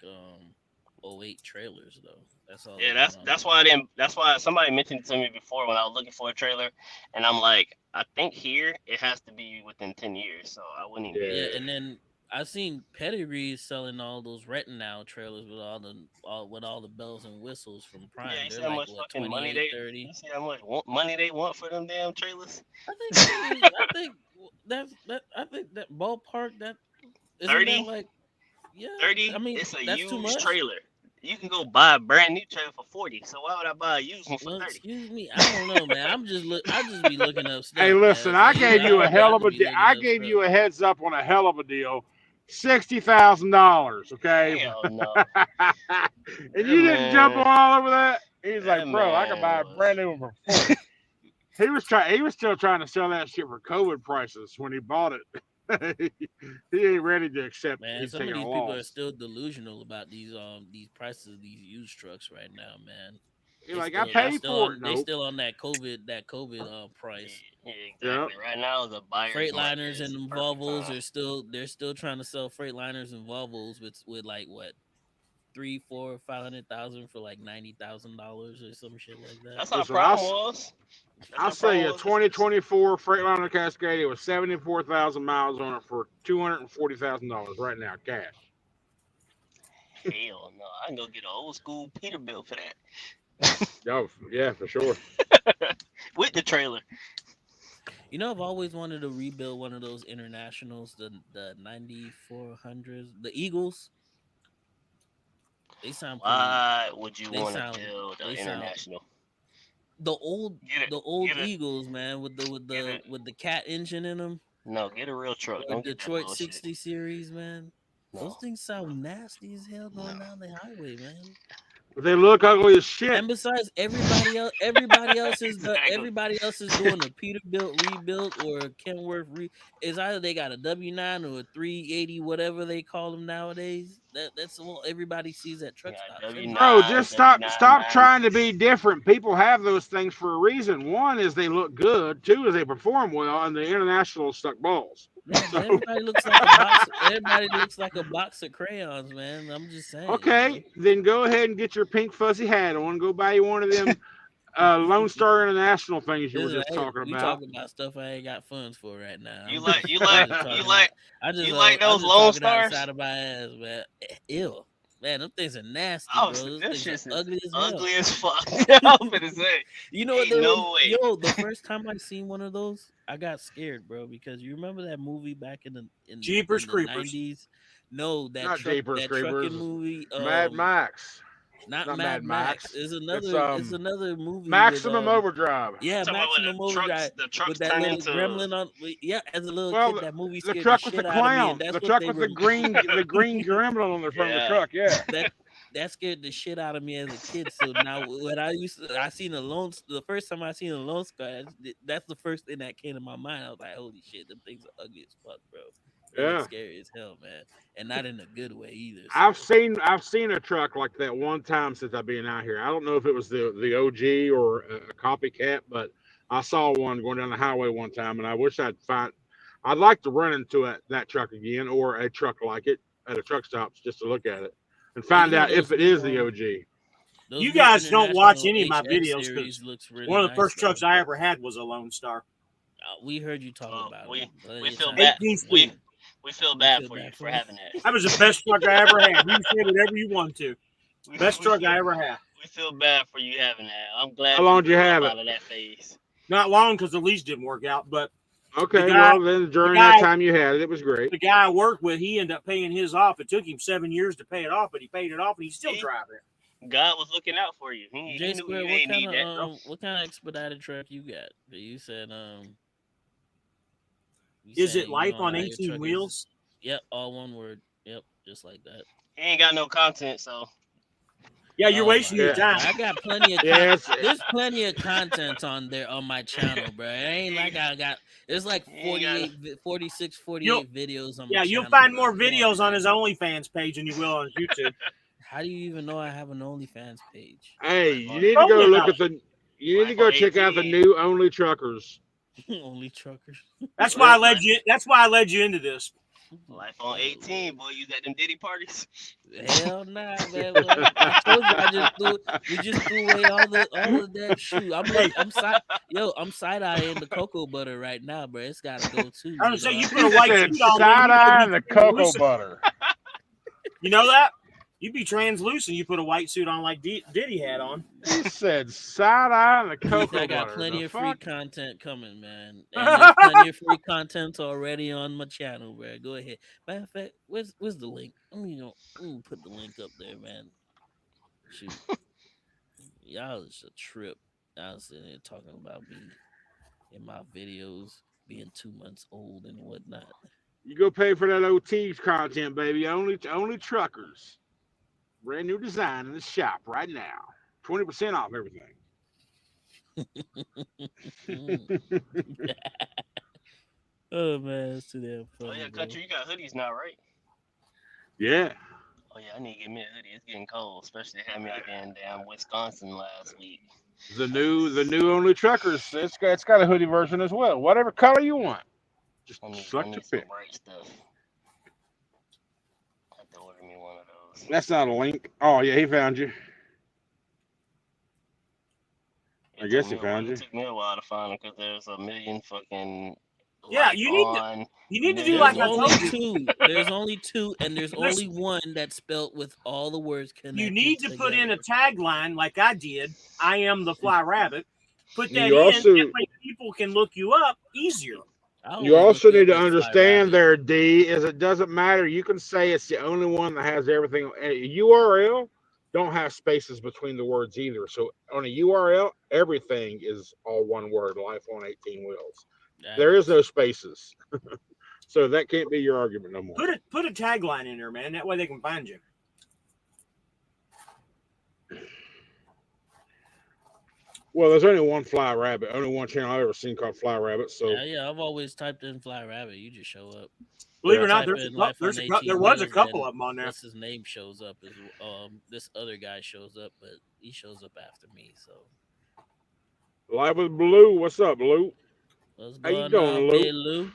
'08 trailers though. That's all Yeah, they got on that's there. why I didn't. That's why somebody mentioned it to me before when I was looking for a trailer, and I'm like, I think here it has to be within 10 years, so I wouldn't even be able Yeah, to Yeah. get and it. then I seen Pedigree selling all those Retinal trailers with all the bells and whistles from Yeah, Prime. you see They're how like much what fucking money 28, they. 30. You see how much money they want for them damn trailers? I think that is. I think that. I think that ballpark. That isn't that 30, like. Yeah, I 30. mean It's a that's too used much. trailer. You can go buy a brand new trailer for 40. So why would I buy a used one for Well, 30? excuse me. I don't know, man. I just be looking up Hey, stuff, listen, man. So I gave you a I hell of just a be deal. looking I up gave stuff. you a heads up on a hell of a deal. $60,000, okay? Hell no. And That you didn't jump man, on all over that. He's that like, bro, I could buy man a was. brand new one for 40. He was still trying to sell that shit for COVID prices when he bought it. He ain't ready to accept Man, he's some of taking a these people are loss. still delusional about these prices of these used trucks right now, man. He's like, I Yeah, paid for it. They Nope. still on that COVID price. yeah, Yep. exactly. Right now is a buyer's market. Freightliners It's and the perfect Volvos time. are still trying to sell Freightliners and Volvos with like what 3, 4, 500,000 for like $90,000 or some shit like that. That's how Listen, Prime was. That's I'll how sell Prime you a was. It's 2024 Freightliner Cascadia with 74,000 miles on it for $240,000 right now, cash. hell no. I can go get an old school Peterbilt for that Oh, yeah, for sure. with the trailer. You know, I've always wanted to rebuild one of those internationals, the 9400s, the Eagles. They sound pretty. Why would you They want to sound. build They an sound international? the old Get it. the old Get it. Eagles, man, Get it. with the cat engine in them, No, get a real truck. or Don't get that Detroit bullshit. 60 series, man. Those No. things sound nasty as hell No. going down the highway, man. But they look ugly as shit. And besides, exactly. everybody else is doing a Peterbilt rebuild or a Kenworth It's either they got a W9 or a 380, whatever they call them nowadays. That's all everybody sees at You truck got stops W anyway. Bro, nines, just W nine stop trying to nines. be different. People have those things for a reason. One is they look good. Two is they perform well, and the international stuck balls. Yeah, but So everybody looks like a box. Everybody looks like a box of crayons, man. I'm just saying, bro. okay, then go ahead and get your pink fuzzy hat on. Go buy you one of them Lone Star International things you were Listen, just hey, talking we about. talking about stuff I ain't got funds for right now. You I'm like just, you I'm like just you talking out. like you like I'm those just Lone talking out the Stars? side of my ass, man. Ew, man, them things are nasty, Oh, bro. so Those this things are shit is ugly as hell. ugly as fuck. I was gonna say, You know what ain't they were? no way. Yo, the first time I seen one of those, I got scared, bro, because you remember that movie back Jeepers in the Creepers. 90s? No, Not Jeepers that trucking Creepers, movie. Mad Max. Not Not Mad Mad Max. Max. It's It's another movie with Maximum Overdrive. yeah, Talking about when Maximum Overdrive the with trucks that turn little into gremlin on. Yeah, as a little Well, kid, that movie the scared the truck with the shit out of me, and clown, that's the what truck they with the were. green gremlin on the front of the yeah. truck. Yeah, that that scared the shit out of me as a kid. So now when I seen the first time I seen a Lone Star, that's the first thing that came to my mind. I was like, holy shit, them things are ugly as fuck, bro. They look yeah. scary as hell, man, and not in a good way either. I've So seen I've seen a truck like that one time since I've been out here. I don't know if it was the OG or a copycat, but I saw one going down the highway one time, and I wish I'd like to run into that truck again or a truck like it at a truck stops just to look at it and well, you find know out if it is the OG. those You new guys don't watch international any of my HX videos series because looks really one of the nice first though. trucks I ever had was a Lone Star. We heard you talk Well, about we them plenty we of feel times. bad. 18 We speed. we feel You bad feel for you bad for for us? having that. That was the best truck I ever had. You can say whatever you want to. We, Best we truck feel I ever had. we feel bad for you having that. I'm How glad you long did you grew up have it? out of that phase. Not long because the lease didn't work out, but the Okay, guy, well then the during that guy, time you had it, it was great. the guy I worked with, he ended up paying his off. It took him 7 years to pay it off, but he paid it off and he's still See, driving it. God was looking out for you. He J knew Square, you ain't need that, bro. what kind of expedited truck you got? You said you Is said it you life don't know on how your 18 truck is. wheels? Yep, all one word. Yep, just like that. He ain't got no content, so Yeah, you're Oh my wasting your Yeah, god, time. bro. I got plenty of yes. there's plenty of content on there on my channel, bro. It ain't like I got there's like he ain't got. 46, You'll 48 videos on my Yeah, you'll channel, find bro. more Come on, videos on man. his OnlyFans page than you will on his YouTube. How do you even know I have an OnlyFans page? Hey, Oh you yeah, need to Told go me look about at it. You need to Life go on check out the 18. new Only Truckers. Only truckers. That's why I led you. That's why I led you into this. Life on 18, boy. You at them Diddy parties. Hell nah, man. Boy. I told you we just threw away all of that shoe. I'm side eyeing the cocoa butter right now, bro. It's gotta go too. I was gonna say you I- put a He white said suit on, man. side You might eye be and the cocoa translucent. butter. You know that? You'd be translucent. You put a white suit on like Diddy had on. He said side eye and the cocoa I got butter. plenty The of free fuck? content coming, man. And there's plenty of free content already on my channel, bro. Go ahead. Matter of fact, where's the link? Let me put the link up there, man. Shoot. Y'all is a trip. I was sitting there talking about me in my videos being 2 months old and whatnot. You go pay for that OT content, baby. Only Truckers. Brand new design in the shop right now. 20% off everything. Oh man, it's too damn Oh funny. yeah, bro. country. You got hoodies now, right? Yeah. Oh yeah, I need to get me a hoodie. It's getting cold, especially had me out there in damn Wisconsin last week. The new Only Truckers. It's got a hoodie version as well. Whatever color you want. Just I select need your some pick. bright stuff. I have to order me one of those. That's not a link. Oh yeah, he found you. I guess he found you. It took me a while to find them because there's a million fucking Yeah, life you need to do million like There's I only told you. two. There's only two, and there's only one that's spelt with all the words connected. You need to put in a together. tagline like I did. I am the Fly Rabbit. Put that You in. also That way people can look you up easier. I you always also look need up to as Fly understand Rabbit. there, D, is it doesn't matter. You can say it's the only one that has everything. A URL don't have spaces between the words either. So on a URL, everything is all one word. Life on 18 wheels. There is no spaces. So that can't be your argument no more. Put a tagline in there, man. That way they can find you. Well, there's only one Fly Rabbit. Only one channel I've ever seen called Fly Rabbit. So Yeah, I've always typed in Fly Rabbit. You just show up. Believe it or Type not, in Life on 18 there was a Wheels, couple and of them on there. What's his name shows up is this other guy shows up, but he shows up after me. So Live with Blue. What's up, Blue? what's How you going on, doing, Big Lou? Lou?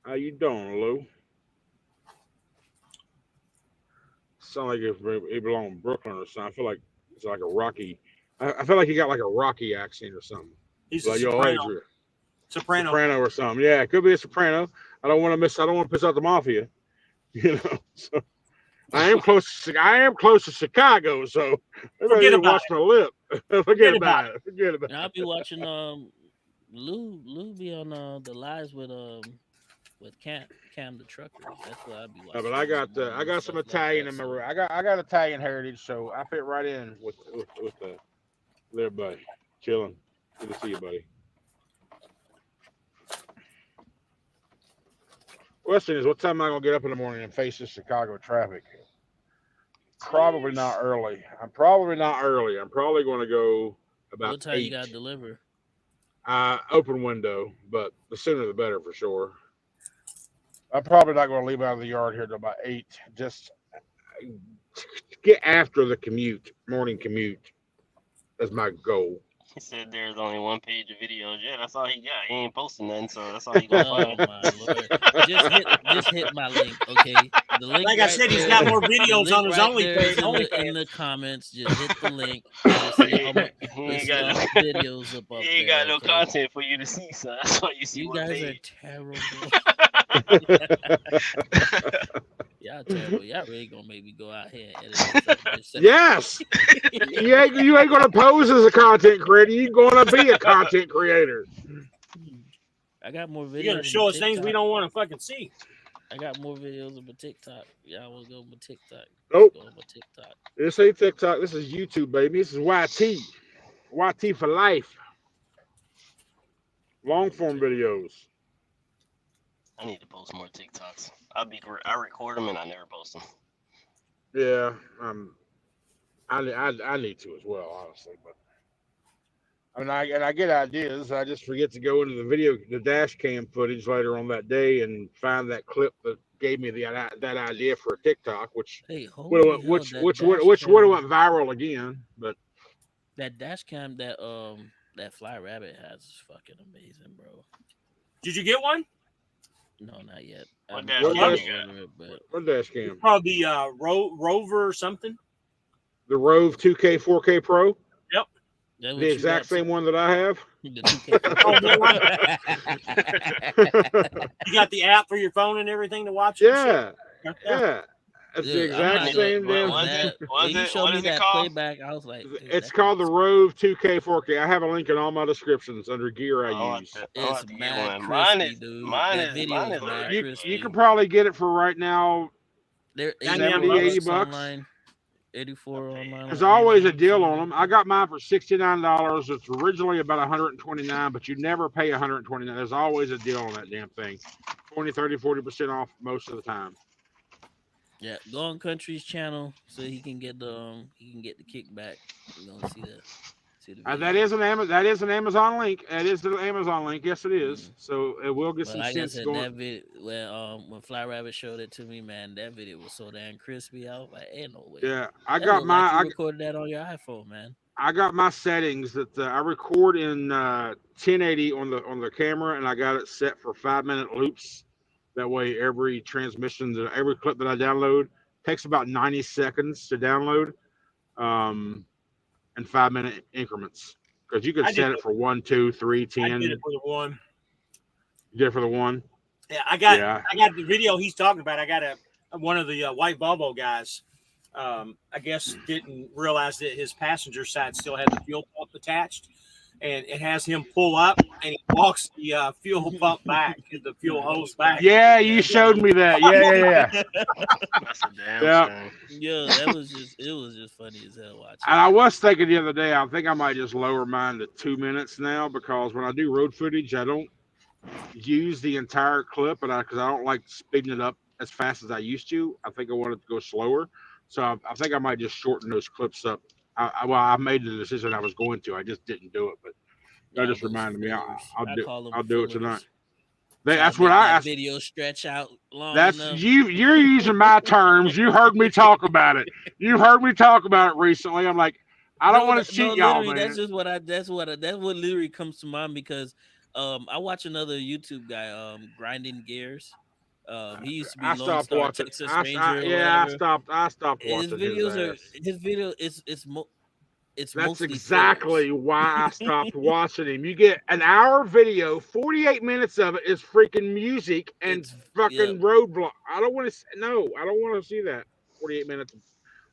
How you doing, Lou? Sound like it belonged in Brooklyn or something. I feel like it's like a Rocky. I feel like he got like a Rocky accent or something. He's Like a your soprano. Adrian. Soprano. Soprano or something. Yeah, it could be a soprano. I don't want to piss out the mafia. You know. So I am close to Chicago, so everybody Forget watch about my lip. Forget about about it. Forget about And I'll be watching Lou be on the lives with Cam the trucker. That's what I'll be watching. But I got some Italian in my room. I got Italian heritage, so I fit right in with the little buddy. Chilling. Good to see you, buddy. Question is, what time am I gonna get up in the morning and face this Chicago traffic? Probably not early. I'm probably going to go about What time 8. you got to deliver? Open window, but the sooner the better for sure. I'm probably not going to leave out of the yard here till about 8. Just get after the morning commute. That's my goal. He said there's only one page of videos. Yeah, that's all he got. He ain't posting nothing, so that's all he gonna Oh find. my lord! Just hit my link, okay? The link. Like I said, he's got more videos on his in the comments. Just hit the link. You'll see all my He ain't got no videos up He ain't there, got no okay? content for you to see, so that's why you see You one guys are page. terrible. Y'all terrible. Y'all really gonna make me go out here and edit this. Yes. You ain't gonna pose as a content creator. You're gonna be a content creator. I got more videos. You're gonna show us things we don't want to fucking see. I got more videos on my TikTok. Y'all want to go on my TikTok? Nope. Go on my TikTok. This ain't TikTok. This is YouTube, baby. This is YT. YT for life. Long form videos. I need to post more TikToks. I record them and I never post them. Yeah, I need to as well, honestly. But I mean, I get ideas. I just forget to go into the dash cam footage later on that day and find that clip that gave me that idea for a TikTok, which would have went viral again. But That dash cam that Fly Rabbit has is fucking amazing, bro. Did you get one? No, not yet. What I'm dash What probably cam gonna dash? you got? order it, but What dash It's cam? called the Rover or something. The Rove 2K 4K Pro, Yep. that's the what you exact got too. same one that I have. The 2K, Oh, 4K more one. Pro. You got the app for your phone and everything to watch it and shit. Yeah, Yeah. yeah. It's the Dude, I'm exact not gonna. same damn What is it? thing. That What when is you it? showed What me is it that called? playback, I was like, dude, It's that thing called the is Rove 2K 4K. I have a link in all my descriptions under gear I use. I want it's to get mad one. crispy, dude. That video Mine is is mad already You paid. can crispy. probably get it for right now They're 99 84 70, 80 bucks. bucks bucks. online, 84 I paid. online There's on always a Amazon, deal something on like them. I that. got mine for $69. It's originally about 129, but you never pay 129. There's always a deal on that damn thing. 20, 30, 40% off most of the time. Yeah, go on Country's channel so he can get the kickback. You're gonna see the That video. is an Amazon link. That is the Amazon link. Yes, it is. Mm. So it will get But some like I sense said, going. that video when Fly Rabbit showed it to me, man, that video was so damn crispy. I was like, ain't no way. Yeah, That looked like you recorded that on your iPhone, man. I got my settings that I record in 1080 on the camera, and I got it set for 5-minute loops. That way, every every clip that I download takes about 90 seconds to download, in 5-minute increments. Because you can I did set it for 1, 2, 3, I did 10. it for the one. You did it for the one. Yeah, I Yeah. got the video he's talking about. I got one of the white Volvo guys. I guess didn't realize that his passenger side still had the fuel pump attached, and it has him pull up and he walks the fuel pump back, the fuel hose back. Yeah, you showed me that. Yeah. That's a damn Yeah. shame. Yo, it was just funny as hell watching. And I was thinking the other day, I think I might just lower mine to 2 minutes now, because when I do road footage, I don't use the entire clip, and because I don't like speeding it up as fast as I used to. I think I want it to go slower, so I think I might just shorten those clips up. I made the decision I was going to. I just didn't do it, but that All just those reminded me. fillers. I call them I'll do it tonight. fillers. Try to That's what make that I. video stretch out long That's enough. you're using my terms. You heard me talk about it. You heard me talk about it recently. I'm like, I don't want to cheat y'all, literally, man. that's what literally comes to mind because I watch another YouTube guy, grinding gears. He used to be I Lone stopped Star watching. Texas Ranger or I whatever. stopped His watching his videos are ass. his video it's That's mostly fillers. exactly why I stopped watching him. You get an hour video, 48 minutes of it is freaking music and It's yep. fucking roadblock. I don't want to. No, I don't want to see that. 48 minutes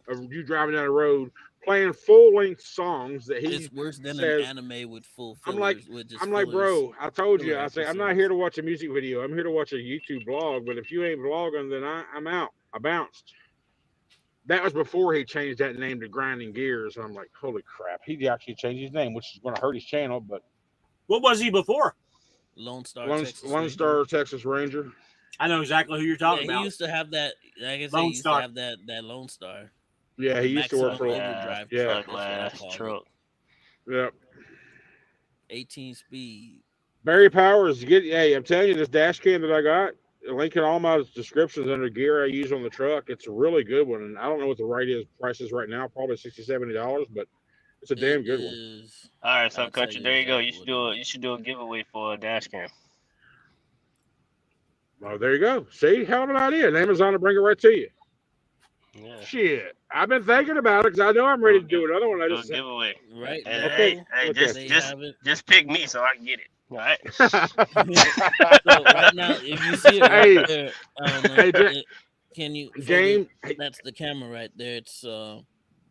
of you driving down the road playing full length songs that he It's worse than an says. anime with full I'm like, fillers with just I'm like, fillers. bro. I told you. Filler I say I'm not here episodes. to watch a music video. I'm here to watch a YouTube vlog. But if you ain't vlogging, then I'm out. I bounced. That was before he changed that name to Grinding Gears. And I'm like, holy crap. He actually changed his name, which is going to hurt his channel. But What was he before? Lone Star Texas Lone Ranger. Star Texas Ranger. I know exactly who you're Yeah, talking he about. used to have that. Like I said, Lone he used Star. to have that Lone Star. Yeah, The he used to work maximum for. overdrive Yeah. truck. Ugly That's what I ass call truck. Yep. it. 18 speed. Barry Powers. Hey, I'm telling you, this dash cam that I got, link in all my descriptions under gear I use on the truck. It's a really good one. And I don't know what the price is right now, probably $60, $70, but it's a It damn good one. is. All right, so I'll tell country, you there you go. exactly what it You is. should do a giveaway for a dash cam. Oh, there you go. See, hell of an idea. And Amazon will bring it right to you. Yeah. Shit, I've been thinking about it because I know I'm ready to do another one. I Do a just giveaway. Right And now, Okay. hey, Okay. they just have it. just pick me so I can get it. All right. So right now, if you see it Hey, right there, I don't know. hey, Can you focus? James. Hey, That's the camera right there. It's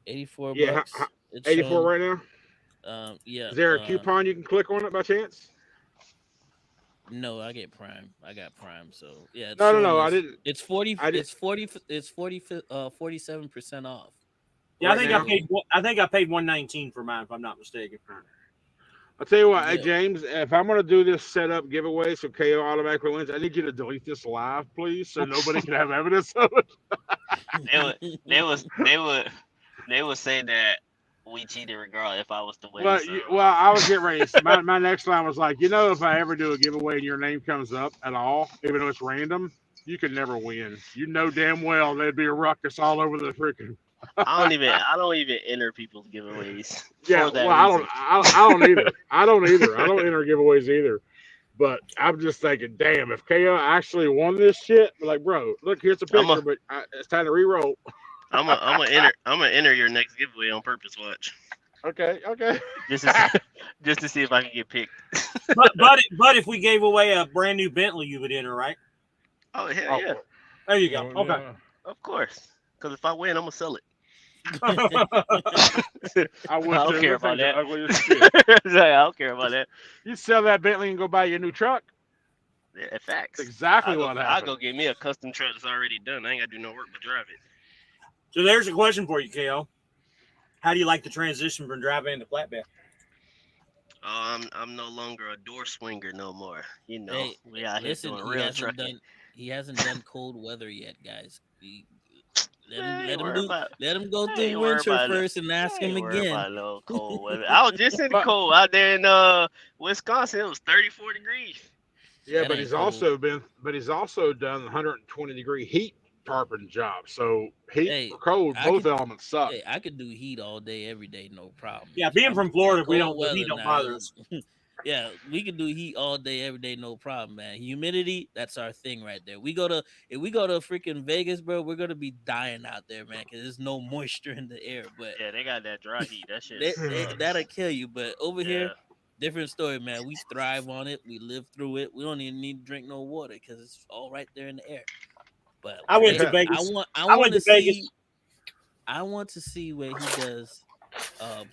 84 yeah, bucks. It's 84 showing. right now. Yeah. Is there a coupon you can click on it by chance? No, I get Prime. I got Prime, so yeah. It's No. showing I us- didn't. It's 40. I did It's 40. It's 47% off. Yeah, right I think now. I paid $119 for mine, if I'm not mistaken. I'll tell you what, hey Yeah. James, if I'm gonna do this setup giveaway so KO automatically wins, I need you to delete this live, please, so nobody can have evidence of it. They would say that we cheated regardless if I was to win. Well, So. I was getting ready. My next line was like, if I ever do a giveaway and your name comes up at all, even though it's random, you could never win. You know damn well there'd be a ruckus all over the freaking. I don't even enter people's giveaways Yeah, for that well, reason. I don't either. I don't either. I don't enter giveaways either. But I'm just thinking, damn, if KO actually won this shit, be like, bro, look, here's a I'm picture, a but it's time to re-roll. I'm gonna enter your next giveaway on purpose. Watch, Okay, okay. just to see, just to see if I can get picked. But if we gave away a brand new Bentley, you would enter, right? Oh hell Oh, yeah, There you go. Okay. yeah. of course. Because if I win, I'm gonna sell it. I I would don't too. care Those about things are that. ugly as shit. It's like, I don't care about that. You sell that Bentley and go buy your new truck. Yeah, facts. That's exactly I'll go, what I'll happened. go get me a custom truck that's already done. I ain't gotta do no work but drive it. So there's a question for you, KO. How do you like the transition from driving into flatbed? I'm no longer a door swinger no more. You know, Hey, we out here listen, doing real trucking. he hasn't done cold weather yet, guys. Man, I ain't worried about. let him go I through ain't worried winter about it. first and ask I him ain't worried again. about no cold weather. I was just in the But cold out there in Wisconsin. It was 34 degrees. yeah, That but ain't he's cold. also done 120-degree heat tarpon job. So heat Hey, or cold, I both could elements suck. hey, I could do heat all day, every day, no problem. Yeah, being from Florida, we Cold don't. The heat weather don't now. bother us. Yeah, we can do heat all day, every day, no problem, man. Humidity, that's our thing right there. If we go to freaking Vegas, bro, we're gonna be dying out there, man, because there's no moisture in the air. But Yeah, they got that dry heat. That shit that'll sucks. kill you. But over Yeah. here, different story, man. We thrive on it. We live through it. We don't even need to drink no water because it's all right there in the air. But I went to hey, Vegas. I I want went to to Vegas. see I want to see where he does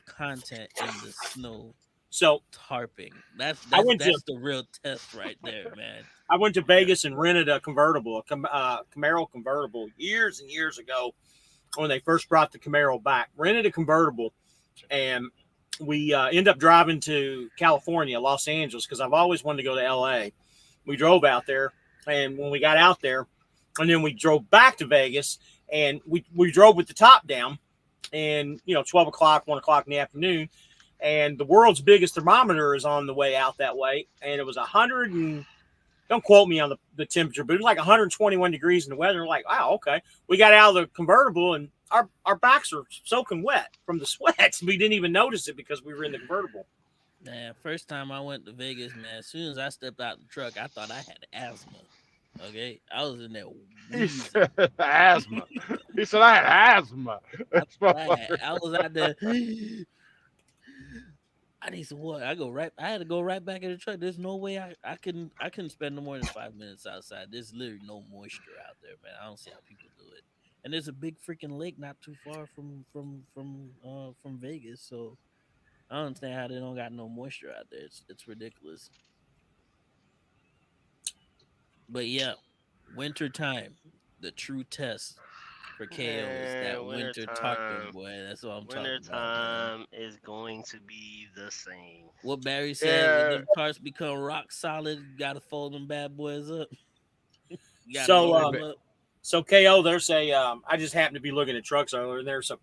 content in the snow So tarping. That's I that's went to that's the real test right there, man. I went to Yeah. Vegas and rented a convertible, Camaro convertible, years and years ago when they first brought the Camaro back. Rented a convertible, and we end up driving to California, Los Angeles, because I've always wanted to go to LA. We drove out there, and when we got out there, and then we drove back to Vegas, and we drove with the top down, and 12 o'clock, 1 o'clock in the afternoon, and the world's biggest thermometer is on the way out that way, and it was 100 and don't quote me on the temperature, but it was like 121 degrees in the weather. We're like, wow, okay. We got out of the convertible and our backs are soaking wet from the sweats. We didn't even notice it because we were in the convertible. Man, first time I went to Vegas, man, as soon as I stepped out the truck, I thought I had asthma. Okay, I was in there He wheezing. said asthma. He said I had asthma. That's I was out there. I need some water. I had to go right back in the truck. There's no way I couldn't spend no more than 5 minutes outside. There's literally no moisture out there, man. I don't see how people do it. And there's a big freaking lake not too far from Vegas, so I don't understand how they don't got no moisture out there. It's ridiculous. But yeah, winter time, the true test for KO is that Man, winter tarping, boy. That's what I'm talking winter about, man. time is going to be the same. What Barry said, when Yeah. them tarps become rock solid, you gotta fold them bad boys up. You gotta So, roll them up. So KO, there's I just happened to be looking at trucks earlier, and there's a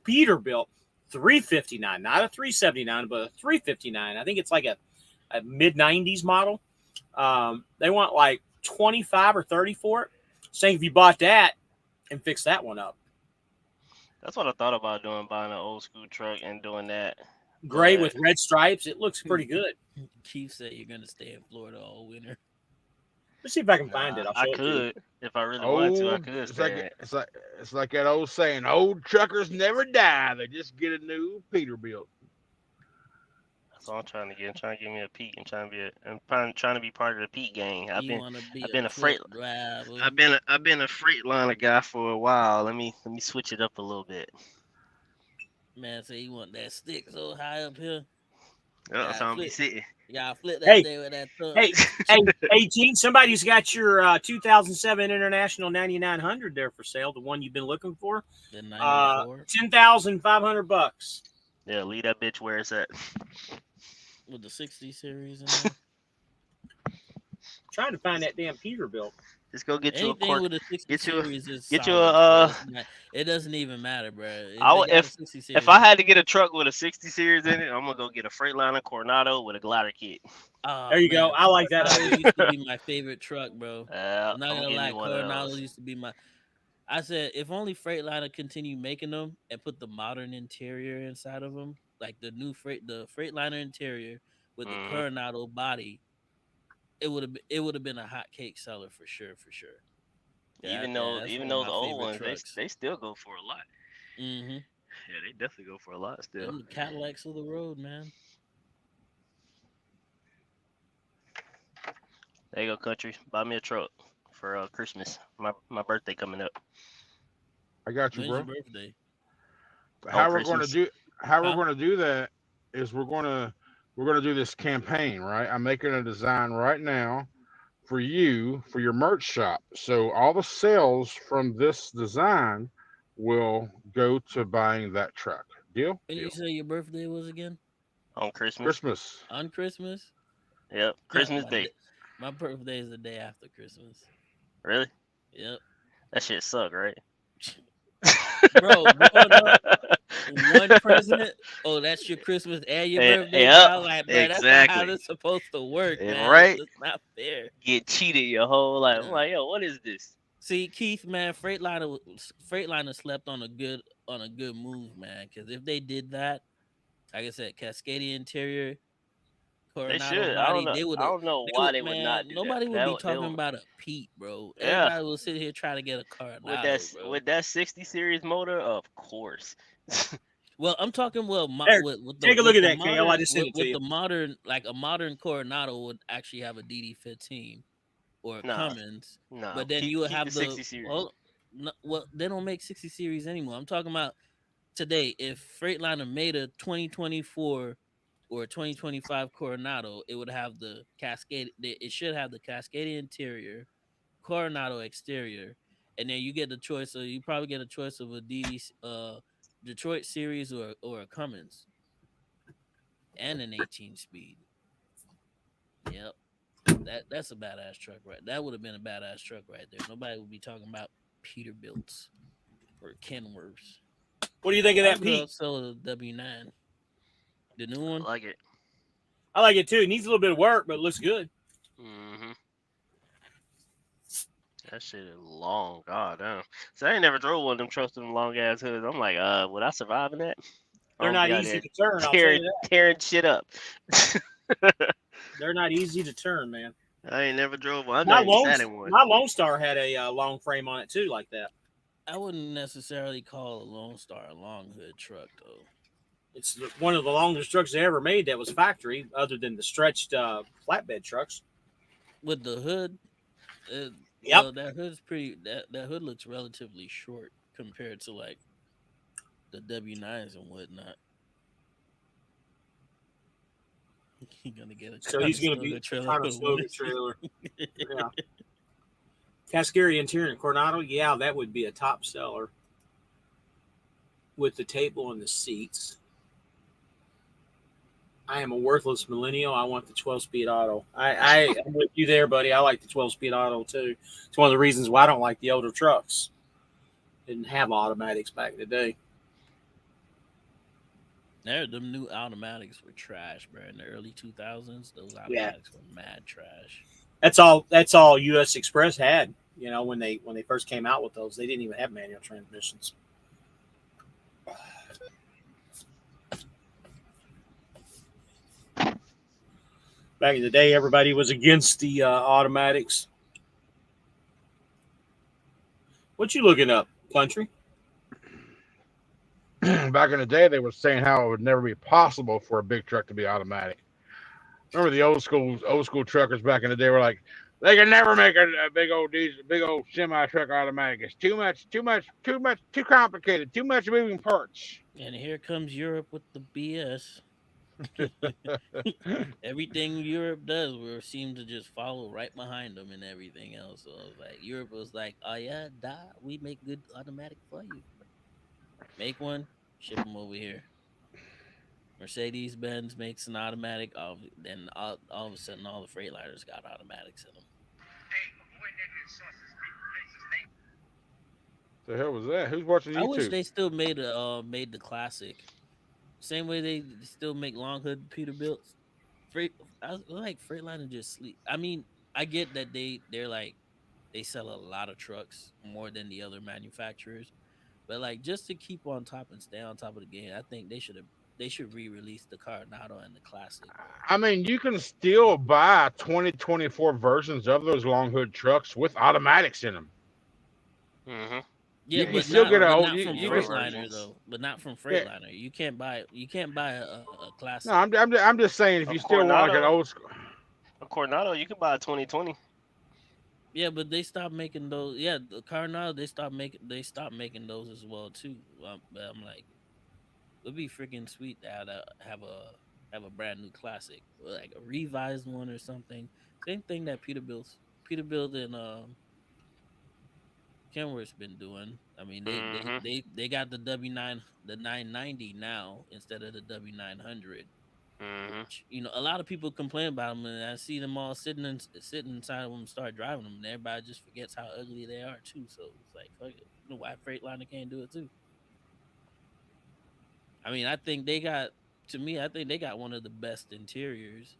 Peterbilt 359, not a 379, but a 359. I think it's like a mid 90s model. They want like 25 or 30 for it. Saying if you bought that and fixed that one up, That's what I thought about doing, buying an old school truck and doing that. gray But with red stripes, it looks pretty good. Keith said you're gonna stay in Florida all winter. Let's see if I can find it. I'll I show it to you. could, if I really wanted to, I Old, could it's stay. like it's like that old saying: "Old truckers never die; they just get a new Peterbilt." That's all I'm trying to get. I'm trying to get me a Pete. I'm trying to be part of the Pete gang. I've You been wanna be I've been a truck freight driver. I've been a Freightliner guy for a while. Let me switch it up a little bit. Man, say you want that stick so high up here. That's how I'm be flip. sitting. You gotta flip that Hey, thing with that thumb. Hey, 18. Somebody's got your 2007 International 9900 there for sale. The one you've been looking for. The 94 $10,500. Yeah, leave that bitch where it's at. with the 60 series in there. Trying to find that damn Peterbilt. Just go get you a Anything cork. with a 60 get you a- series is get you solid, a, bro. It's not- it doesn't even matter, bro. If, I would- they got a 60 series, If I had to get a truck with a 60 series in it, I'm gonna go get a Freightliner Coronado with a glider kit. oh, There you go. man, I like that Coronado idea. used to be my favorite truck, bro. I'm not I'm gonna getting lie, me one of Coronado those. used to be my. I said if only Freightliner continue making them and put the modern interior inside of them, like the Freightliner interior with the Hmm. Coronado body, it would have been a hot cake seller for sure, for sure. Yeah, Even yeah, though that's even one of those my old favorite ones, trucks. they still go for a lot. Mm-hmm. Yeah, they definitely go for a lot still. Them the Cadillacs of the road, man. There you go, country. Buy me a truck for Christmas. My birthday coming up I got you, When's your bro. birthday? on How we're going to Christmas. do how we're Huh? going to do that is we're going to do this campaign, right? I'm making a design right now for you for your merch shop. So all the sales from this design will go to buying that truck. Deal? When you Deal. say your birthday was again? On Christmas. Christmas. On Christmas? Yep, my, Christmas Day. d- my birthday is the day after Christmas. Really? Yep. That shit suck, right? Bro, growing up, one president. Oh, that's your Christmas and your birthday, bro. Yep, I was like, bro, that's not how exactly. this supposed to work, man. Right? That's not fair. Get cheated your whole life. I'm Yeah. like, yo, what is this? See, Keith, man, Freightliner slept on a good move, man. Because if they did that, like I said, Cascadia interior, They Coronado should. body, they would I have. don't know They why would, they would not man. do that. Nobody would be They talking will. about a Pete, bro. Yeah. Everybody will sit here trying to get a With that Coronado, bro. with that 60 series motor, of course. Well, I'm talking There, with take a look at that, KO. I just sent it to with you. the modern, like a modern Coronado would actually have a DD15 or a Nah, Cummins, nah. but then you would Keep the have 60 series. well, they don't make 60 series anymore. I'm talking about today. If Freightliner made a 2024 or a 2025 Coronado, it would have the Cascade. It should have the Cascadia interior, Coronado exterior, and then you get the choice. So you probably get a choice of a Detroit series or a Cummins and an 18 speed. Yep. That's a badass truck, right? That would have been a badass truck right there. Nobody would be talking about Peterbilts or Kenworths. What do you think of I that, would Pete? sell the W9, the new I one. like it. I like it too. It needs a little bit of work, but it looks good. Hmm. That shit is long. God damn. So I ain't never drove one of them trucks with them long ass hoods. I'm like, would I survive in that? They're I'm gonna not be out easy there to turn. I'll tell you that. tearing shit up. They're not easy to turn, man. I ain't never drove one. I've never even sat in one. My Lone Star had a long frame on it too, like that. I wouldn't necessarily call a Lone Star a long hood truck though. It's one of the longest trucks they ever made that was factory, other than the stretched flatbed trucks. With the hood, uh, Yep. well, that hood's pretty. That hood looks relatively short compared to like the W9s and whatnot. You're gonna get a So he's going to Conestoga be trailer kind for of the slow winter trailer. Yeah. Cascari interior and Coronado, yeah, that would be a top seller with the table and the seats. I am a worthless millennial. I want the 12-speed auto. I'm with you there, buddy. I like the 12-speed auto too. It's one of the reasons why I don't like the older trucks. Didn't have automatics back in the day. Them new automatics were trash, bro. In the early 2000s, those Yeah, automatics were mad trash. that's all. That's all U.S. Express had. You know, when they first came out with those, they didn't even have manual transmissions. Back in the day, everybody was against the automatics. What you looking up, country? Back in the day, they were saying how it would never be possible for a big truck to be automatic. Remember the old school truckers back in the day were like, they can never make a big old semi truck automatic. It's too complicated, too much moving parts. And here comes Europe with the BS. Everything Europe does, we seem to just follow right behind them and everything else. So like Europe was like, "Oh yeah, we make good automatic for you. Make one, ship them over here." Mercedes Benz makes an automatic. Then all of a sudden, all the Freightliners got automatics in them. The hell was that? Who's watching I wish YouTube? they still made the classic. Same way they still make long hood Peterbilts. Freight, I like Freightliner just sleep. I mean, I get that they're like They sell a lot of trucks more than the other manufacturers. But like just to keep on top and stay on top of the game, I think they should re-release the Coronado and the Classic, bro. I mean, you can still buy 2024 versions of those long hood trucks with automatics in them. Mm-hmm. Yeah, You can but still not get Newer, a old. from You newer can. Freightliner versions. though. But not from Yeah. Freightliner. You can't buy a No, Classic. I'm just saying if A you still want like an Coronado, old school. a Coronado, you could buy a 2020. Yeah, but they stopped making those. Yeah, the Coronado they stopped making those as well too. But I'm like, it'd be freaking sweet to have a brand new Classic, or like a revised one or something. Same thing that Peterbilt and Kenworth's been doing. I mean, they they Mm-hmm. they they got the 990 now instead of the W900. Mm-hmm. Which a lot of people complain about them, and I see them all sitting inside of them, start driving them, and everybody just forgets how ugly they are too. So it's like, fuck it, why Freightliner can't do it too? I mean, I think they got one of the best interiors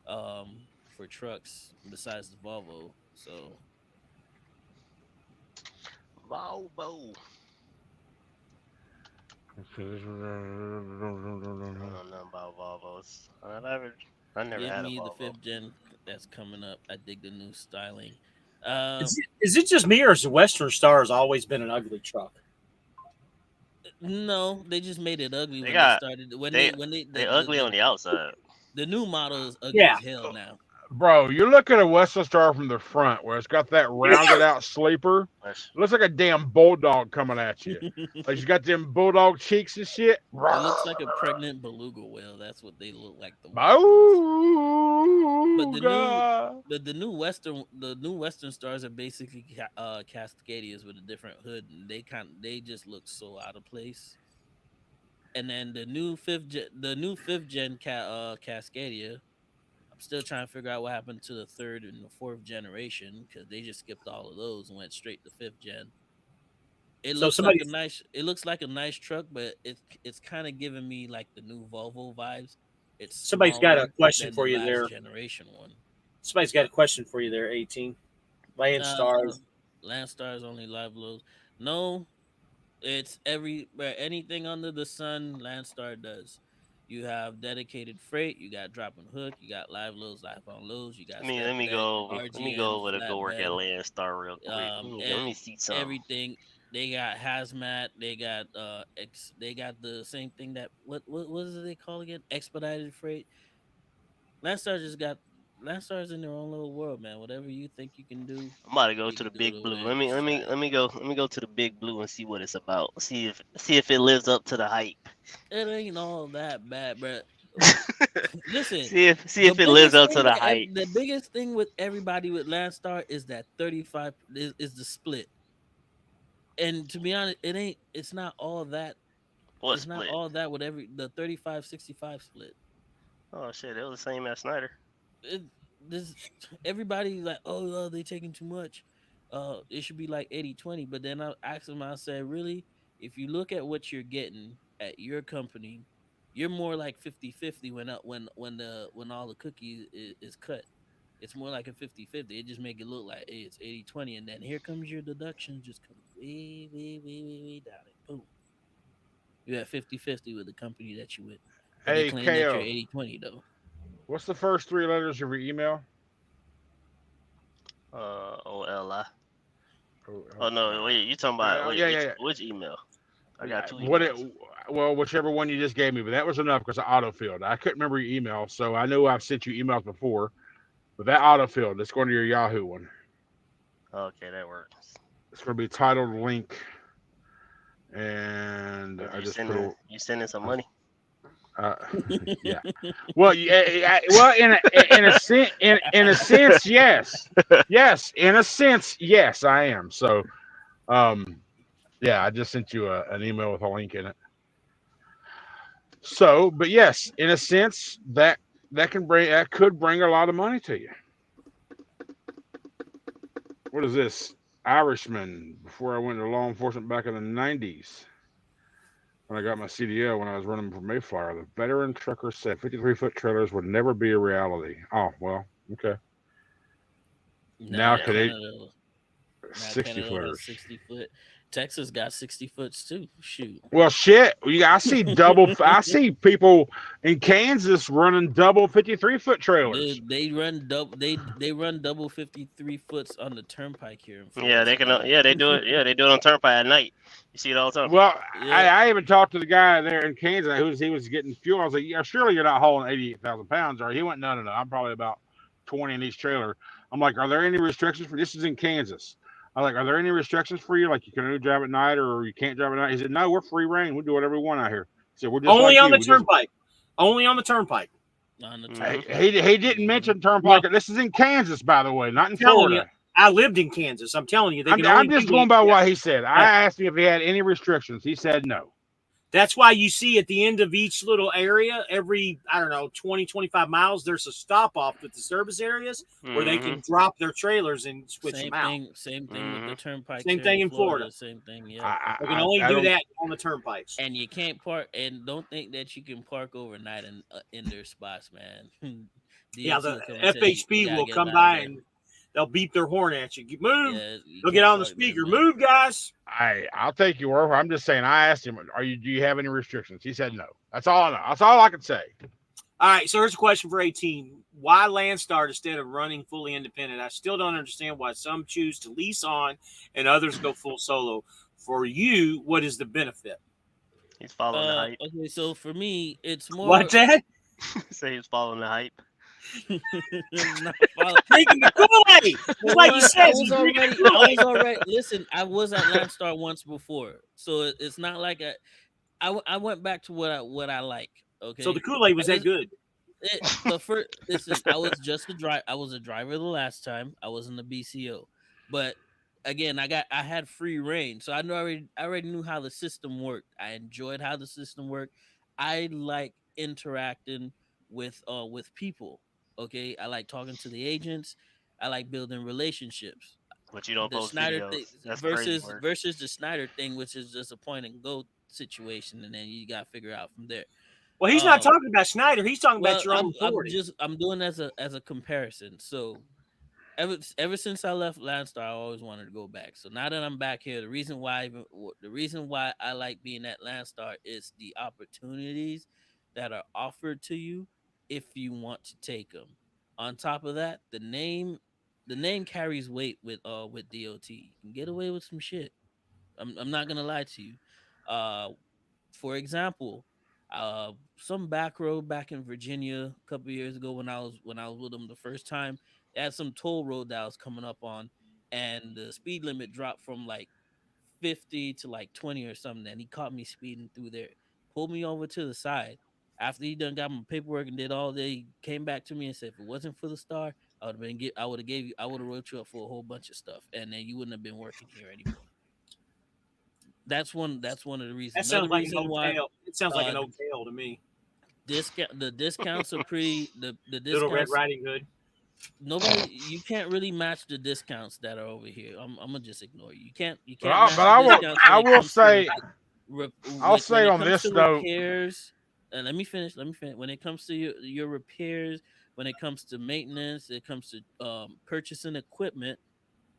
for trucks besides the Volvo. So Volvo. I don't know about Volvos. I never give had a me the Volvo. fifth gen that's coming up. I dig the new styling. Is it just me, or has the Western Stars always been an ugly truck? No, they just made it ugly They when they got started. they When they they ugly on the outside. the new model is ugly Yeah. as hell now. Bro, you look at a Western Star from the front where it's got that rounded out sleeper. That's- It looks like a damn bulldog coming at you. Like she's got them bulldog cheeks and shit. It looks like a pregnant beluga whale. That's what they look like, the white ones. But the new, Booga. the new Western Stars are basically Cascadias with a different hood, and they just look so out of place. And then the new fifth gen Cascadia. I'm still trying to figure out what happened to the third and the fourth generation because they just skipped all of those and went straight to fifth gen. So somebody It looks like a nice truck, but it's kind of giving me like the new Volvo vibes. It's somebody's got a smaller question than the for you last there. generation one. Somebody's got a question for you there. 18 Land Uh, Stars. Landstar's only live lows. No, it's anything under the sun. Landstar does. You have dedicated freight. You got drop and hook. You got live loads, live on loads. You got step deck, let me RGN, go over to go work at flatbed. Landstar real quick. Let me see something. Everything. They got hazmat. They got They got the same thing that what is it they call again? Expedited freight. Landstar just got Landstar's in their own little world, man. Whatever you think you can do, I'm about to go they to the can do it big over blue. there in Strat. Let me go to the big blue and see what it's about. See if it lives up to the hype. It ain't all that bad, bro. Listen, See if it lives up to the hype. the biggest thing with everybody with Landstar is that 35 is the split. And to be honest, it's not all that. What It's not split? all that with the 35-65 split. Oh shit, they was the same as Snyder. it, this Everybody like, oh, they taking too much. It should be like 80-20. But then I asked them, I said, really, if you look at what you're getting at your company, you're more like 50-50 when all the cookies is cut. It's more like a 50-50. It just make it look like, hey, it's 80-20. And then here comes your deduction, just comes way down it. Boom. You're at 50-50 with the company that you with. But they Hey, claim that you're KO. 80-20 though. What's the first three letters of your email? OLI. Oh, Oh no, wait, you talking about yeah, yeah, yeah. which email? I got two What emails. well, whichever one you just gave me, but that was enough because I autofilled. I couldn't remember your email, so I know I've sent you emails before, but that autofilled. It's going to your Yahoo one. Okay, that works. It's going to be titled link, and I just put a You sending some money? uh, yeah. Well, well, in a sense, yes, yes, in a sense, yes, I am. So, yeah, I just sent you an email with a link in it. So, but yes, in a sense, that could bring a lot of money to you. What is this? Irishman. Before I went into law enforcement back in the '90s, when I got my CDL, when I was running for Mayflower, the veteran trucker said 53-foot trailers would never be a reality. Oh well, okay. Nah, Now Yeah. today, Canada. Now 60 Canada has footers. 60 foot. Texas got 60 foots too. Shoot. Well, shit. I see double. I see people in Kansas running double 53-foot trailers. Dude, they run double. They run double 53 foots on the turnpike here in Yeah, Florida. they can. Yeah, they do it. Yeah, they do it on turnpike at night. You see it all the time. Well, Yeah. I even talked to the guy there in Kansas he was getting fuel. I was like, yeah, surely you're not hauling 88,000 pounds, or he went, no, no, no. I'm probably about 20 in each trailer. I'm like, are there any restrictions for this? Is in Kansas. I'm like, are there any restrictions for you? Like you can only drive at night or you can't drive at night? He said, no, we're free reign. We do whatever we want out here. He said, we're just Only like on you. the turnpike. Only on the turnpike. On the Mhm. turnpike. He didn't Mhm. mention turnpike. Well, This is in Kansas, by the way, not in telling you, Florida. I lived in Kansas. I'm telling you, they can only I'm just do going the, by yeah, what he said. I yeah. asked him if he had any restrictions. He said no. That's why you see at the end of each little area, every, I don't know, 20, 25 miles, there's a stop off at the service areas where they can drop their trailers and switch Same them out. thing. Same thing with the turnpike. Same thing in Florida. Same thing. Yeah. They can only I do don't. that on the turnpikes. And you can't park. And don't think that you can park overnight in their spots, man. Yeah, DOT the will come and tell you, you FHP gotta will get come out of by there. and they'll beep their horn at you. Move. Yeah, you They'll get can't on the park there, speaker. man. Move, guys. I'll take your word. I'm just saying. I asked him, do you have any restrictions? He said no. That's all I know. That's all I can say. All right, so here's a question for 18. Why Landstar instead of running fully independent? I still don't understand why some choose to lease on and others go full solo. For you, what is the benefit? He's following the hype. Okay, so for me, it's more. What's that? Say he's following the hype. Not follow- Drinking the Kool-Aid. It's like you said. I was already. Listen, I was at Landstar once before, so it's not like I went back to what I like. Okay, So the Kool-Aid was that good? The first, listen, I was just a driver. I was a driver the last time. I was in the BCO, but again, I had free reign, so I already knew how the system worked. I enjoyed how the system worked. I like interacting with people. Okay, I like talking to the agents. I like building relationships. But you don't The post Snyder videos. thing That's crazy work. versus the Snyder thing, which is just a point and go situation, and then you got to figure out from there. Well, he's not talking about Snyder. He's talking about your own authority. I'm doing as a comparison. So ever since I left Landstar, I always wanted to go back. So now that I'm back here, the reason why I like being at Landstar is the opportunities that are offered to you if you want to take them. On top of that, the name carries weight with DOT. You can get away with some shit. I'm not gonna lie to you. For example, some back road back in Virginia a couple years ago when I was with them the first time, they had some toll road that I was coming up on, and the speed limit dropped from like 50 to like 20 or something. And he caught me speeding through there, pulled me over to the side. After he done got my paperwork and did all day, he came back to me and said, "If it wasn't for the star, I would have wrote you up for a whole bunch of stuff, and then you wouldn't have been working here anymore." That's one of the reasons. That sounds like an reason why hotel. It sounds like an hotel to me. the discounts are pretty the Little Red discounts. Riding Hood. Nobody, you can't really match the discounts that are over here. I'm gonna just ignore you. You can't. But match the discounts I when it will comes to say, I'll when say it on comes this to note, repairs. And let me finish. When it comes to your repairs, when it comes to maintenance, it comes to purchasing equipment.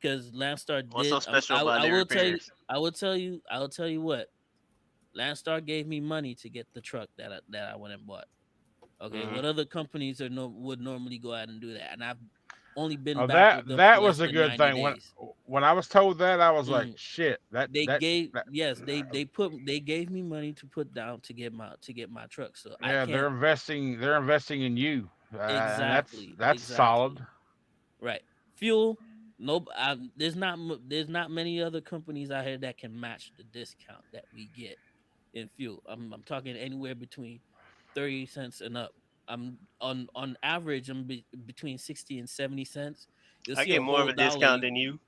Because Landstar What's did. so special about I their will tell you. repairs? I will tell you what. Landstar gave me money to get the truck that I went and bought. Okay, what other companies would normally go out and do that? And I've only been back with them that for was less a than good 90 thing. days. When I was told that, I was like, shit. They gave me money to put down to get my truck. So yeah, I they're investing in you. exactly And that's solid. Right. Fuel. Nope. There's not many other companies out here that can match the discount that we get in fuel. I'm talking anywhere between 30 cents and up. I'm on average I'm between 60 and 70 cents. You'll I see get a more of whole a dollar. discount than you.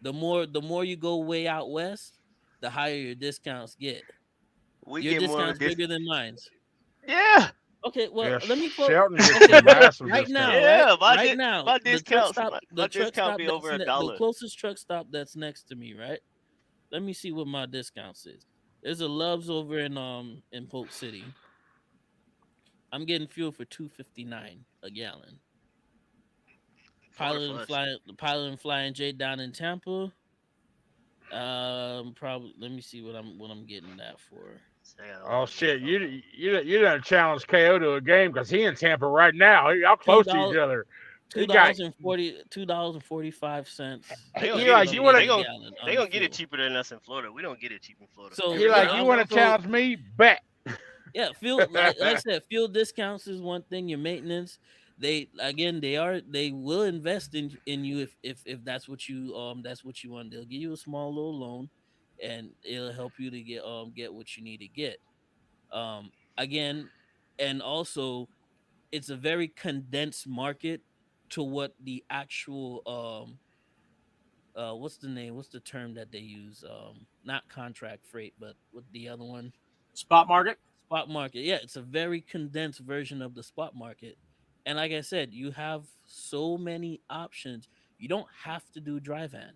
The more you go way out west, the higher your discounts get. We Your get more of a discounts bigger than mine's. Yeah. Okay, well, Yeah, let me Shelton gets some massive right now. discounts. Yeah, Right now, my the truck discount, stop, my discount be over the $1. closest truck stop that's next to me, right? Let me see what my discounts is. There's a Love's over in Polk City. I'm getting fuel for $2.59 a gallon. $4 plus. The Pilot and Flying J down in Tampa. Probably. Let me see what I'm getting that for. So I gotta Oh look this shit, up. you done challenged KO to a game because he in Tampa right now. Y'all Two close to each dollars. other. Two He got dollars and forty. $2.45. They gonna he get it like From you cheap. want the They to gonna gallon they on the gonna get it fuel. cheaper than us in Florida. We don't get it cheap in Florida. So he like yeah, you want to so challenge me? Bet. yeah, fuel like I said, fuel discounts is one thing. Your maintenance, they will invest in you if that's what you want. They'll give you a small little loan, and it'll help you to get what you need to get. Again, and also it's a very condensed market to what the actual what's the term that they use, not contract freight, but what the other one, Spot market. spot market. Yeah, it's a very condensed version of the spot market. And like I said, you have so many options. You don't have to do dry van.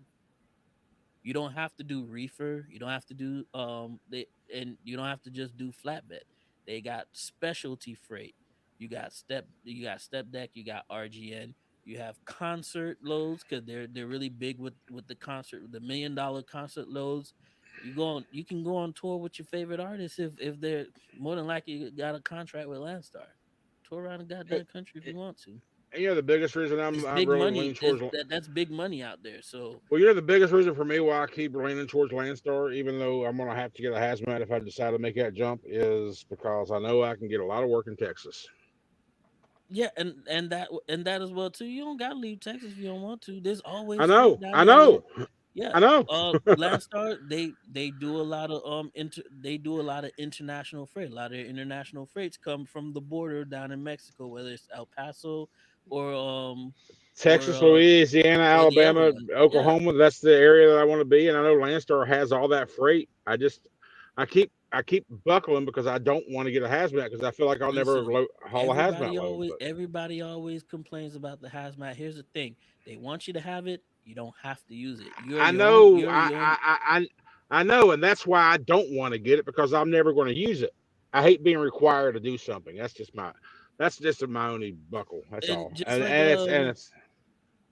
You don't have to do reefer. You don't have to do and you don't have to just do flatbed. They got specialty freight. You got step deck, you got RGN, you have concert loads because they're really big with the concert, the $1 million concert loads. You can go on tour with your favorite artists if they're more than likely got a contract with Landstar. Tour around the goddamn country if you want to. And you know the biggest reason It's I'm big really money. leaning towards. That's big money out there. So Well, you know the biggest reason for me why I keep leaning towards Landstar, even though I'm gonna have to get a hazmat if I decide to make that jump, is because I know I can get a lot of work in Texas. yeah, and that as well too. You don't gotta leave Texas if you don't want to. There's I always freight know, down I there. know, Yeah. I know. Landstar, they do a lot of they do a lot of international freight. A lot of their international freights come from the border down in Mexico, whether it's El Paso or um or Texas, Louisiana, or the other Alabama, one. Yeah. Oklahoma. That's the area that I want to be, and I know Landstar has all that freight. I keep buckling because I don't want to get a hazmat because I feel like I'll never Listen, haul a hazmat load. But everybody always complains about the hazmat. Here's the thing: they want you to have it. You don't have to use it. I know, You're your own. I know, and that's why I don't want to get it because I'm never going to use it. I hate being required to do something. That's just my only buckle. That's And all. And it's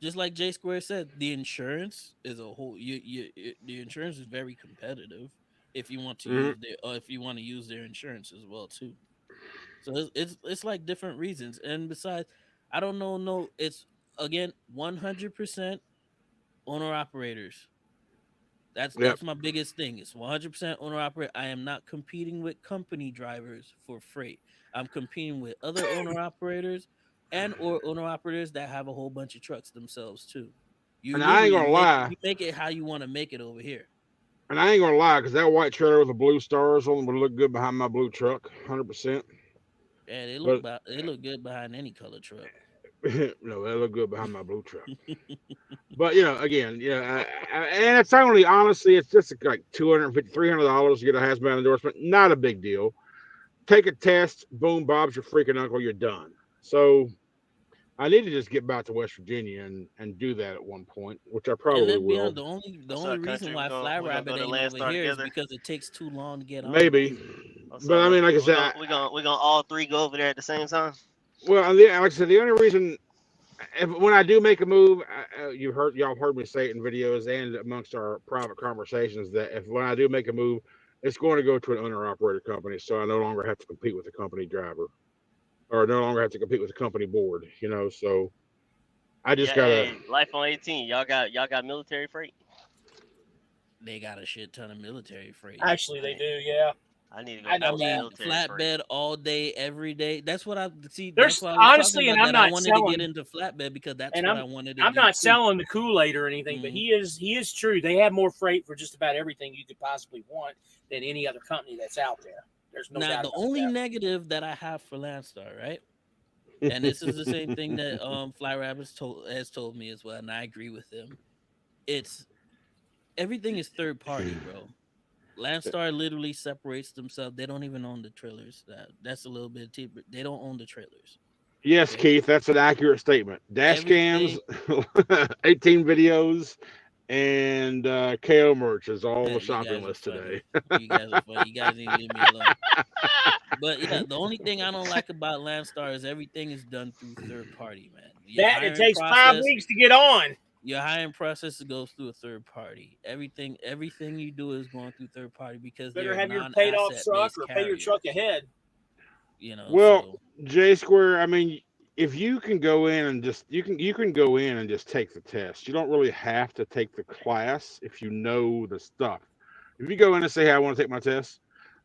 just like J Square said, the insurance is a whole. The insurance is very competitive if you want to mhm. use if you want to use their insurance as well too. So it's like different reasons. And besides, I don't know. No, it's again 100% owner operators. Yep. That's my biggest thing. It's 100% owner operator. I am not competing with company drivers for freight. I'm competing with other owner operators and or owner operators that have a whole bunch of trucks themselves too. And I ain't gonna lie. You make it how you want to make it over here. And I ain't gonna lie, because that white trailer with the blue stars on would look good behind my blue truck, 100%. Yeah, But they look good behind any color truck. no, that look good behind my blue truck. But again, and it's only honestly, it's just like $250, $300 to get a hazmat endorsement. Not a big deal. Take a test, boom, Bob's your freaking uncle. You're done. So I need to just get back to West Virginia and do that at one point, which I And probably let's be will. honest, the What's only up, reason country? why Flat We're gonna Rabbit go to ain't over Landstar here is together. because it takes too long to get on Maybe, there. What's but up, I mean, like I Lefty? said, We gonna all three go over there at the same time. well, like I said, the only reason when I do make a move, y'all heard me say it in videos and amongst our private conversations that if when I do make a move, it's going to go to an owner operator company, so I no longer have to compete with the company driver or no longer have to compete with the company board. So I just Yeah, gotta. hey, Life on 18. Y'all got military freight. They got a shit ton of military freight. Actually, they I do. Yeah, I need to go I I know get some that. mean, military freight. flatbed all day, every day. That's what I see. That's There's why I was talking honestly, and about I'm that. I not wanted to get selling, into flatbed because that's and what I wanted to I'm do not too. selling the Kool-Aid or anything, but Mhm. he is true. They have more freight for just about everything you could possibly want than any other company that's out there. There's no Now, doubt the about only that. negative that I have for Landstar, right? And this is the same thing that Fly Rabbits has told me as well, and I agree with him. It's everything is third party, bro. Landstar literally separates themselves. They don't even own the trailers. That's a little bit cheaper. They don't own the trailers. Yes, Okay, Keith, that's an accurate statement. Dash cams, everything. 18 videos, and KO merch is all on the You shopping guys are list today. funny. You guys are funny. You guys need to leave me alone. But yeah, the only thing I don't like about Landstar is everything is done through third party, man. Your That it hiring takes five process, weeks to get on. Your hiring process goes through a third party. Everything you do is going through third party because Better they're a have your paid off non-asset truck based or pay your carrier. truck ahead. Well, So J Square, I mean, if you can go in and just you can go in and just take the test. You don't really have to take the class if you know the stuff. If you go in and say, "Hey, I want to take my test,"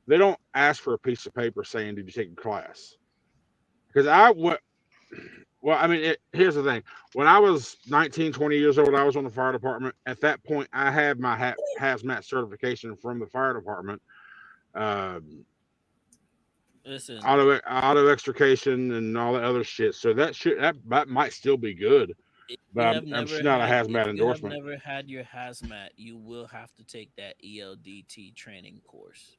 they don't ask for a piece of paper saying, "Did you take a class?" Because I went. Well, I mean, here's the thing. When I was 19, 20 years old, I was on the fire department. At that point, I had my hazmat certification from the fire department. Um, listen, auto extrication and all that other shit. So that might still be good, but I'm just not a if hazmat you have endorsement. never had your hazmat, you will have to take that ELDT training course.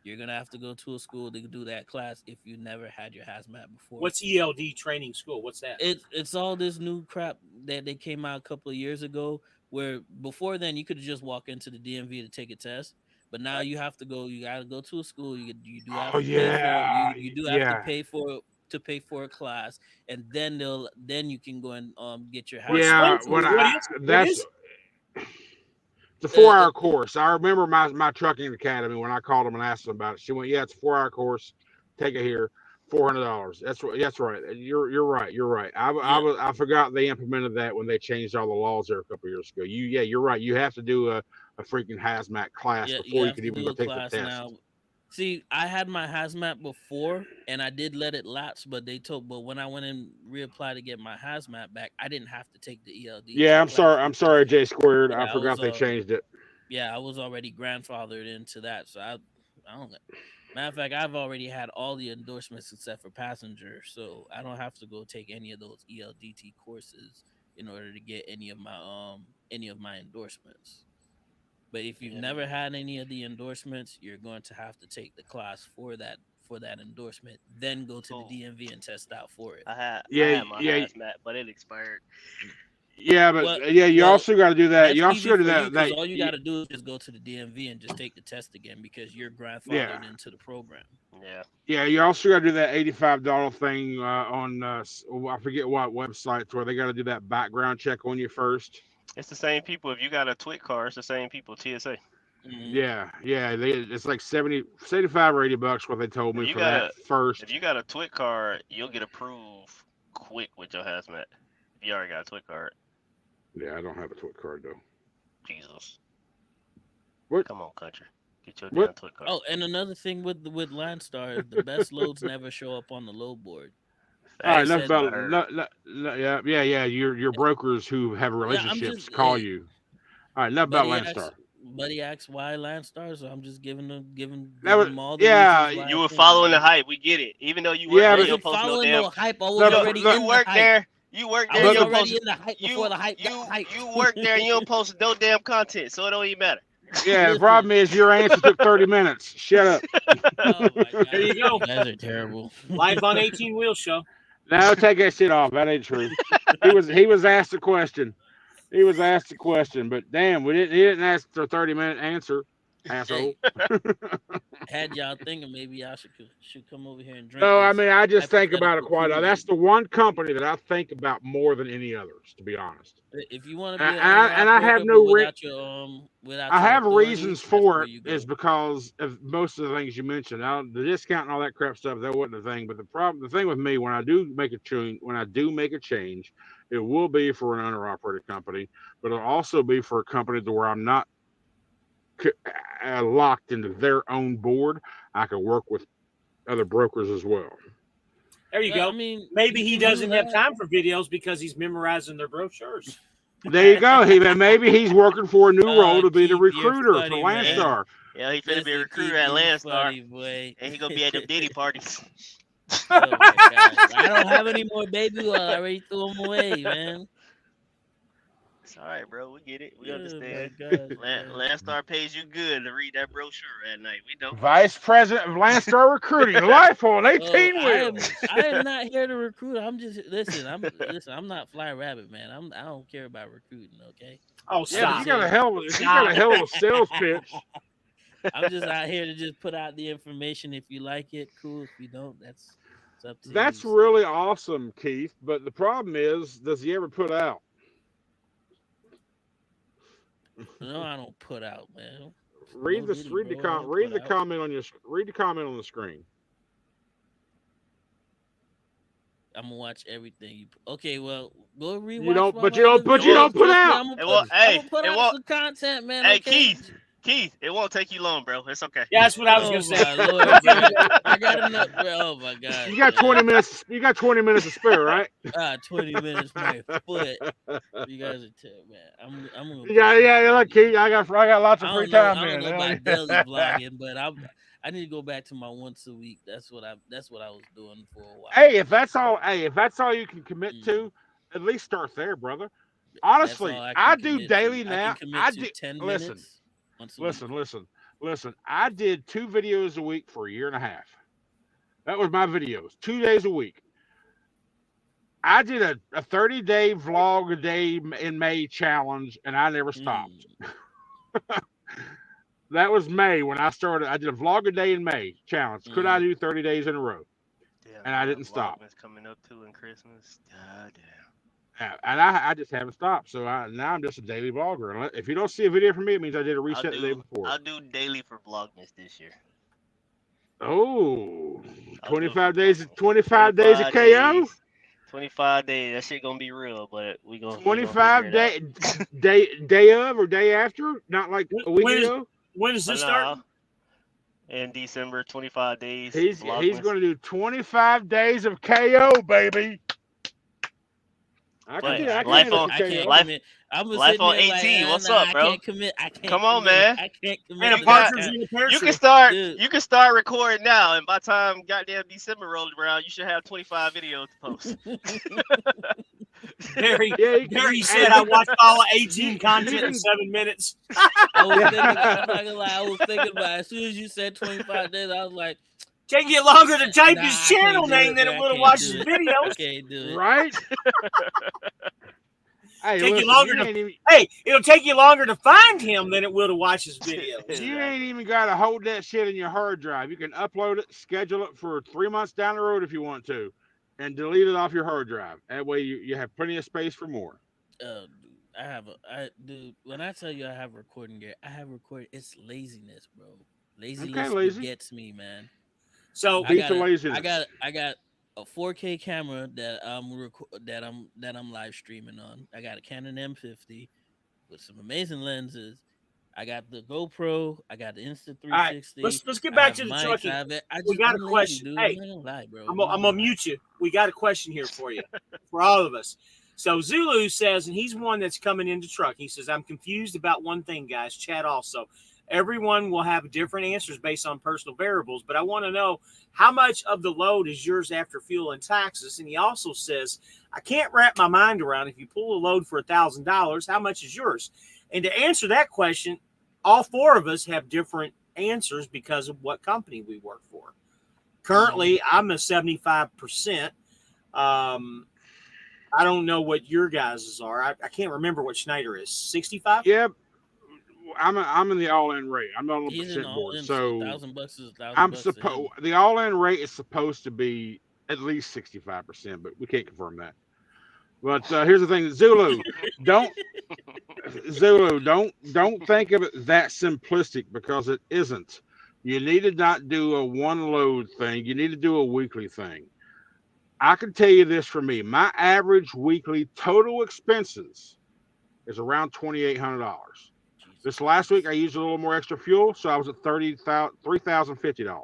You're gonna have to go to a school to do that class if you never had your hazmat before. What's ELD training school? What's that? It's all this new crap that they came out a couple of years ago. Where before then you could just walk into the DMV to take a test, but now Right. you have to go. You got to go to a school. You do have Oh to pay for yeah, you do have yeah, to pay for a class, and then you can go and get your Well, hazmat explain yeah. to me When certificate. what is it? What that's is it? it's a Uh, 4 hour course. I remember my trucking academy when I called them and asked them about it. She went, "Yeah, it's a 4 hour course. Take it here, $400." That's right. You're right. You're right. yeah, I forgot they implemented that when they changed all the laws there a couple years ago. You're right. You have to do a freaking hazmat class yeah, you before you have can to even do go a take the class test. now. See, I had my hazmat before, and I did let it lapse, but when I went and reapplied to get my hazmat back, I didn't have to take the Yeah, ELDT class I'm because sorry, J squared. I yeah, forgot they changed it. I was already grandfathered into that. So I don't. Matter of fact, I've already had all the endorsements except for passenger, so I don't have to go take any of those ELDT courses in order to get any of my endorsements. But if you've Yeah, never had any of the endorsements, you're going to have to take the class for that endorsement, then go to the cool. DMV and test out for it. I Yeah, had my yeah, hazmat, but it expired. yeah, but Well, yeah, you well, also got to do that. that's You also easy got to do for you that. because all you got to do is just go to the DMV and just take the test again because you're Yeah, grandfathered into the program. Yeah. yeah, you also got to do that $85 thing on I forget what websites where they got to do that background check on you first. It's the same people. If you got a twit car, it's the same people. TSA. Hmm. Yeah, yeah, it's like 75 or $80 what they told If me you for got that a if first. you got a twit card, you'll get approved quick with your hazmat. If you already got a twit card, Yeah, I don't have a twit card though. Jesus, What? come on, country, get your What? damn twit card. Oh, and another thing with Landstar is the best loads never show up on the load board. All right, They enough Facts. said, That's what I about heard. yeah, yeah, yeah. Your brokers who have yeah, I'm relationships just, call you. All right, enough about Buddy asks, Landstar. Buddy asks why Landstar, so I'm just That giving was them all the yeah, reasons why I You were think, following the man. hype. We get it. Even though you work yeah, I there, you but don't wasn't post no following damn. no hype. I was the You pr- already the you in the work hype. there. You work I there. You was but don't already post. in the hype before You the hype got you hyped. you work there and you don't post no damn content, so it don't even matter. yeah, the Listen, problem is your answer took 30 minutes. Shut up. oh my There you god, you go. guys are terrible. Live on 18 Wheel Show. Now take that shit off. That ain't true. He was asked a question. He was asked a question, but damn, he didn't ask for a 30-minute answer, asshole. Hey, had y'all thinking maybe I should come over here and drink No, I this mean I just think about it hypothetical quite. Kool That's Aid. the one company that I think about more than any others, to be honest. If you want to be And an owner I have operator, but no without I your have authority, reasons that's for where it you is go. because of most of the things you mentioned. Now, the discount and all that crap stuff, that wasn't the thing. But the thing with me, when I do make a change, it will be for an owner operated company, but it'll also be for a company to where I'm not locked into their own board. I can work with other brokers as well. There you Well, I go. mean, Maybe you he can do doesn't have that. time for videos because he's memorizing their brochures. There you go. Maybe he's working for a new role to be the Keith, you're recruiter for funny, man. Landstar. Yeah, he finna be a Listen, recruiter Keith, at you Landstar, funny boy. and he gonna be at them Diddy parties. Oh my gosh, I don't have any more baby oil. I already threw them away, man. It's all right, bro. We get it. We Oh my understand. gosh, man. Landstar pays you good to read that brochure at night. We know. Vice President of Landstar Recruiting, life on Oh, 18 wheels. I am not here to recruit. I'm just listen. I'm not Fly Rabbit, man. I don't care about recruiting. Okay, Oh, I'm Yeah, but just stop. here. you got a hell of a sales pitch. I'm just out here to just put out the information. If you like it, cool. If you don't, that's it's up to you. That's So really awesome, Keith. But the problem is, does he ever put out? No, I don't put out, man. Read No this. Diddy, Read the bro. I don't read put the out. comment on your. Read the comment on the screen. I'm gonna watch everything you. Okay, well, go You rewatch don't. one of But my you other don't. But It you won't. videos. don't put Trust me, out. I'm gonna It put. won't. I'm Hey, gonna put it out won't. some content, man. Hey, Okay. Keith, it won't take you long, bro. It's okay. Yeah, that's what I was gonna Oh say. my lord, bro. I got enough, bro. Oh my god, You got 20 man. minutes. You got 20 minutes to spare, right? 20 minutes, my foot. You guys are man. I'm gonna put Yeah, some yeah, shit yeah. Look, together. Keith, I got lots of free time, I don't man. know about daily vlogging, but I need to go back to my once a week. That's what I was doing for a while, Hey, if man. that's all, hey, if that's all you can commit Mm, to, at least start there, brother. that's Honestly, all I I can do commit to. daily I can now. commit I to do. 10 Listen, minutes once a week. listen, listen, listen. I did 2 videos a week for a year and a half. That was my videos, 2 days a week. I did a 30-day vlog a day in May challenge, and I never stopped. Mm, That was May when I started. I did a vlog a day in May challenge. Could I mm. do 30 days in a row? Damn, And you I got didn't stop. Vlogmas coming up too in Christmas. God damn. Yeah, and I just haven't stopped. So now I'm just a daily vlogger. And if you don't see a video from me, it means I did a I'll reset the day do before. I'll do daily for Vlogmas this year. Oh, I'll do it for 25 days, Vlogmas. 25 days of 25 KO? days. 25 days. That shit gonna be real, but we gonna figure 25 it out. day of or day after? Not like a week When is ago? when is But this nah, starting? in December, 25 days He's Vlogmas. going to do 25 days of KO, baby. I can Hey, do I I can Life can't. handle on some I can't KO. life commit. I'm gonna life sit on there like, 18. What's nah, up, I bro? can't commit. I can't Come on, commit. man. I can't And commit a to You that got partridge kind, in a pear you can tree. start dude. you can start recording now, and by the time goddamn December rolls around, you should have 25 videos to post. Barry Yeah, Barry hey, said I watched all of you 18 you content in can 7 minutes. I was thinking. yeah. I'm not gonna lie. I was thinking about it. As soon as you said 25 days, I was like, Take you longer to type nah, his I can't channel do name it, than bro. it I would have can't watched do his it. I videos. can't do it. Right? Hey, Take you listen, longer you to ain't even Hey, it'll take you longer to find him than it will to watch his videos. you ain't Exactly. even got to hold that shit in your hard drive. You can upload it, schedule it for 3 months down the road if you want to, and delete it off your hard drive. That way you have plenty of space for more. Dude, dude. When I tell you I have recording gear, I have recording. It's laziness, bro. Okay, Laziness lazy. begets me, man. So Beat the laziness. I got a 4K camera that I'm live streaming on. I got a Canon M50 with some amazing lenses. I got the GoPro. I got the Insta all right, 360. let's get I back have to the mics. trucking. I We just got a I'm lazy, question. dude. I'm Hey, not gonna lie, bro. I'm I'm not gonna gonna lie. mute you. We got a question here for you, for all of us. So Zulu says, and he's one that's coming into truck. He says, I'm confused about one thing, guys. Chad also. Everyone will have different answers based on personal variables, but I want to know how much of the load is yours after fuel and taxes. And he also says, I can't wrap my mind around if you pull a load for $1,000, how much is yours? And to answer that question, all four of us have different answers because of what company we work for. Currently, I'm a 75%. Um, I don't know what your guys's are. I can't remember what Schneider is. 65? Yep, I'm in the all-in rate. I'm not on the He's in percent all board, in, so a so thousand bucks is a thousand I'm bucks to supposed him. the all-in rate is supposed to be at least 65%, but we can't confirm that. But here's the thing, don't Zulu, don't think of it that simplistic because it isn't. You need to not do a one load thing. You need to do a weekly thing. I can tell you this for me. My average weekly total expenses is around $2,800. Jesus This last week I Christ. used a little more extra fuel, so I was at $3,050.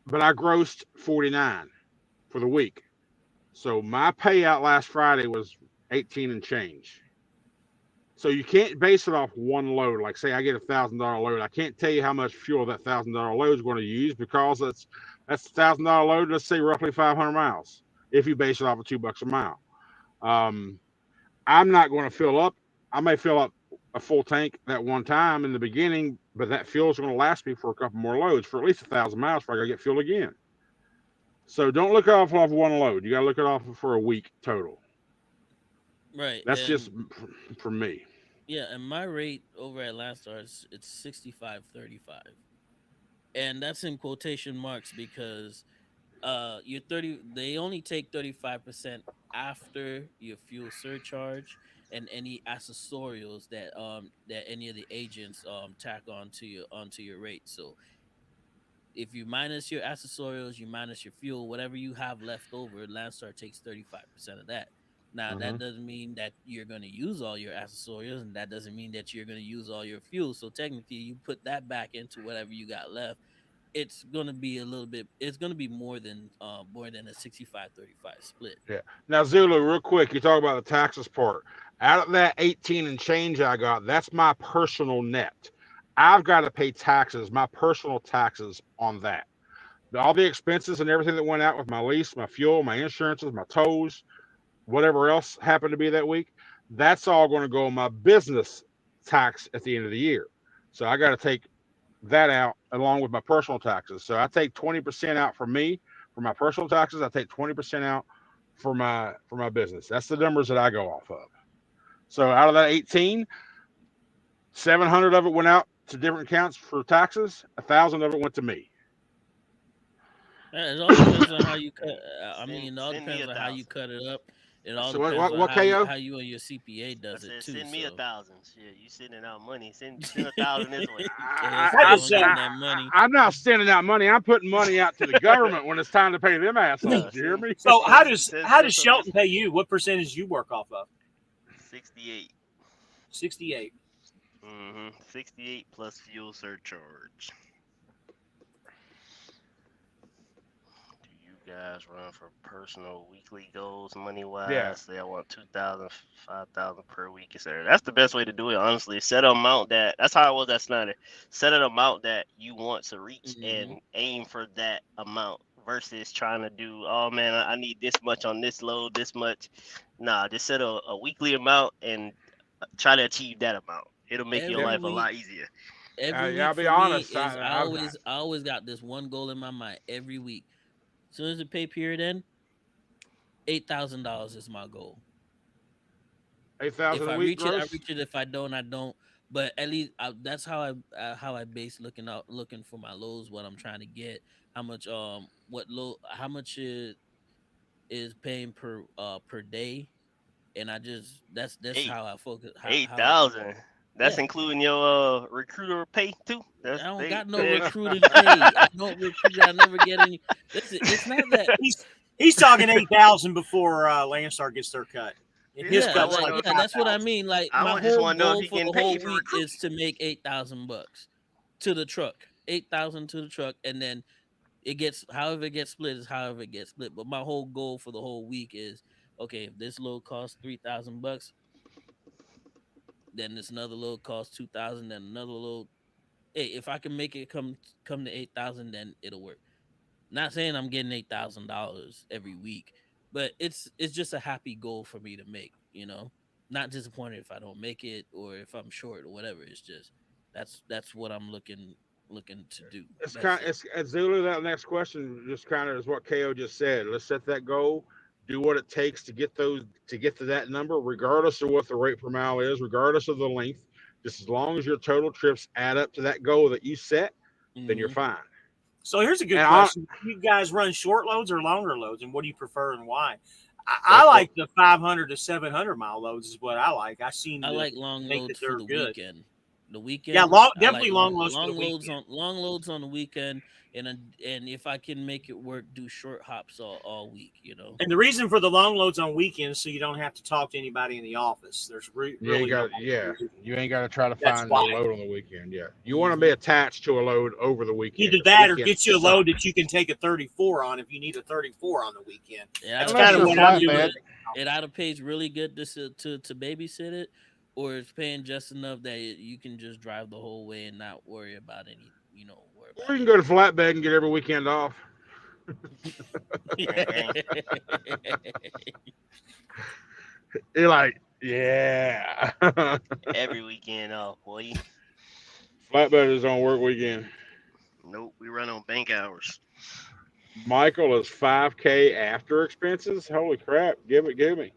But I grossed 49 for the week. So my payout last Friday was 18 and change. So you can't base it off one load. Like say I get $1,000 load, I can't tell you how much fuel that $1,000 load is going to use because that's $1,000 load. Let's say roughly 500 miles. If you base it off of $2 a mile, um, I'm not going to fill up. I may fill up a full tank that one time in the beginning, but that fuel is going to last me for a couple more loads for at least 1,000 miles before I got to get fuel again. So don't look off one load. You got to look it off for a week total. Right. That's just And for me. yeah, and my rate over at Landstar is it's 65.35. And that's in quotation marks because they only take 35% after your fuel surcharge, and any accessorials that any of the agents tack onto your rate. So if you minus your accessorials, you minus your fuel, whatever you have left over, Landstar takes 35% of that. Now that doesn't mean that you're going to use all your accessorials, and that doesn't mean that you're going to use all your fuel. So technically, you put that back into whatever you got left. It's going to be a little bit. It's going to be more than a 65-35 split. Yeah. Now, Zulu, real quick, you talk about the taxes part. Out of that 18 and change I got, that's my personal net. I've got to pay taxes, my personal taxes on that. All the expenses and everything that went out with my lease, my fuel, my insurances, my tows, whatever else happened to be that week, that's all going to go on my business tax at the end of the year. So I got to take that out along with my personal taxes. So I take 20% out for me for my personal taxes. I take 20% out for my business. That's the numbers that I go off of. So out of that 18, 700 of it went out to different accounts for taxes. 1,000 of it went to me. It all depends on how you cut. I Send, mean, it all send me depends a on how you thousand. cut it up. It all So depends on what KO? how you and your CPA I does it said, too. send me a So thousand. Shit, you sending out money. Send a thousand this way. KO I still just on getting that money. I'm not sending out money. I'm putting money out to the government when it's time to pay them assholes. You hear me? so send, how send does some this Shelton pay you? What percentage you work off of? 68. 68. 68 plus fuel surcharge. Do you guys run for personal weekly goals money wise? Yeah. Say I want 2,000, 5,000 per week, etc. That's the best way to do it, honestly. Set an amount that's how I was at Snyder. Set an amount that you want to reach and aim for that amount versus trying to do, oh man, I need this much on this load, this much. Nah, just set a weekly amount and try to achieve that amount. It'll make your Every life a week, lot easier. every Yeah, I'll week be for me honest. is I always got this one goal in my mind every week. As soon as the pay period end, $8,000 is my goal. 8,000 If a I week reach it, I gross. reach it. If I don't, I don't. But at least that's how I base looking for my lows. What I'm trying to get, how much how much is paying per day, and I just that's Eight how I focus. How I 8,000. That's yeah. including your recruiter pay too. I That's don't they got no they recruiting pay. I don't recruit. I never get any. Listen, it's not that. He's talking 8,000 before Landstar gets their cut. And his I Yeah, cut's want to like like know if yeah, he. that's what I 5,000. mean. Like I my want just whole want to know if goal he for getting the whole paid for week recruiting. is to make $8,000 to the truck. 8,000 to the truck, and then it gets however it gets split is however it gets split. But my whole goal for the whole week is okay. If this load costs $3,000, then this another load costs 2,000, then another load. Hey, if I can make it come to 8,000, then it'll work. Not saying I'm getting $8,000 every week, but it's just a happy goal for me to make. Not disappointed if I don't make it or if I'm short or whatever. It's just that's what I'm looking to do. It's That's kind it. of, it's Zulu. That next question just kind of is what KO just said. Let's set that goal. Do what it takes to get to that number, regardless of what the rate per mile is, regardless of the length. Just as long as your total trips add up to that goal that you set, then you're Hmm. fine. So here's a good And question. You guys run short loads or longer loads, and what do you prefer and why? I that's what like the 500 to 700 mile loads is what I like. I seem I to like long think that loads for they're the good. weekend. The Yeah, weekends, I like definitely long loads for the weekend. long loads on the weekend, and if I can make it work, do short hops all week. And the reason for the long loads on weekends, so you don't have to talk to anybody in the office. There's really no reason. you ain't got to try to That's find no why. load on the weekend. Yeah, you want to be Hmm. attached to a load over the weekend Either because the that or weekends get you a suck. load that you can take a 34 on if you need a 34 on the weekend. It That's either Unless kind of you're a pays what I'm really doing. flatbed. good. It either pays really good to babysit it, or it's paying just enough that you can just drive the whole way and not worry about any. Worry Or about you can go to anything. flatbed and get every weekend off. Gang gang. You're like, yeah. Every weekend off, boy. Flatbed is on work weekend. Nope, we run on bank hours. Michael is 5K after expenses. Holy crap! Give me.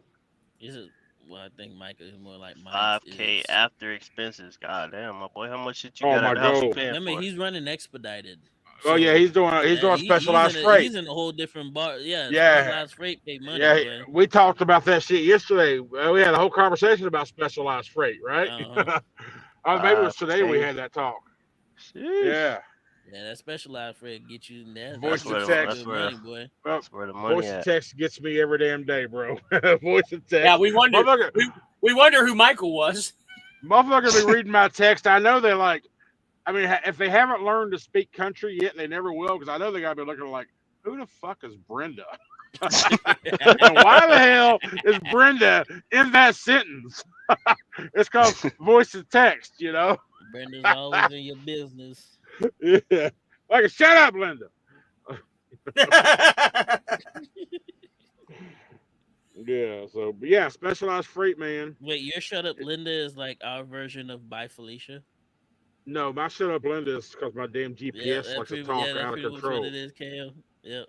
This is well, I think Micah is more like mine's 5K is. after expenses. God damn, my boy, how much shit you Oh got at my the house you goal. paying Remember, for? he's running expedited. Oh yeah, So he's doing specialized freight. he's in a whole different bar. Yeah, Yeah, specialized freight pay money, yeah. boy. We talked about that shit yesterday. Well, we had a whole conversation about specialized freight, right? Uh-huh. Maybe it was today we Crazy. had that talk. Sheesh. Yeah, Yeah, that specialized freight get you that voice get to you some text. That's good where money, boy. Well, that's where the money voice to at. text gets me every damn day, bro. Voice to Yeah, text, we wonder motherfucker. we wonder who Michael was. Motherfucker be reading my text. I know they like. I mean, if they haven't learned to speak country yet, they never will. Because I know they gotta be looking like, who the fuck is Brenda? And why the hell is Brenda in that sentence? It's called voice to text, you know. Brenda's always in your business. Yeah. Like, shut up, Linda. Yeah. So, but yeah, specialized freight, man. Wait, your shut up Linda is like our version of Bye Felicia? No, my shut up, Linda, is because my damn Yeah, GPS likes to talk that's out of pretty much what control. it is, KO. Yep.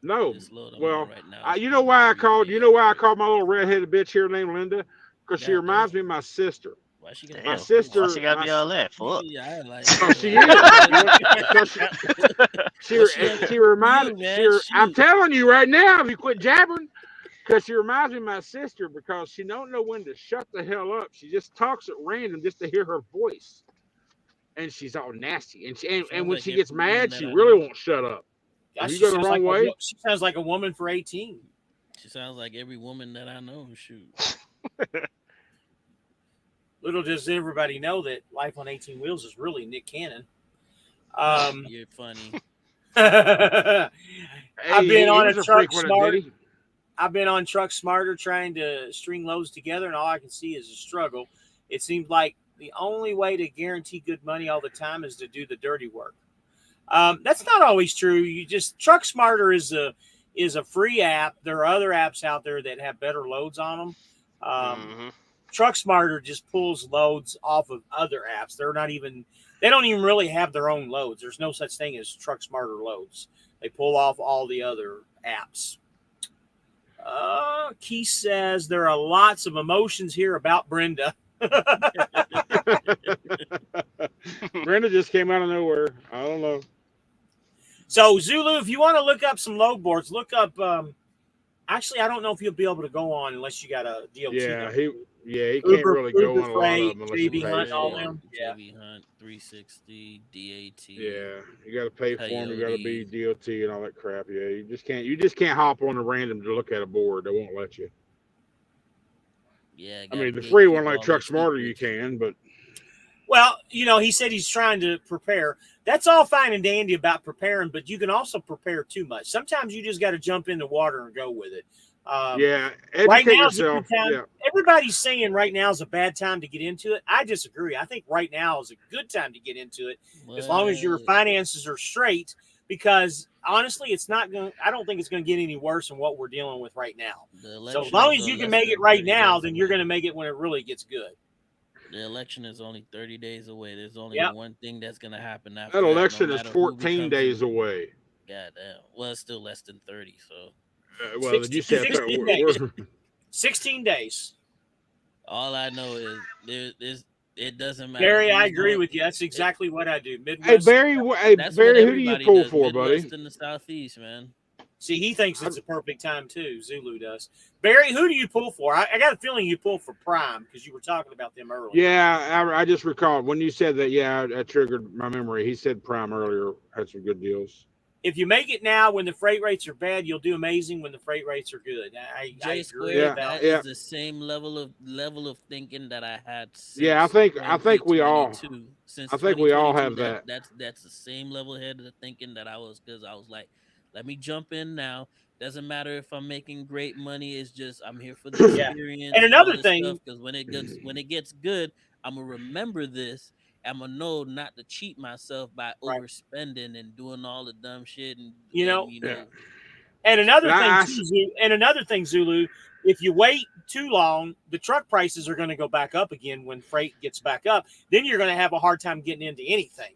No, This load I'm on well, right now is you know pulling why I three called. way You up know why I right called my now. little redheaded bitch here named Linda? Because she God reminds damn. me of my sister. Why she gotta My be Damn. a bitch? Why sister, she gotta be all that? Fuck. Yeah, I like because she boy. is. Because What she ever she do to reminded. you, man? I'm Shoot. telling you right now, if you quit jabbering, because she reminds me of my sister because she don't know when to shut the hell up. She just talks at random just to hear her voice, and she's all nasty. And Sounds when like she every gets woman mad, that she I really know. won't shut up. If Gosh, you go the wrong way, she sounds like a woman for 18. She sounds like every woman that I know. Shoot. Little does everybody know that Life on 18 Wheels is really Nick Cannon. You're funny. I've hey, been he on a was a truck frequent, did smart. he? I've been on Truck Smarter trying to string loads together, and all I can see is a struggle. It seems like the only way to guarantee good money all the time is to do the dirty work. That's not always true. You just Truck Smarter is a free app. There are other apps out there that have better loads on them. Mm-hmm. Truck Smarter just pulls loads off of other apps. They don't even really have their own loads. There's no such thing as Truck Smarter loads. They pull off all the other apps. Keith says there are lots of emotions here about Brenda. Brenda just came out of nowhere. I don't know. So Zulu, if you want to look up some load boards, look up. Actually, I don't know if you'll be able to go on unless you got a DOT Yeah, number. he can't really go on a lot of Freight, them unless you JB pay Hunt, all for them. them. Yeah. JB Hunt, 360, DAT. Yeah, you got to pay for them. You got to be Coyote. DOT and all that crap. Yeah, you just can't. You just can't hop on a random to look at a board. They won't let you. Yeah, I mean, the keep free one like all Truck those Smarter, you secrets. can, but Well, he said he's trying to prepare. That's all fine and dandy about preparing, but you can also prepare too much. Sometimes you just got to jump in the water and go with it. yeah, Right educate now is a good yourself. time. Yeah, Everybody's saying right now is a bad time to get into it. I disagree. I think right now is a good time to get into it, as long as your Well, finances are straight. Because honestly, it's not going. I don't think it's going to get any worse than what we're dealing with right now. the So as election long is as you can less make it than right 30 now, days then you're away. going to make it when it really gets good. The election is only 30 days away. There's only Yep. one thing that's going to happen after that that, no election is matter who 14 becomes days in. away. Goddamn. Well, it's still less than 30, so Well, you said 16 days. we're 16 days. all I know is it doesn't matter. Barry, I who's agree going. with you. That's exactly what I do. Hey Midwest. Barry, hey That's Barry, what who do you everybody pull does. for, buddy? Midwest and the Southeast, man. See, he thinks it's a perfect time too. Zulu does. Barry, who do you pull for? I got a feeling you pull for Prime because you were talking about them earlier. Yeah, I just recalled when you said that. Yeah, I triggered my memory. He said Prime earlier had some good deals. If you make it now when the freight rates are bad, you'll do amazing when the freight rates are good. I J agree Square, with Yeah, that. that is the same level of thinking that I had since Yeah, I think we all 2022. Since I think we all 2022, have that. that's the same level head of thinking that I was, because I was like, let me jump in now. Doesn't matter if I'm making great money. It's just I'm here for the Yeah. experience And and all another this thing, stuff. Because when it gets good, I'm gonna remember this. I'm gonna know not to cheat myself by right? overspending and doing all the dumb shit and You and know, you Yeah. know and And another thing, Zulu. If you wait too long, the truck prices are going to go back up again when freight gets back up. Then you're going to have a hard time getting into anything,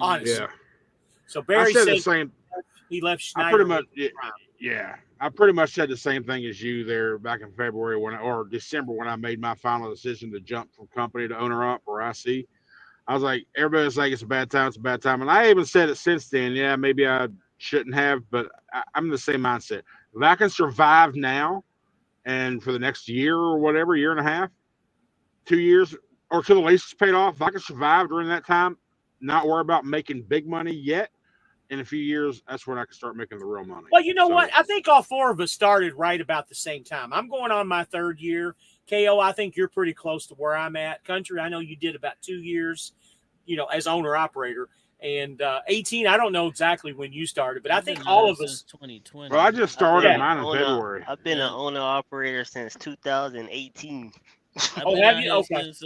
honestly. yeah, So I Barry said the said same. he left I Schneider pretty much with Prime. yeah, I pretty much said the same thing as you there back in February or December when I made my final decision to jump from company to owner op or IC. I was like, everybody's like, it's a bad time, it's a bad time. And I even said it since then. Yeah, maybe I shouldn't have, but I'm in the same mindset. If I can survive now and for the next year or whatever, year and a half, 2 years, or till the lease is paid off, if I can survive during that time, not worry about making big money yet, in a few years, that's when I can start making the real money. Well, you know what? So, I think all four of us started right about the same time. I'm going on my third year. KO, I think you're pretty close to where I'm at. Country, I know you did about 2 years, as owner operator. And 18, I don't know exactly when you started, but I I've think been all at it of since us. well, I 2020. just I've started been Yeah. a mine in owner. February. I've been an Yeah, owner operator since 2018. I've Oh, been have out you? here Okay. since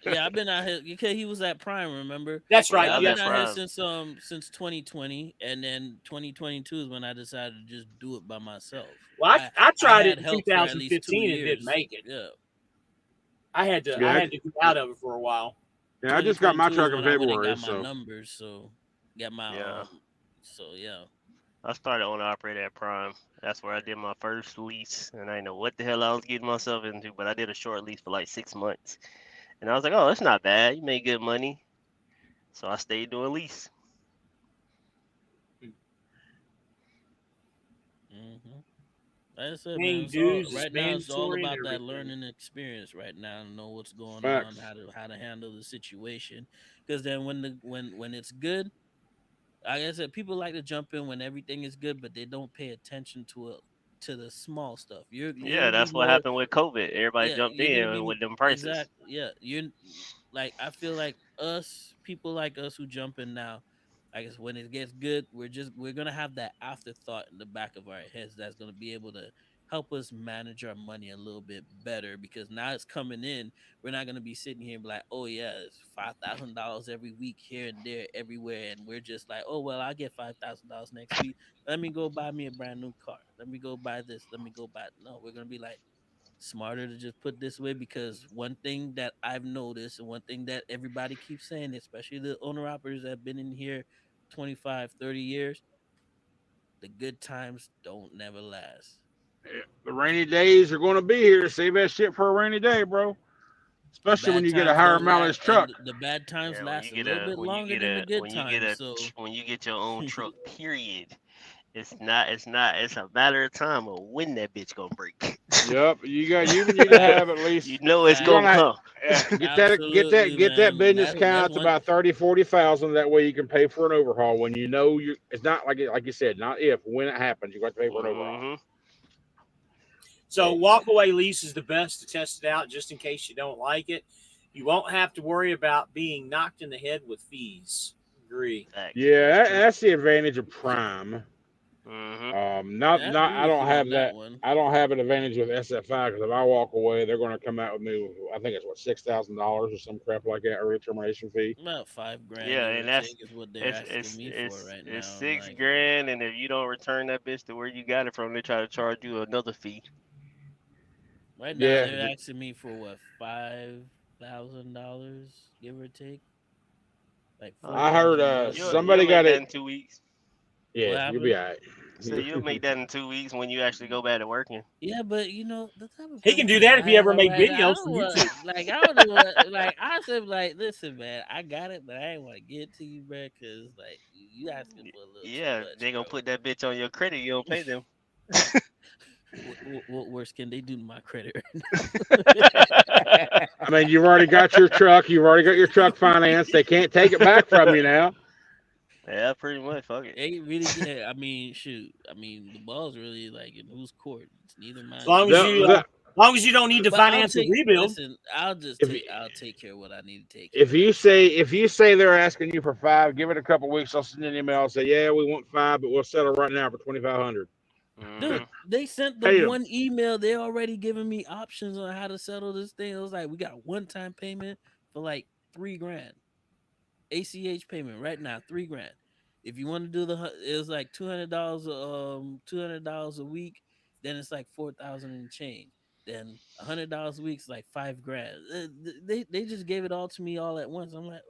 yeah, I've been out here because he was at Prime, remember? That's right. Yeah, Yeah, I I've was Yeah. been at out here Prime. since 2020, and then 2022 is when I decided to just do it by myself. Well, I I tried it had in help for at least 2 2015 and didn't years. make it. Yeah. I Yeah, had to get out of it for a while. yeah, I just got my 2022 is truck in when I went and February, got my so numbers, so got my Yeah, so yeah. I started owner operator at Prime. That's where I did my first lease, and I didn't know what the hell I was getting myself into, but I did a short lease for like 6 months, and I was like, oh, that's not bad. You make good money, so I stayed doing lease. hmm Like I said, man, Paying it's all dues is right now. It's all mandatory and about that everything. learning experience right now, to know what's going on, facts. how to handle the situation. Because then when it's good, like I said, people like to jump in when everything is good, but they don't pay attention to the small stuff. You're Yeah, gonna be that's what more, happened with COVID. Everybody yeah. jumped You're gonna in be with them prices. exactly, yeah. You're like, I feel like us people like us who jump in now, I guess when it gets good, we're gonna have that afterthought in the back of our heads that's gonna be able to help us manage our money a little bit better, because now it's coming in. We're not gonna be sitting here and be like, oh yeah, it's $5,000 every week here and there everywhere, and we're just like, oh well, I'll get $5,000 next week. Let me go buy me a brand new car. Let me go buy this. Let me go buy. No, we're gonna be like, smarter to just put this way, because one thing that I've noticed and one thing that everybody keeps saying, especially the owner operators that have been in here 25, 30 years, the good times don't never last. Yeah, the rainy days are going to be here. Save that shit for a rainy day, bro. The Especially when bad you get a times higher don't last, mileage and truck. the bad times Yeah, when last you a get little a bit when you longer get than the a good times. So when you get your own truck, period. It's a matter of time of when that bitch gonna break. Yep, you need to have at You least know it's you're gonna gonna facts, come. absolutely, get that man. business count That's to one. about 30-40,000. That way you can pay for an overhaul when you know you. It's not like you said, not if, when it happens, you got to pay for an overhaul. Hmm. So walkaway lease is the best to test it out, just in case you don't like it. You won't have to worry about being knocked in the head with fees. Agree. Facts. Yeah, That's true. that's the advantage of Prime. Hmm. Not I agree I with don't you on have that that. one. I don't have an advantage with SFI because if I walk away, they're going to come out with me. I think it's what $6,000 or some crap like that early termination fee. About 5 grand, Yeah, give or and take, is what they're asking me for right it's now. I'm six like, grand, and if you don't return that bitch to where you got it from, they try to charge you another fee. right now Yeah, they're asking me for what, $5,000, give or take, like four I heard thousand bucks. You'll somebody make got that it. in 2 weeks. What Yeah, you'll be happened? all So you'll right. make that in 2 weeks when you actually go back to working. Yeah, but you know the type of He can do person that if I he ever am. make Like I videos for don't YouTube. want, like I don't know what, like I said, like listen, man, I got it, but I ain't want to get it to you, bro, because like you asking for a little too Yeah, much, they gonna put that bitch on your credit. You don't bro. pay them. What worse can they do to my credit I mean, you've already got your truck. You've already got your truck financed. They can't take it back from you now. Yeah, pretty much. Fuck it. They really get. I mean, shoot. I mean, the ball's really like in whose court? It's neither As mine long nor as yours. The, you don't need to But I'll finance a take. rebuild. Listen, I'll just if take. I'll take care of what I need to take care if of. you That's say all. they're asking you for five, give it a couple weeks. I'll send an email and say, yeah, we want five, but we'll settle right now for 2,500. Dude, Hmm. they sent the Pay them. one email. They already giving me options on how to settle this thing. It was like we got one time payment for like 3 grand. ACH payment right now, 3 grand. If you want to do it was like $200, $200 a week. Then it's like 4,000 and change. Then $100 a week is like 5 grand. They just gave it all to me all at once. I'm like,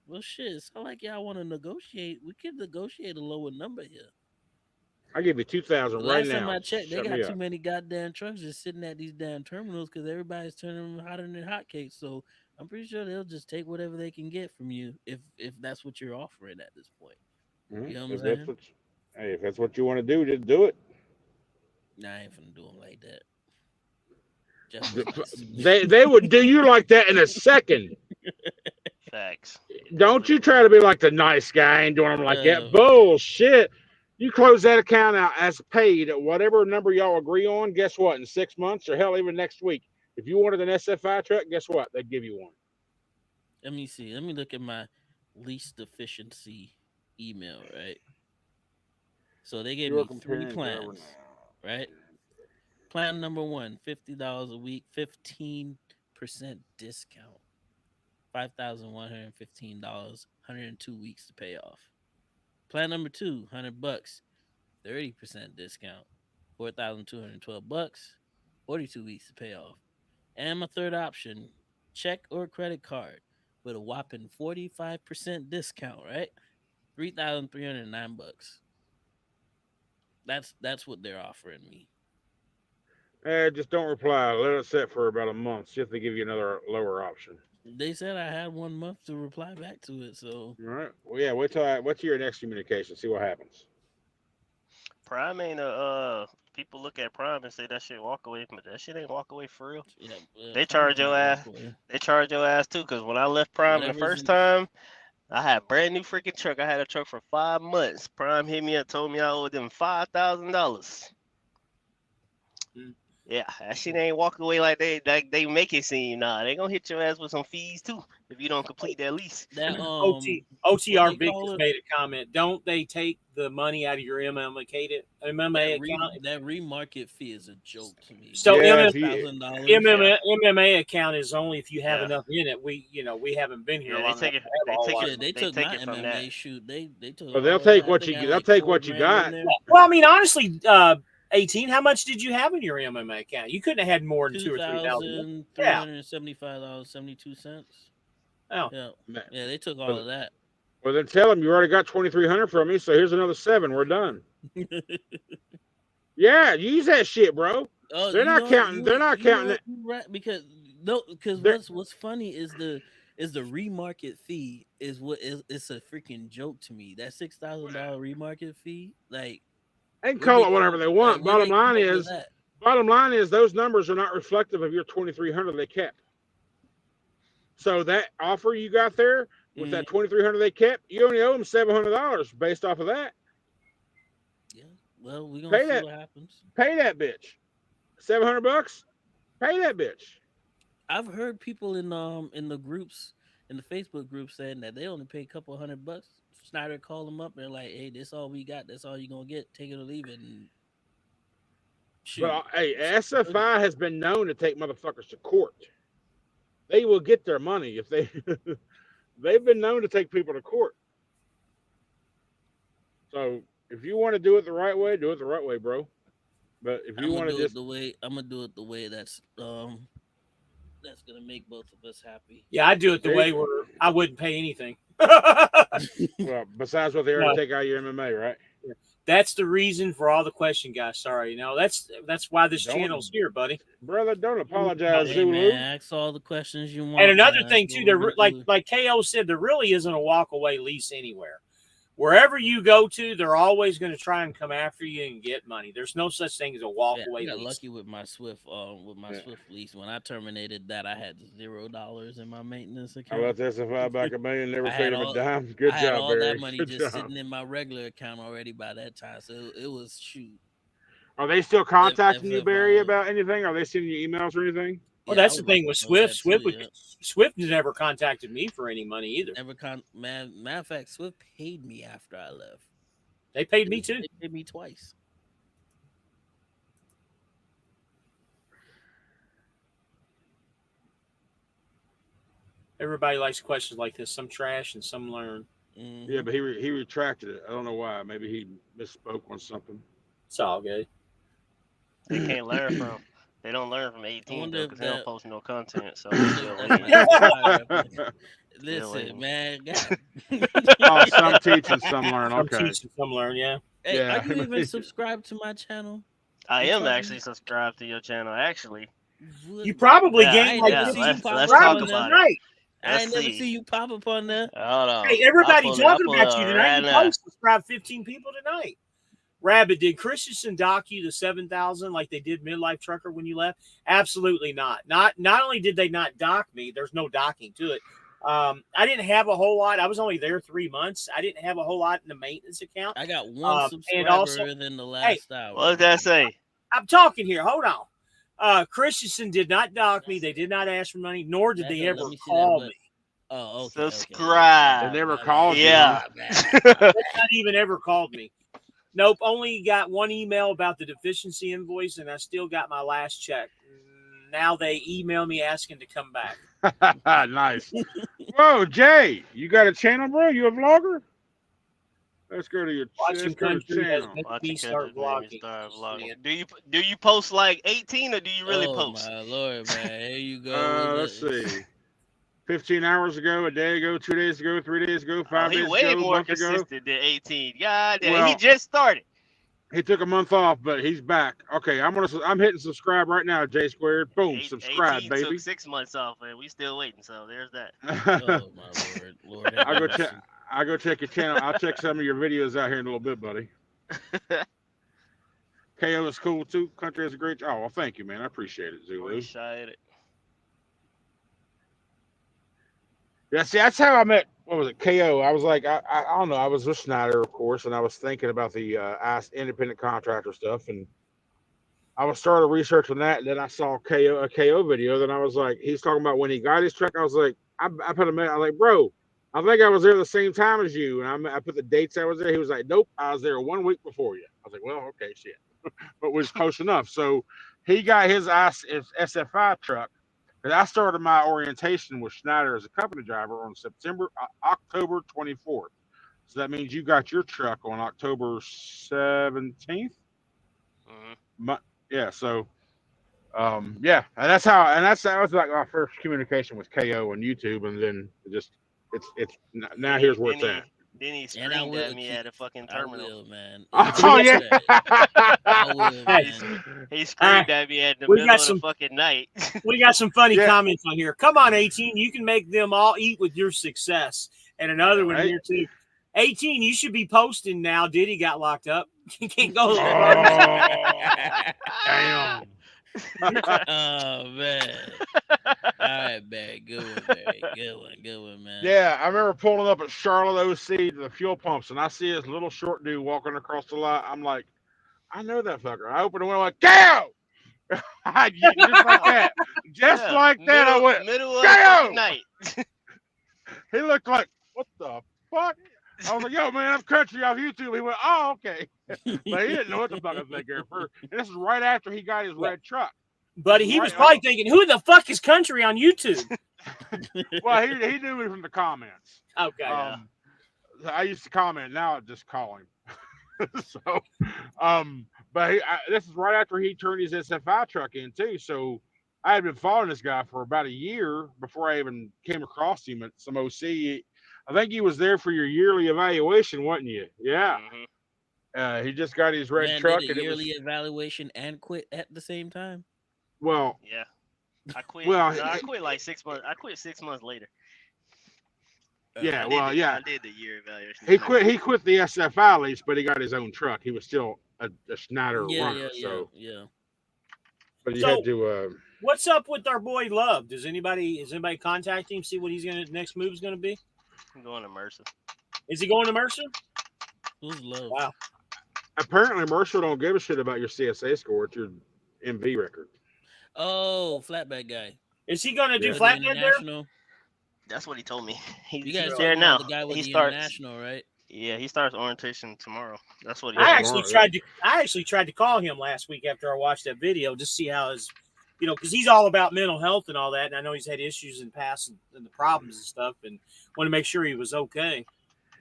well, shit. It's not like y'all want to negotiate. We can negotiate a lower number here. I give you 2,000 The right last time now. I checked, they Shut me got too up. many goddamn trucks just sitting at these damn terminals because everybody's turning them hotter than hotcakes. So I'm pretty sure they'll just take whatever they can get from you if that's what you're offering at this point. Mhm. You know what I'm If that's saying? what, hey, if that's what you want to do, just do it. Nah, I ain't finna do them like that. Jeff was nice to me. They would do you like that in a second. Facts. Don't you try to be like the nice guy and doing them like that. Oh man, Bullshit. You close that account out as paid at whatever number y'all agree on. Guess what? In 6 months or hell, even next week, if you wanted an SFI truck, guess what? They'd give you one. let me see. Let me look at my least efficiency email. Right. So they gave You're me 3 comparing to over plans. now. Right. Plan number one, $50 a week, 15% discount, $5,115, 102 weeks to pay off. Plan number two, $100, 30% discount, $4,212, 42 weeks to pay off. And my third option, check or credit card with a whopping 45% discount, right? $3,309. That's what they're offering me. Just don't reply. Let it sit for about a month. See if they give you another lower option. They said I had 1 month to reply back to it, so All right. Well, yeah. Wait till your next communication. See what happens. Prime ain't people look at Prime and say that shit walk away, but that shit ain't walk away for real. yeah. They Prime charge is not your ass. walk away. They charge your ass too. Cause when I left Prime the Whatever's first in, time, I had a brand new freaking truck. I had a truck for 5 months. Prime hit me up, told me I owed them $5,000. Mm. Yeah, that shit ain't walk away like they make it seem. Nah, they gonna hit your ass with some fees too if you don't complete that lease. that what OTR they Vic call has it, made a comment. Don't they take the money out of your MMA account? that remarket fee is a joke to me, So bro. Yeah. Six If you thousand dollars. Yeah, MMA account is only if you have yeah, enough in it. We haven't been here yeah. They long enough take to it. have a They whole take lot it. of Shit, they They took take my it from that. MMA shoot. They took well, they'll all of take that. I what think I you. had They'll like take four what you grand in got. there. Well, I mean, honestly, 18. How much did you have in your MMA account? You couldn't have had more than Two 2 or 3,000. thousand three Yeah. hundred $75, 72 cents. Oh, Yeah, Man. yeah, they took all Well, of that. well, then tell them you already got 2,300 from me. So here's another 7. We're done. Yeah, use that shit, bro. Oh, They're you not know what? counting. They're not You know counting what? it. You right because no, because They're, what's funny is the remarket fee is what is it's a freaking joke to me. That $6,000 remarket fee, like they can where they call it whatever they like want. where they come up with that? Bottom line is those numbers are not reflective of your 2,300 they kept. So that offer you got there with Mhm. that 2,300 they kept, you only owe them $700 based off of that. Yeah. Well, we're gonna Pay see that. what happens. Pay that bitch. $700. Pay that bitch. I've heard people in the groups in the Facebook group saying that they only pay a couple $100. Snyder called them up. They're like, "Hey, this all we got. That's all you gonna get. Take it or leave it." And shoot, But hey, split it. SFI has been known to take motherfuckers to court. They will get their money if they. They've been known to take people to court. So if you want to do it the right way, do it the right way, bro. But if you I'm gonna want to do it just the way I'm gonna do it the way that's gonna make both of us happy. yeah, I do it the there, way where I wouldn't pay anything. well, besides what they already No, take out of your MMA, right? that's the reason for all the question, guys. Sorry, no, that's why this channel's Don't, here, buddy. brother, don't No. apologize, Hey Zulu. man, ask all the questions you And want, another man. That's thing what too, we're there gonna do. like KO said, there really isn't a walk away lease anywhere. Wherever you go to, they're always going to try and come after you and get money. There's no such thing as a walk Yeah, I away got lease. lucky with my Swift Yeah. Swift lease. When I terminated that, I had $0 in my maintenance I account. let SFI back $1 million, never I paid had him a all dime. Good I had job, all that Barry. money Good just job. sitting in my regular account already by that time. So it was shoot. Are they still If contacting you, if Barry, I about anything? Are they sending you emails or anything? Well, yeah, I that's the would like thing with to know Swift. that too. Yeah. Swift has never contacted me for any money either. Matter of fact, Swift paid me after I left. They paid me too. They paid me twice. Everybody likes questions like this. Some trash and some learn. Mm-hmm. Yeah, but he retracted it. I don't know why. Maybe he misspoke on something. It's all good. They can't learn from. They don't learn from I 18 wonder though, if because he don't that. post no content. So I we wonder still if that's waiting. my SFI rep. Still Listen, waiting. man. God. Oh, some teach and some learn. Some Okay. teach and some learn. Yeah. Hey, are Yeah. you even subscribed to my channel? I You am try actually subscribed to your channel. Actually, You probably I gained ain't like never 15 see you pop let's up talk on subscribers there. about it. tonight. I Let's ain't never see. see you pop up on there. Hold on. Hey, everybody I'll talking pull it about you up tonight. right You now. probably subscribed 15 people tonight. Rabbit, did Christensen dock you to 7,000 like they did Midlife Trucker when you left? Absolutely not. Not only did they not dock me, there's no docking to it. I didn't have a whole lot. I was only there 3 months. I didn't have a whole lot in the maintenance account. I got one And subscriber also, within the hey, last hour. What does that say? I'm talking here. Hold on. Christensen did not dock me. They did not ask for money, nor did they ever Let me see call that. me. Oh, okay. Okay. Subscribe. They never My called bad. you, Yeah. huh? My bad. My They bad. not even ever called me. Nope. Only got one email about the deficiency invoice, and I still got my last check. Now they email me asking to come back. Nice. Whoa, Jay, you got a channel, bro? You a vlogger? Let's go to your Watching country has channel. made Watching me start country made me vlogging. start Just vlogging. saying. Do you post like 18 or do you really Oh post? my lord, man! Here you go. Let's see. 15 hours ago, a day ago, 2 days ago, 3 days ago, Oh, 5 he days way ago, a more month ago. consistent than 18. God damn, he Well, just started. he took a month off, but he's back. Okay, I'm hitting subscribe right now, J Squared. Boom, subscribe, 18 baby. took 6 months off, and we still waiting. So there's that. Oh my lord, Lord have I'll go mercy. check. I'll go check your channel. I'll check some of your videos out here in a little bit, buddy. KO is cool too. Country has a great job. Oh, well, thank you, man. I appreciate it, Zulu. Appreciate it. Yeah, see, that's how I met. What was it, KO? I was like, I don't know. I was with Snyder, of course, and I was thinking about the independent contractor stuff, and I was started researching that. And then I saw a KO video. Then I was like, he's talking about when he got his truck. I was like, I put him in. I was like, bro, I think I was there the same time as you. And I put the dates I was there. He was like, nope, I was there 1 week before you. I was like, well, okay, shit, but was close enough. So he got his SFI truck. And I started my orientation with Schneider as a company driver on October 24th. So that means you got your truck on October 17th. Mm-hmm. Yeah. So, yeah, and that was like my first communication with KO on YouTube, and then it's now here's where it's at. Then he And I screamed will at me at a fucking I terminal. will, man. Oh yeah. I will, Hey, man. He screamed at me at the we middle got of some- the fucking night. We got some funny Yeah. comments on here. Come on, 18. You can make them all eat with your success. And another one Right. here, too. 18, you should be posting now. Diddy got locked up. You can't go. Damn. Oh man. All right, Barry. Good one, Barry. Good one, man. Yeah, I remember pulling up at Charlotte, OC to the fuel pumps, and I see this little short dude walking across the lot. I'm like, I know that fucker. I opened the window like, go! Just like that. Just like that. I went, middle of "Go!" the fucking night. He looked like, what the fuck? I was like, yo, man, I'm country off YouTube. He went, oh, okay. But he didn't know what the fuck I was thinking at first. And this is right after he got his red truck. Buddy, he was probably thinking, who the fuck is country on YouTube? Well, he knew me from the comments. Okay. I used to comment. Now I just call him. So, but this is right after he turned his SFI truck in too. So I had been following this guy for about a year before I even came across him at some OC. I think he was there for your yearly evaluation, wasn't you? Yeah. Mm-hmm. He just got his red Man truck, did a and yearly evaluation and quit at the same time. Well, yeah, I quit. Well, no, I quit like 6 months. I quit 6 months later. Yeah, I did the year evaluation. He quit the SFI lease, but he got his own truck. He was still a Schneider runner. Yeah. But he So- had to. What's up with our boy Love? Is anybody contacting him? See what next move is gonna be? I'm going to Mercer. Is he going to Mercer? Who's Love? Wow. Apparently, Mercer don't give a shit about your CSA score. It's your MV record. Oh, flatbed guy. Is he gonna do Yeah. flatbed there? International. That's what he told me. You He's guys there talking now. about the guy with He the starts. international, right? Yeah, he starts orientation tomorrow. That's what he. I told me. actually tried to call him last week after I watched that video, just to see how his, because he's all about mental health and all that, and I know he's had issues in the past and the problems and stuff, and want to make sure he was okay.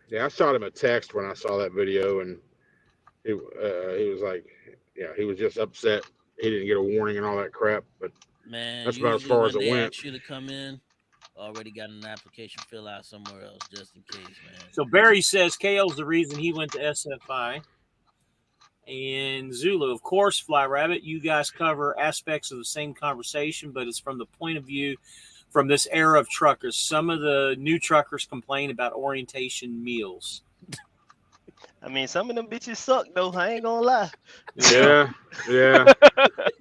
Yeah, I shot him a text when I saw that video, and he was like, yeah, he was just upset he didn't get a warning and all that crap. But Man, that's about as usually far as when it they went. ask you to come in, already got an application fill out somewhere else just in case, man. So Barry says KO's the reason he went to SFI. And Zulu, of course, Fly Rabbit, you guys cover aspects of the same conversation, but it's from the point of view from this era of truckers. Some of the new truckers complain about orientation meals. I mean, some of them bitches suck though. I ain't gonna lie. Yeah, yeah.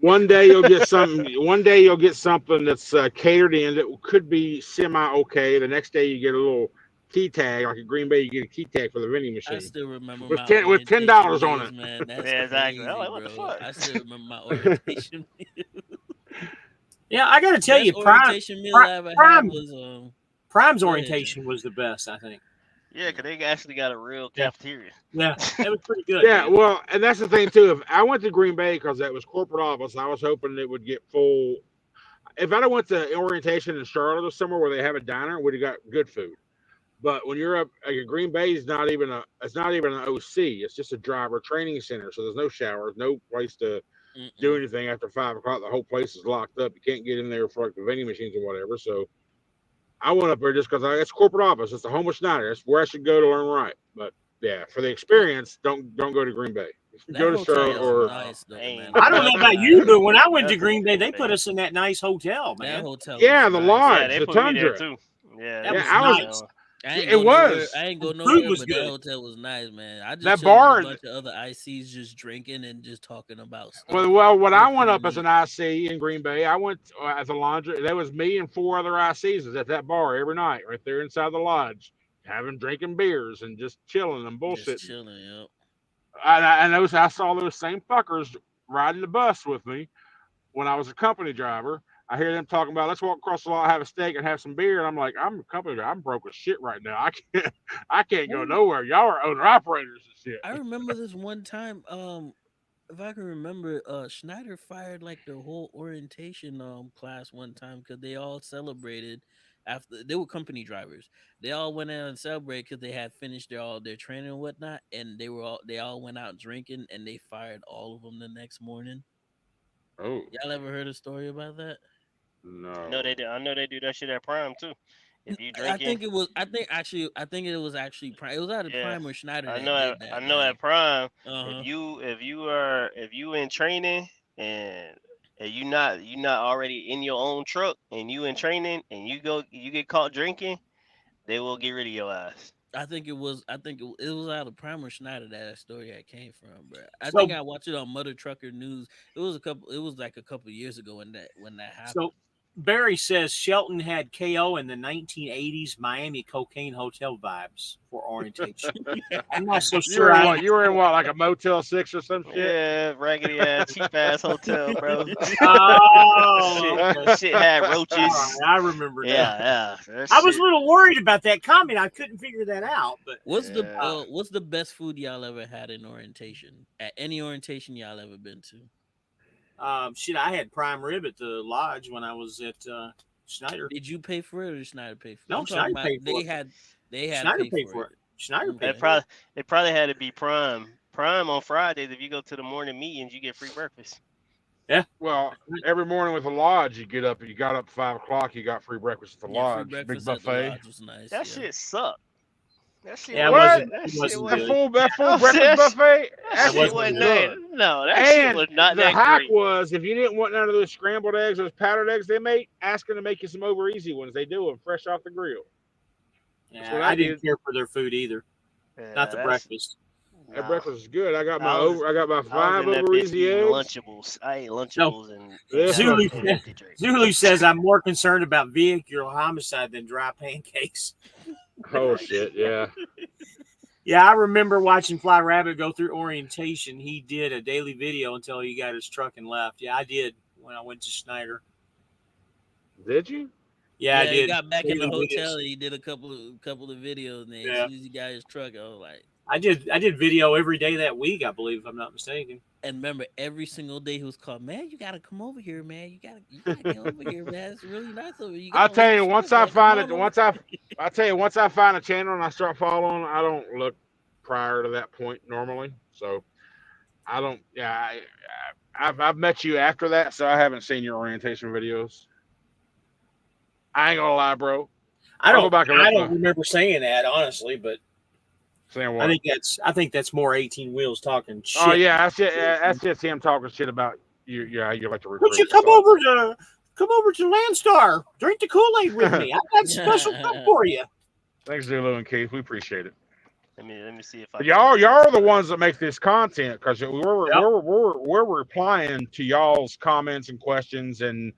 One day you'll get something. One day you'll get something that's catered in that could be semi okay. The next day you get a little key tag, like a Green Bay. You get a key tag for the vending I machine still remember with my with $10 orientation on meals, it. man. That's Yeah, exactly. crazy, I'm like, what the bro. fuck? I still remember my orientation meal. Yeah, I got to tell Best you, orientation meal I ever had was Prime's Go ahead, Jay. orientation was the best, I think. Yeah, because they actually got a real cafeteria. Yeah, it was pretty good. Yeah, man. well, and that's the thing too. If I went to Green Bay because that was corporate office, I was hoping it would get full. If I'd have went to orientation in Charlotte or somewhere where they have a diner, would have got good food. But when you're up, like Green Bay is not even it's not even an OC. It's just a driver training center. So there's no showers, no place to do anything after 5 o'clock. The whole place is locked up. You can't get in there for like the vending machines or whatever. So I went up there just because it's corporate office. It's the home of Schneider. That's where I should go to learn right. But yeah, for the experience, don't go to Green Bay. Go to hotel Charlotte was or nice though, man. I don't know about you, but when I went to Nothing Green Bay, they Green put Bay. us in that nice hotel, That man. hotel yeah, was the nice. lodge, Yeah, they the put me there Tundra. too. Yeah, That Yeah, was I was. nice. I ain't It go nowhere. was. I ain't go The food nowhere, was but good. that hotel was nice, man. I just That chilled bar. with a bunch of other ICs just drinking and just talking about stuff. Well, when I Lifting went the up as an weight. IC in Green Bay, I went at the laundry. There was me and 4 other ICs was at that bar every night, right there inside the lodge, drinking beers and just chilling and Just bullshitting. chilling, yep. I saw those same fuckers riding the bus with me when I was a company driver. I hear them talking about let's walk across the lot, have a steak, and have some beer. And I'm like, I'm a company driver. I'm broke as shit right now. I can't go nowhere. Y'all are owner operators and shit. I remember this one time. If I can remember, Schneider fired like their whole orientation class one time because they all celebrated after they were company drivers. They all went out and celebrated because they had finished their training and whatnot, and they all went out drinking and they fired all of them the next morning. Oh Y'all ever heard a story about that? I no. know they do. I know they do that shit at Prime too. If you I drinking, think it was. I think it was actually Prime. It was either yeah. Prime or Schneider I that know. did I that, know man. at Prime, Uh-huh. if you in training and you not already in your own truck and you in training and you get caught drinking, they will get rid of your ass. I think it was. It was out of Prime or Schneider that story had came from, bro. I So- think I watched it on Mother Trucker News. It was like a couple years ago when that happened. So Barry says Shelton had KO in the 1980s Miami cocaine hotel vibes for orientation. I'm not so You sure. were in what? You were in what? Like a Motel 6 or some shit? Yeah, raggedy ass, cheap ass hotel, bro. Oh, shit, shit had roaches. all right, I remember now. Yeah. That I was shit. a little worried about that comment. I couldn't figure that out. But What's Yeah. the best food y'all ever had in orientation? At any orientation y'all ever been to? shit, I had prime rib at the lodge when I was at Schneider. Did you pay for it or did Schneider pay for it? No, I'm talking Schneider about paid for they had Schneider paid paid for it. Schneider Okay. paid for It probably had to be Prime. Prime on Fridays. If you go to the morning meetings, you get free breakfast. Well, every morning with the lodge, you got up 5 o'clock, you got free breakfast at the Yeah, free lodge, big breakfast at the buffet. lodge was nice. That yeah. shit sucked. That shit Yeah, it wasn't. wasn't. That It shit wasn't wasn't. good. That full Oh, breakfast that sh- buffet, That that shit shit was wasn't good. that. No, that shit And was not the that hack great. was if you didn't want none of those scrambled eggs, those powdered eggs they make, ask them to make you some over easy ones. They do them fresh off the grill. That's what Yeah, I I didn't did. care for their food either. Yeah, Not the breakfast. That Nah. breakfast is good. I got I was my I was 5 in that over bitch easy eating eggs. Lunchables. I ate Lunchables and Yeah. Zulu, empty drink. Zulu says I'm more concerned about vehicular homicide than dry pancakes. Oh shit, yeah. Yeah, I remember watching Fly Rabbit go through orientation. He did a daily video until he got his truck and left. Yeah, I did when I went to Schneider. Did you? Yeah, I he did. got back in the Daily hotel videos. and he did a couple of videos, and then as Yeah. soon as he got his truck, I was like, I did video every day that week, I believe, if I'm not mistaken. and remember every single day he was called, man, you gotta come over here, man. You gotta get over here, man. It's really nice over here. You I'll gotta tell run you the once show, I man. Come find on it over. once I find a channel and I start following, I don't look prior to that point normally. So I don't. Yeah, I've met you after that, so I haven't seen your orientation videos. I ain't gonna lie, bro. I I'll don't go back and look. remember saying that honestly, but Saying I what? think that's more 18 wheels talking shit. Oh yeah, that's just him talking shit about you. Yeah, you like to Would recruit. you come over to Landstar? Drink the Kool-Aid with me. I got special stuff for you. Thanks, Zulu and Keith. We appreciate it. Let me see if I But can. y'all are the ones that make this content because we're, Yep. we're replying to y'all's comments and questions, and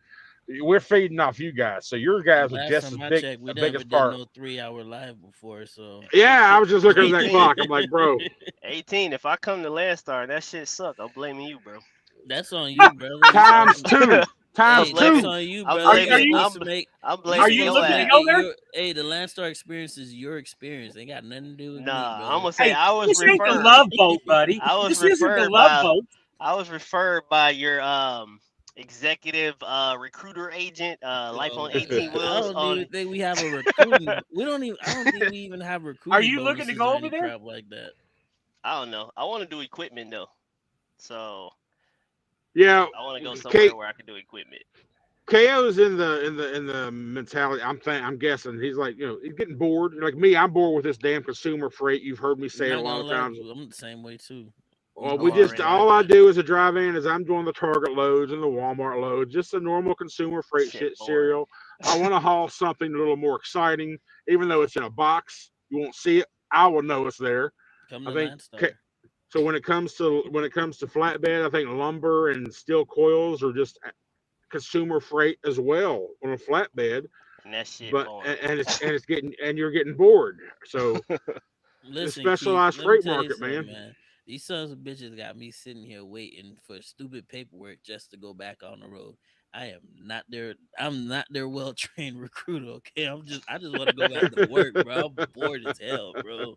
we're feeding off you guys. So your guys are Last just time as I big, checked, we the never biggest did part. no 3-hour live before, so Yeah, I was just looking at that 18. clock. I'm like, bro, 18. If I come to Landstar and that shit suck, I'm blaming you, bro. that's on you, brother. You times supposed to- two, I'm times Hey, that's blaming. two. on you, I'm brother. Are You're blaming. you supposed to make. I'm You're are blaming you supposed your to looking to make go ass. it there? your. Hey, the Landstar experience is your experience. Ain't got nothing to do with me, Nah, I'm brother. gonna say Hey, I was this ain't the referred. Love Boat, buddy. I was This isn't the referred Love by. Boat. I was referred by your executive recruiter agent, Life on 18 I Wheels don't even on. think we have a recruiting. We don't even. I don't think we even have Are recruiting you looking to bonuses go or over any there? crap like that. I don't know. I want to do equipment though, so Yeah, I want to go K, somewhere where I can do equipment. KO's in the mentality. I'm guessing he's like, he's getting bored. Like me, I'm bored with this damn consumer freight. You've heard me say it a Not lot gonna of lie, times. I'm the same way too. Well, I'm we just already all drive I that. do as a drive-in is I'm doing the Target loads and the Walmart loads, just the normal consumer freight shit shit boring. cereal. I want to haul something a little more exciting, even though it's in a box. You won't see it. I will know it's there. Come I to think Landstar. so. When it comes to flatbed, I think lumber and steel coils are just consumer freight as well on a flatbed. And that shit But boring. and you're getting bored. So the Listen, Keith, specialized let me freight tell you market, something, man. man. These sons of bitches got me sitting here waiting for stupid paperwork just to go back on the road. I am not their I'm not their well trained recruiter, okay? I just want to go back to work, bro. I'm bored as hell, bro.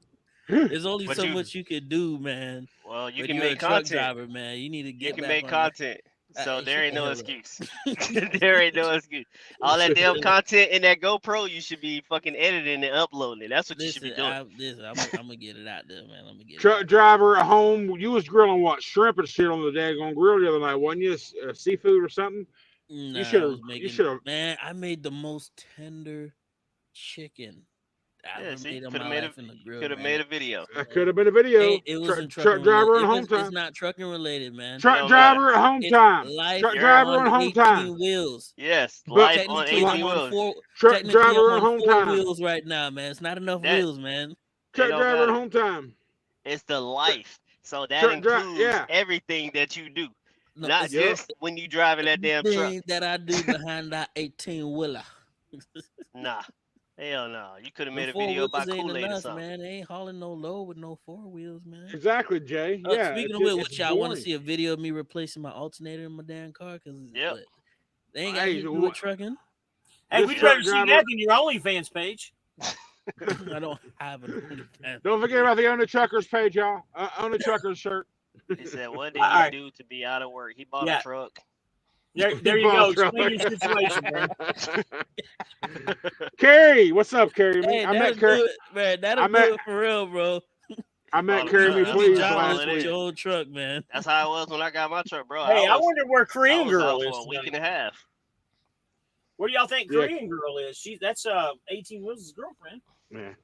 There's only But so you, much you can do, man. well, you When can you're a make truck content. driver, man, you need to You get can back make on the content. So hey, there shut ain't the no hell excuse. up. There ain't no excuse. All that damn content in that GoPro, you should be fucking editing and uploading it. That's what you should be doing. I'm gonna get it out there, man. I'm gonna get it Truck out there. driver at home. You was grilling what shrimp and shit on the daggone grill the other night, wasn't you? Seafood or something. You should Nah, I have. was You making should have. man, I made the most tender chicken I Yeah, ever see, made in could my have made a life in the grill, could have man. made a video. That could have been a video. It Truck, wasn't truck trucking related. driver on home It's time. not trucking related, man. It Truck don't matter. driver at home It's time. life Truck You heard? driver on on home time. 18 wheels. Yes, But life on Technically, I'm 18 on wheels. four. truck Technically, I'm driver at on home four time. wheels right now, man. It's not enough That wheels, man. it Truck don't driver at matter. home time. It's the Truck, life. So that truck drive. includes Yeah. everything that you do, No, not it's Yep. just when you driving that damn truck. everything that I do behind that 18 wheeler. Nah, hell no. You could have Them made a four video wheels about ain't Kool-Aid or enough, something. man. They ain't hauling no load with no four wheels, man. Exactly, Jay. Yeah. Speaking It's of which, it's what y'all want to boring. see a video of me replacing my alternator in my damn car? Cause Yep. what? They ain't got Hey, shit to do with trucking. Hey, this we'd rather truck see driver. that than your OnlyFans page. I don't have an OnlyFans Don't forget page. about the Own the Truckers page, y'all. Own the Truckers shirt. He said, what did All he right. do to be out of work? He bought a Yeah. truck. There you go. Explain your situation, man. Carrie, what's up, Carrie? Me, Hey, I that'll met Carrie. do it, man. That'll I do met it for real, bro. I He met bought a Carrie truck. Me You be Please That's all last jobless it with week. your is. own truck, man. That's how it was when I got my truck, bro. Hey, I wonder where I Korean was Girl out is for a week tonight. and a half. What do y'all think Yeah, Korean Girl is? That's 18 Wheels' girlfriend. man.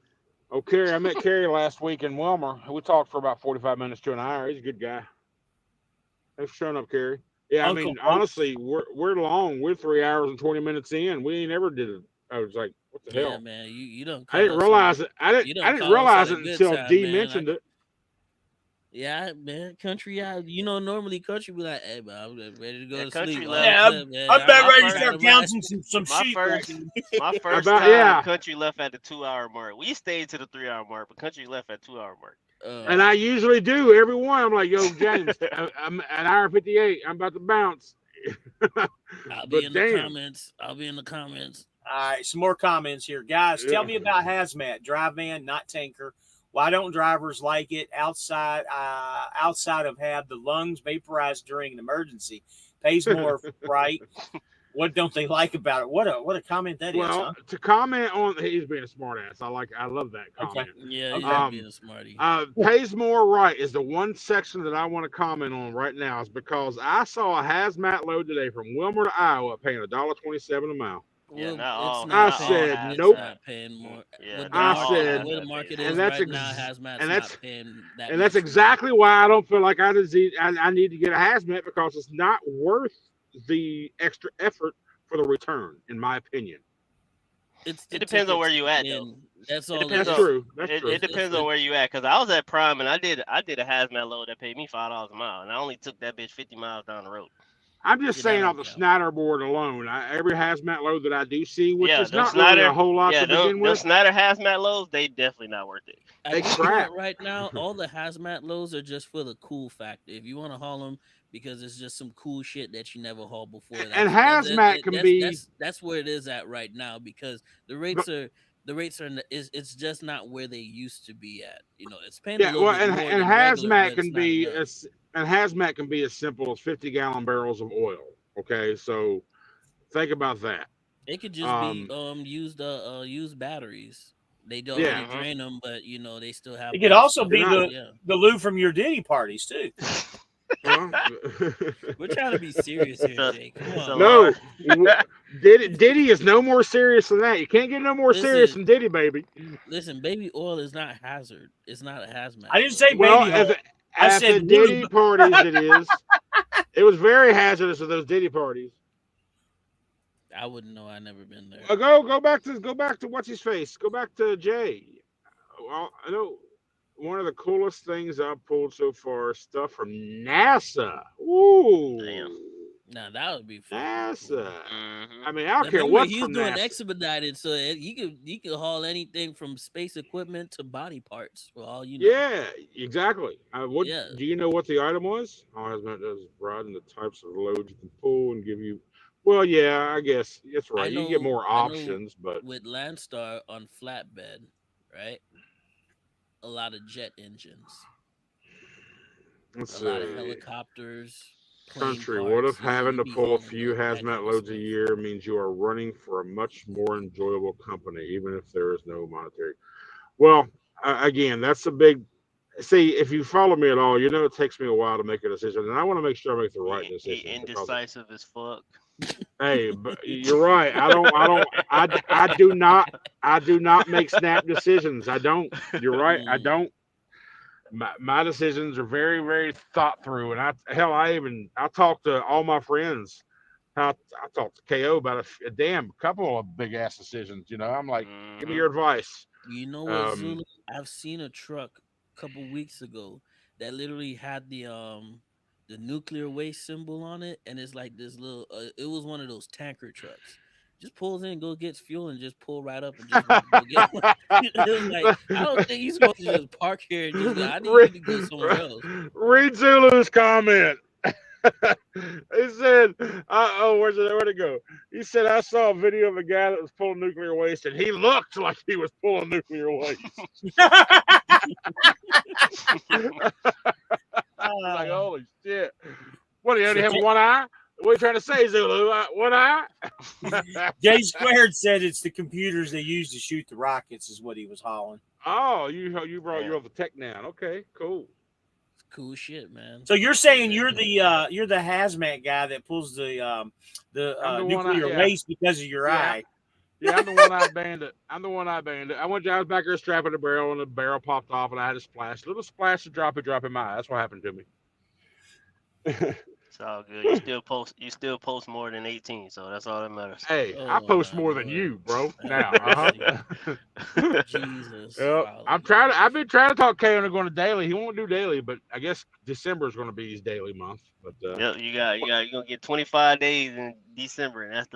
Oh, Carrie, I met Carrie last week in Wilmer. We talked for about 45 minutes to an hour. He's a good guy. Thanks for showing up, Carrie. Yeah, I Uncle mean, Hope. honestly, we're long. We're 3 hours and 20 minutes in. We ain't ever did it. I was like, what the Yeah, hell? man. You don't I call didn't us on realize it. I didn't you I don't didn't call us at realize a it good until time, D man. mentioned it. Yeah, man. Country out. Normally country be like, hey, man, I'm ready to go Yeah, to country sleep. All left. of a Yeah, sudden, man, I'm y'all about My got ready to me first, start dynamite. counting some my sheep right first, now. my first About time, yeah. country left at the 2 hour mark. We stayed to the 3 hour mark, but country left at 2 hour mark. And Uh, I usually do every one. I'm like, yo, James, I'm at hour 58. I'm about to bounce. I'll be But in the damn. comments. I'll be in the comments. All right, some more comments here, guys. Tell Yeah. me about hazmat, dry van, not tanker. Why don't drivers like it outside of have the lungs vaporized during an emergency? Pays more, right? What don't they like about it? What a comment that is, Well, huh? to comment on he's being a smartass. I love that Okay, comment. Yeah, he's okay. just being a smarty. Pays more right is the one section that I want to comment on right now is because I saw a hazmat load today from Wilmer to Iowa paying $1.27 a mile. Yeah, Well, not it's all. not I Not all said paying. hazmat. It's nope. not paying more. Yeah, With the I not all market, the said, way the hazmat market pay is and more. that's right now, hazmat's and not that's paying that and that's much more. exactly why I don't feel like I need to get a hazmat, because it's not worth the extra effort for the return, in my opinion. It's It the depends on where tickets, you at though. and that's It all it depends That's on is. true. That's true. it It's depends on where you at. Cause I was at Prime and I did a hazmat load that paid me $5 a mile, and I only took that bitch 50 miles down the road. I'm just See, that saying, on don't the count. Snyder board alone, every hazmat load that I do see, which Yeah, is them not really a Snyder. whole lot Yeah, to begin them with, Snyder hazmat loads, they definitely not worth it. they At this crap. point right now, all the hazmat loads are just for the cool factor. If you want to haul them because it's just some cool shit that you never hauled before, And that, hazmat can be, that's where it is at right now, because the rates are it's just not where they used to be at. You know, it's paying a yeah. little Well, bit more and than regular, hazmat but it's can not be enough. as simple as 50-gallon barrels of oil. Okay, so think about that. It could just be Um, used batteries. They'd yeah. already Hmm. drain them, but you know they still It have could waste also stuff You're be in not. them. the Yeah, the loo from your Diddy parties too. Well, we're trying to be serious here, So, Jay. Come so on, man. no. Lord. Diddy is no more serious than that. You can't get no more serious Listen, than Diddy, baby. listen. Baby oil is not hazard. It's not a I hazmat didn't load. say Well, baby hole. I at said the lube. Diddy parties, it is. It was very hazardous at those Diddy parties. I wouldn't know. I never been there. Go back to what's his face. Go back to Jay. Well, I know one of the coolest things I've pulled so far is stuff from NASA. Damn. Ooh, Now that would be fucking cool. NASA. Hmm. I mean, I don't Now care remember, what's he's from doing NASA. expedited, so he could haul anything from space equipment to body parts for all you know. Yeah, exactly. What Yeah, do you know what the item was? All hazmat does is broaden the types of loads you can pull and give you. Well, yeah, I guess that's I right. You get know. more I know. options, but With Landstar on flatbed, right? A lot of jet engines, let's a lot of see. helicopters, plane Country, what if parts. having You to be pull a hauling few that hazmat kind of loads a stuff. year means you are running for a much more enjoyable company, even if there is no monetary? Well, again, that's a big. See, if you follow me at all, you know it takes me a while to make a decision, and I want to make sure I make the right He decision because, indecisive as fuck. hey, but you're right. I do not make snap decisions. I don't. You're right. I Mm. don't. My decisions are very, very thought through, and I talk to all my friends. I talked to KO about a damn couple of big ass decisions. You know, I'm like, give me Hmm. your advice. You know what, Um, Zulu? I've seen a truck a couple weeks ago that literally had the nuclear waste symbol on it, and it's like this little. It was one of those tanker trucks. Just pulls in, go gets fuel, and just pull right up and just go get one. It was like I don't think you're supposed to just park here and just go. I need you read, to go somewhere else. read Zulu's comment. He said, where'd it go? He said, I saw a video of a guy that was pulling nuclear waste, and he looked like he was pulling nuclear waste. Like, holy shit. What, do you So only have one eye? What are you trying to say, Zulu? One eye? J Squared said it's the computers they use to shoot the rockets is what he was hauling. Oh, you brought Yeah. your other tech now. Okay, cool. It's cool shit, man. So you're saying you're the hazmat guy that pulls the I'm the one nuclear yeah. waste because of your Yeah. eye. Yeah, I'm the one-eyed bandit. I was back there strapping the barrel, and the barrel popped off, and I had a little splash of drop in my eye. That's what happened to me. It's all good. You still post more than 18, so that's all that matters. Hey, I Oh post my more than lord. you, bro. Have Now, mercy. Jesus. Yep. Father God. I've been trying to talk Kay into going to daily. He won't do daily, but I guess December is going to be his daily month. But Yep, you're gonna get 25 days in December, and that's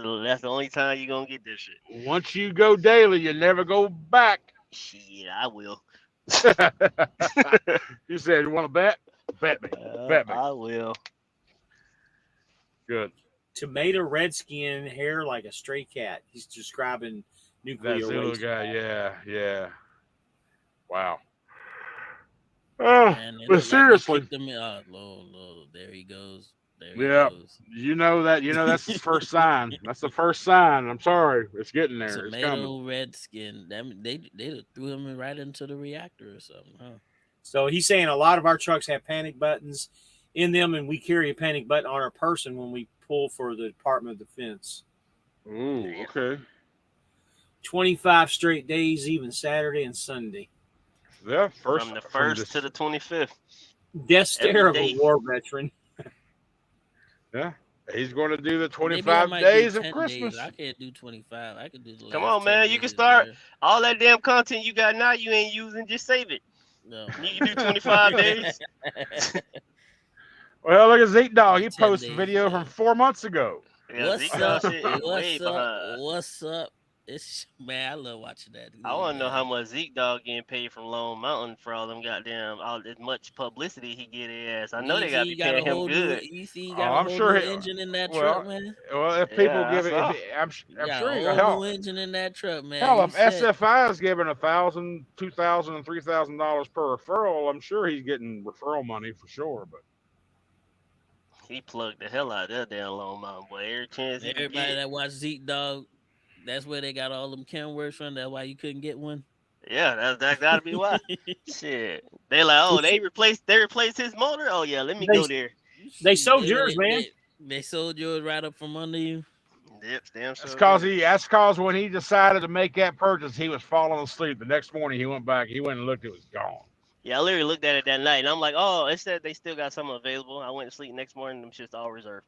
the only time you're gonna get this shit. once you go daily, you never go back. Shit, I will. You said you want to bet? Bet me. Bet me. I will. Good. Tomato Redskin, hair like a stray cat. He's describing That nuclear Zulu waste. guy, yeah. Wow. Man, they But look like they seriously, kicked him in. Oh, Lord, there he goes. There he yeah, goes. that's the first sign. That's the first sign. I'm sorry, it's getting there. It's coming. Tomato Redskin. They threw him right into the reactor or something, huh? So he's saying a lot of our trucks have panic buttons in them, and we carry a panic button on our person when we pull for the Department of Defense. Ooh, okay. 25 straight days, even Saturday and Sunday. Yeah, From the from 1st to this. the 25th. Death stare Every of a day. war veteran. Yeah, he's going to do the Maybe I 25 might do days of 10 days. Christmas. I can't do 25. I could do the Come last on, 10 man. days. You can start There. all that damn content you got now. You ain't using. Just save it. No. You can do 25 days. Well, look at Zeke Dog. Do He 10 posted a days, video from man. 4 months ago. Yeah, What's Zeke Dog up? shit is way What's up? behind. What's up? It's man, I love watching that. I Dude, want to know man. how much Zeke Dog getting paid from Lone Mountain for all them goddamn all as much publicity he get his ass. I know You they see, gotta be he got a paying him whole new. good. You see, he Oh, got a I'm whole sure. new engine in that truck, man. Well, if people Yeah, I give it, saw. I'm You got sure a you whole hell, new engine in that truck, man. hell, You if set. SFI is giving $1,000, $2,000, and $3,000 per referral, I'm sure he's getting referral money for sure. But He plugged the hell out of that damn Lone Mountain boy. Every chance he can Everybody get. that watched Zeke Dog, that's where they got all them chem words from. That's why you couldn't get one. Yeah, that gotta be why. Shit. They like, oh, they replaced his motor. Oh yeah, let me They go there. they Shoot, sold yours, man. They sold yours right up from under you. Yep, damn that's sure. cause did. that's cause when he decided to make that purchase, he was falling asleep. The next morning, he went back. He went and looked. It was gone. Yeah, I literally looked at it that night and I'm like, oh, it said they still got some available. I went to sleep next morning, them shit's all reserved.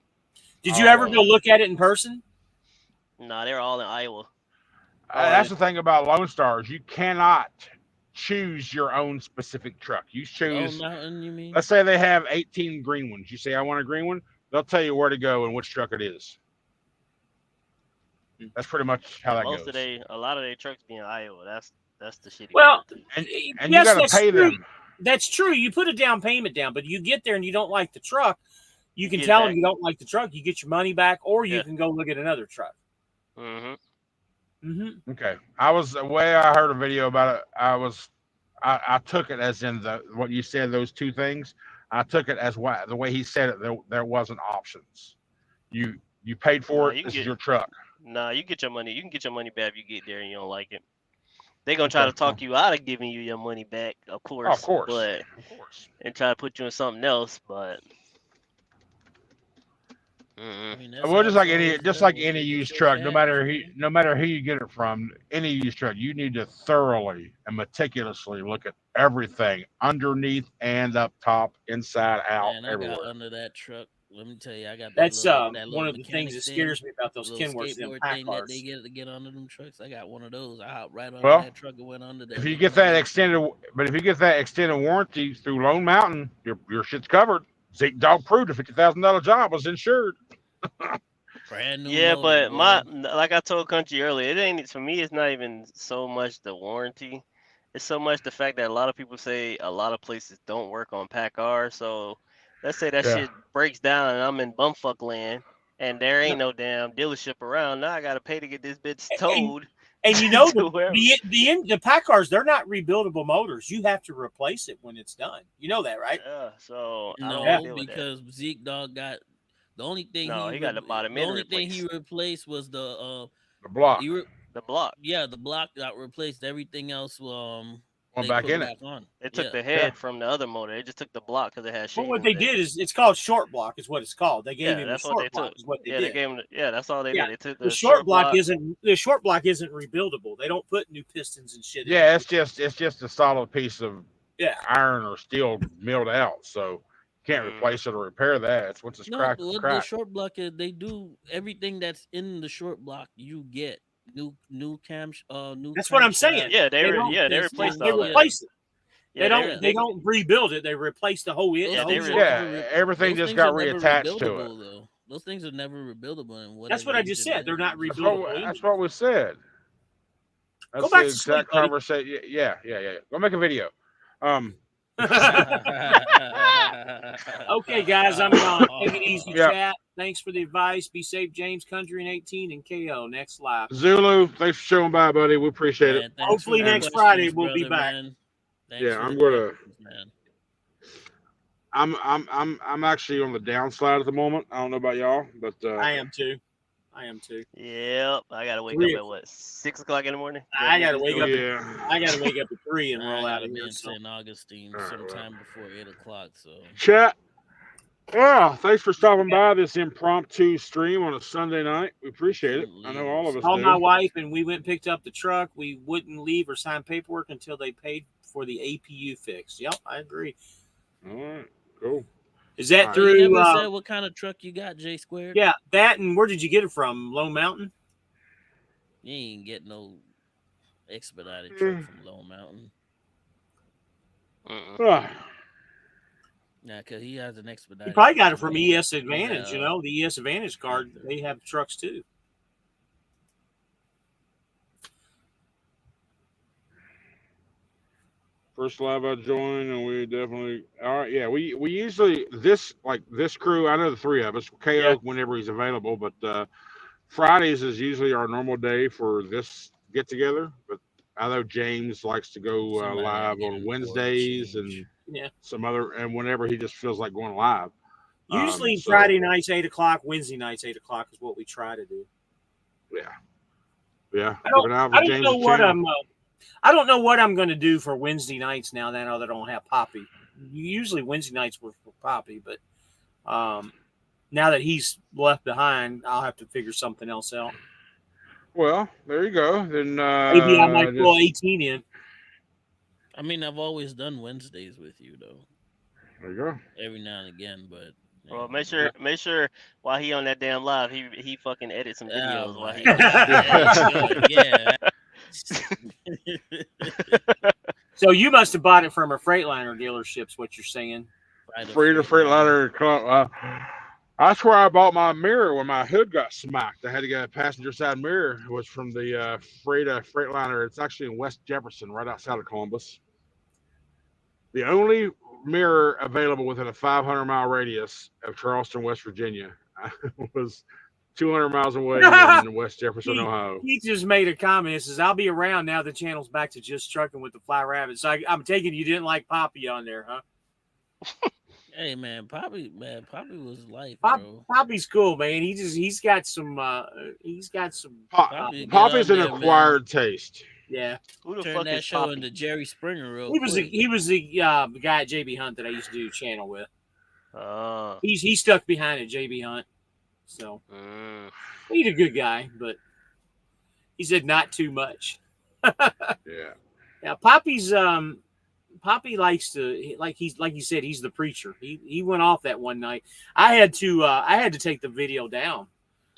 Did you ever go Oh, look at it in person? Nah, they were all in Iowa. that's the thing about Lone Stars. You cannot choose your own specific truck. You Lone choose. Mountain, you mean? Let's say they have 18 green ones. You say I want a green one. They'll tell you where to go and which truck it is. That's pretty much how that Most goes. of a lot of their trucks be in Iowa. That's the shitty Well, part. And you yes, got to that's pay true. them. That's true. You put a down payment down, but you get there and you don't like the truck. You can Get tell back. them you don't like the truck. You get your money back, or you Yeah. can go look at another truck. Mm-hmm. Okay. The way I heard a video about it. I took it as in what you said. Those two things. I took it as the way he said it. There wasn't options. You paid for Nah, it. you can This is get your truck. nah, you get your money. You can get your money back if you get there and you don't like it. They gonna try Okay. to talk you out of giving you your money back, of course. Of course. But Of course. and try to put you in something else, but I mean, that's Well, how just it's like always any done. used truck, no matter who you get it from, any used truck, you need to thoroughly and meticulously look at everything underneath and up top, inside, out, Man, I got everywhere. under that truck. Let me tell you, I got That's that one little of the things mechanic that thing, scares me about those little Kenworths, them skateboard pack thing that they cars. get to get under them trucks. I got one of those. I hopped right under Well, that truck and went under there. if you Look get at my that little if you get that extended warranty through Lone Mountain, your shit's covered. Zeke Dog proved a $50,000 job was insured. brand new yeah, motor, but boy. like I told Country earlier, it ain't for me. It's not even so much the warranty. It's so much the fact that a lot of people say a lot of places don't work on pack R. So let's say that Yeah. shit breaks down and I'm in bumfuck land and there No. ain't no damn dealership around. Now I gotta pay to get this bitch And towed you know to wherever. the pack cars, they're not rebuildable motors. You have to replace it when it's done. You know that, right? Yeah, so I don't want No, to deal with that. because Zeke Dog got the only thing No, he got the bottom the end only thing he replaced. replaced was the block. The block. the block got replaced. Everything else Went they back put in it. back on. They took Yeah. the head from the other motor. They just took the block because it had But shavings. what they did is it's called short block, is what it's called. They gave him a that's what they short block, took. is what they Yeah, did. they gave him. That's all they Yeah, did. They took the the short block isn't rebuildable. They don't put new pistons and shit in Yeah, it. it's just a solid piece of Yeah. iron or steel milled out. So you can't replace it or repair that. It's once it's No, cracked, it's the cracked. short block is they do everything that's in the short block. You get new cam. That's what I'm saying. shaft, Yeah, they new replaced piston, They all that. replace it. Yeah, they don't rebuild it. They replace the whole Yeah, they shit. Everything those just things got are never reattached to it. rebuildable, though. Those things are never rebuildable. And That's what I just said. They're not That's rebuildable. what we said. That's Go back the to sleep, exact buddy. conversation. Yeah. Go make a video. Okay, guys, I'm gone. Take it easy, Yeah. chat. Thanks for the advice. Be safe, James Country in 18 and KO. Next live. Zulu, thanks for showing by, buddy. We appreciate it. Hopefully next Friday we'll be back. Yeah, I'm gonna. I'm actually on the downslide at the moment. I don't know about y'all, but I am too. Yep, I gotta wake up at what 6 o'clock in the morning. I gotta wake up. Yeah. I gotta wake up at 3 and roll out I of be here. in So. St. Augustine All right, sometime before 8 o'clock. So chat. Yeah, thanks for stopping by this impromptu stream on a Sunday night. We appreciate it. I know Yeah, all of us Called my do. wife and we went and picked up the truck. We wouldn't leave or sign paperwork until they paid for the APU fix. Yep, I agree. All right, cool. Is that All right. So you through? never said what kind of truck you got, J Squared? Yeah, that and where did you get it from? Lone Mountain. You ain't get no expedited Mm. truck from Lone Mountain. Ah, Yeah, because he has an expedited. You probably got it from from ES Advantage. You know, the ES Advantage card. They have trucks too. first live I joined, and we definitely all right. Yeah, we usually this crew. I know the three of us. KO Yeah. whenever he's available, but Fridays is usually our normal day for this get together. But I know James likes to go Somebody gotta live get on an oil Wednesdays change. and Yeah. some other, and whenever he just feels like going live. Usually So- Friday nights 8:00, Wednesday nights 8:00 is what we try to do. Yeah. I Give it out for I don't James' know what channel. I don't know what I'm going to do for Wednesday nights now that I don't have Poppy. Usually Wednesday nights were for Poppy, but now that he's left behind, I'll have to figure something else out. Well, there you go. Then Maybe I might pull 18 in. I mean, I've always done Wednesdays with you though, there you go. every now and again, but. Well, make sure while he on that damn live, he fucking edit some videos Oh while my he. God. Yeah. So you must have bought it from a Freightliner dealership's what you're saying. Freightliner. That's where I bought my mirror when my hood got smacked. I had to get a passenger side mirror. It was from the Freightliner. It's actually in West Jefferson, right outside of Columbus. The only mirror available within a 500-mile radius of Charleston, West Virginia, was 200 miles away in West Jefferson, Ohio. He just made a comment. He says, I'll be around now the channel's back to just trucking with the Fly Rabbit. So I'm taking you didn't like Poppy on there, huh? Hey man, Poppy was life, bro. Poppy's cool, man. He's got some Poppy's an acquired taste. Yeah. Who the Turn fuck that is show Poppy? into Jerry Springer real He was quick. the guy at JB Hunt that I used to do channel with. He's He stuck behind at JB Hunt. So he's a good guy, but he said not too much. Yeah. Yeah, Poppy likes to like you said, he's the preacher. He went off that one night. I had to take the video down.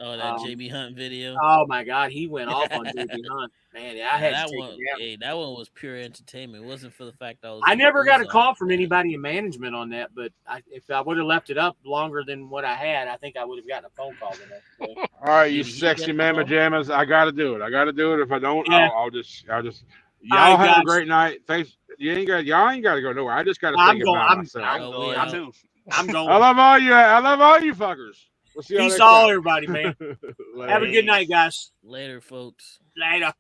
Oh, that JB Hunt video. Oh my God, he went off on JB Hunt. Man, I had that to take one. it down. Hey, that one was pure entertainment. It wasn't for the fact I never got a call from anybody in management on that, but if I would have left it up longer than what I had, I think I would have gotten a phone call the next day. All right, you sexy mamma jammas. I got to do it. If I don't, Yeah. I'll just. Y'all right, have guys. a great night. Thanks. Y'all ain't got to go nowhere. I just got to say goodbye myself. I'm going too. I'm going. I love all you. I love all you fuckers. We'll see y'all Peace next all, time. everybody, man. Later. Have a good night, guys. Later, folks. Later.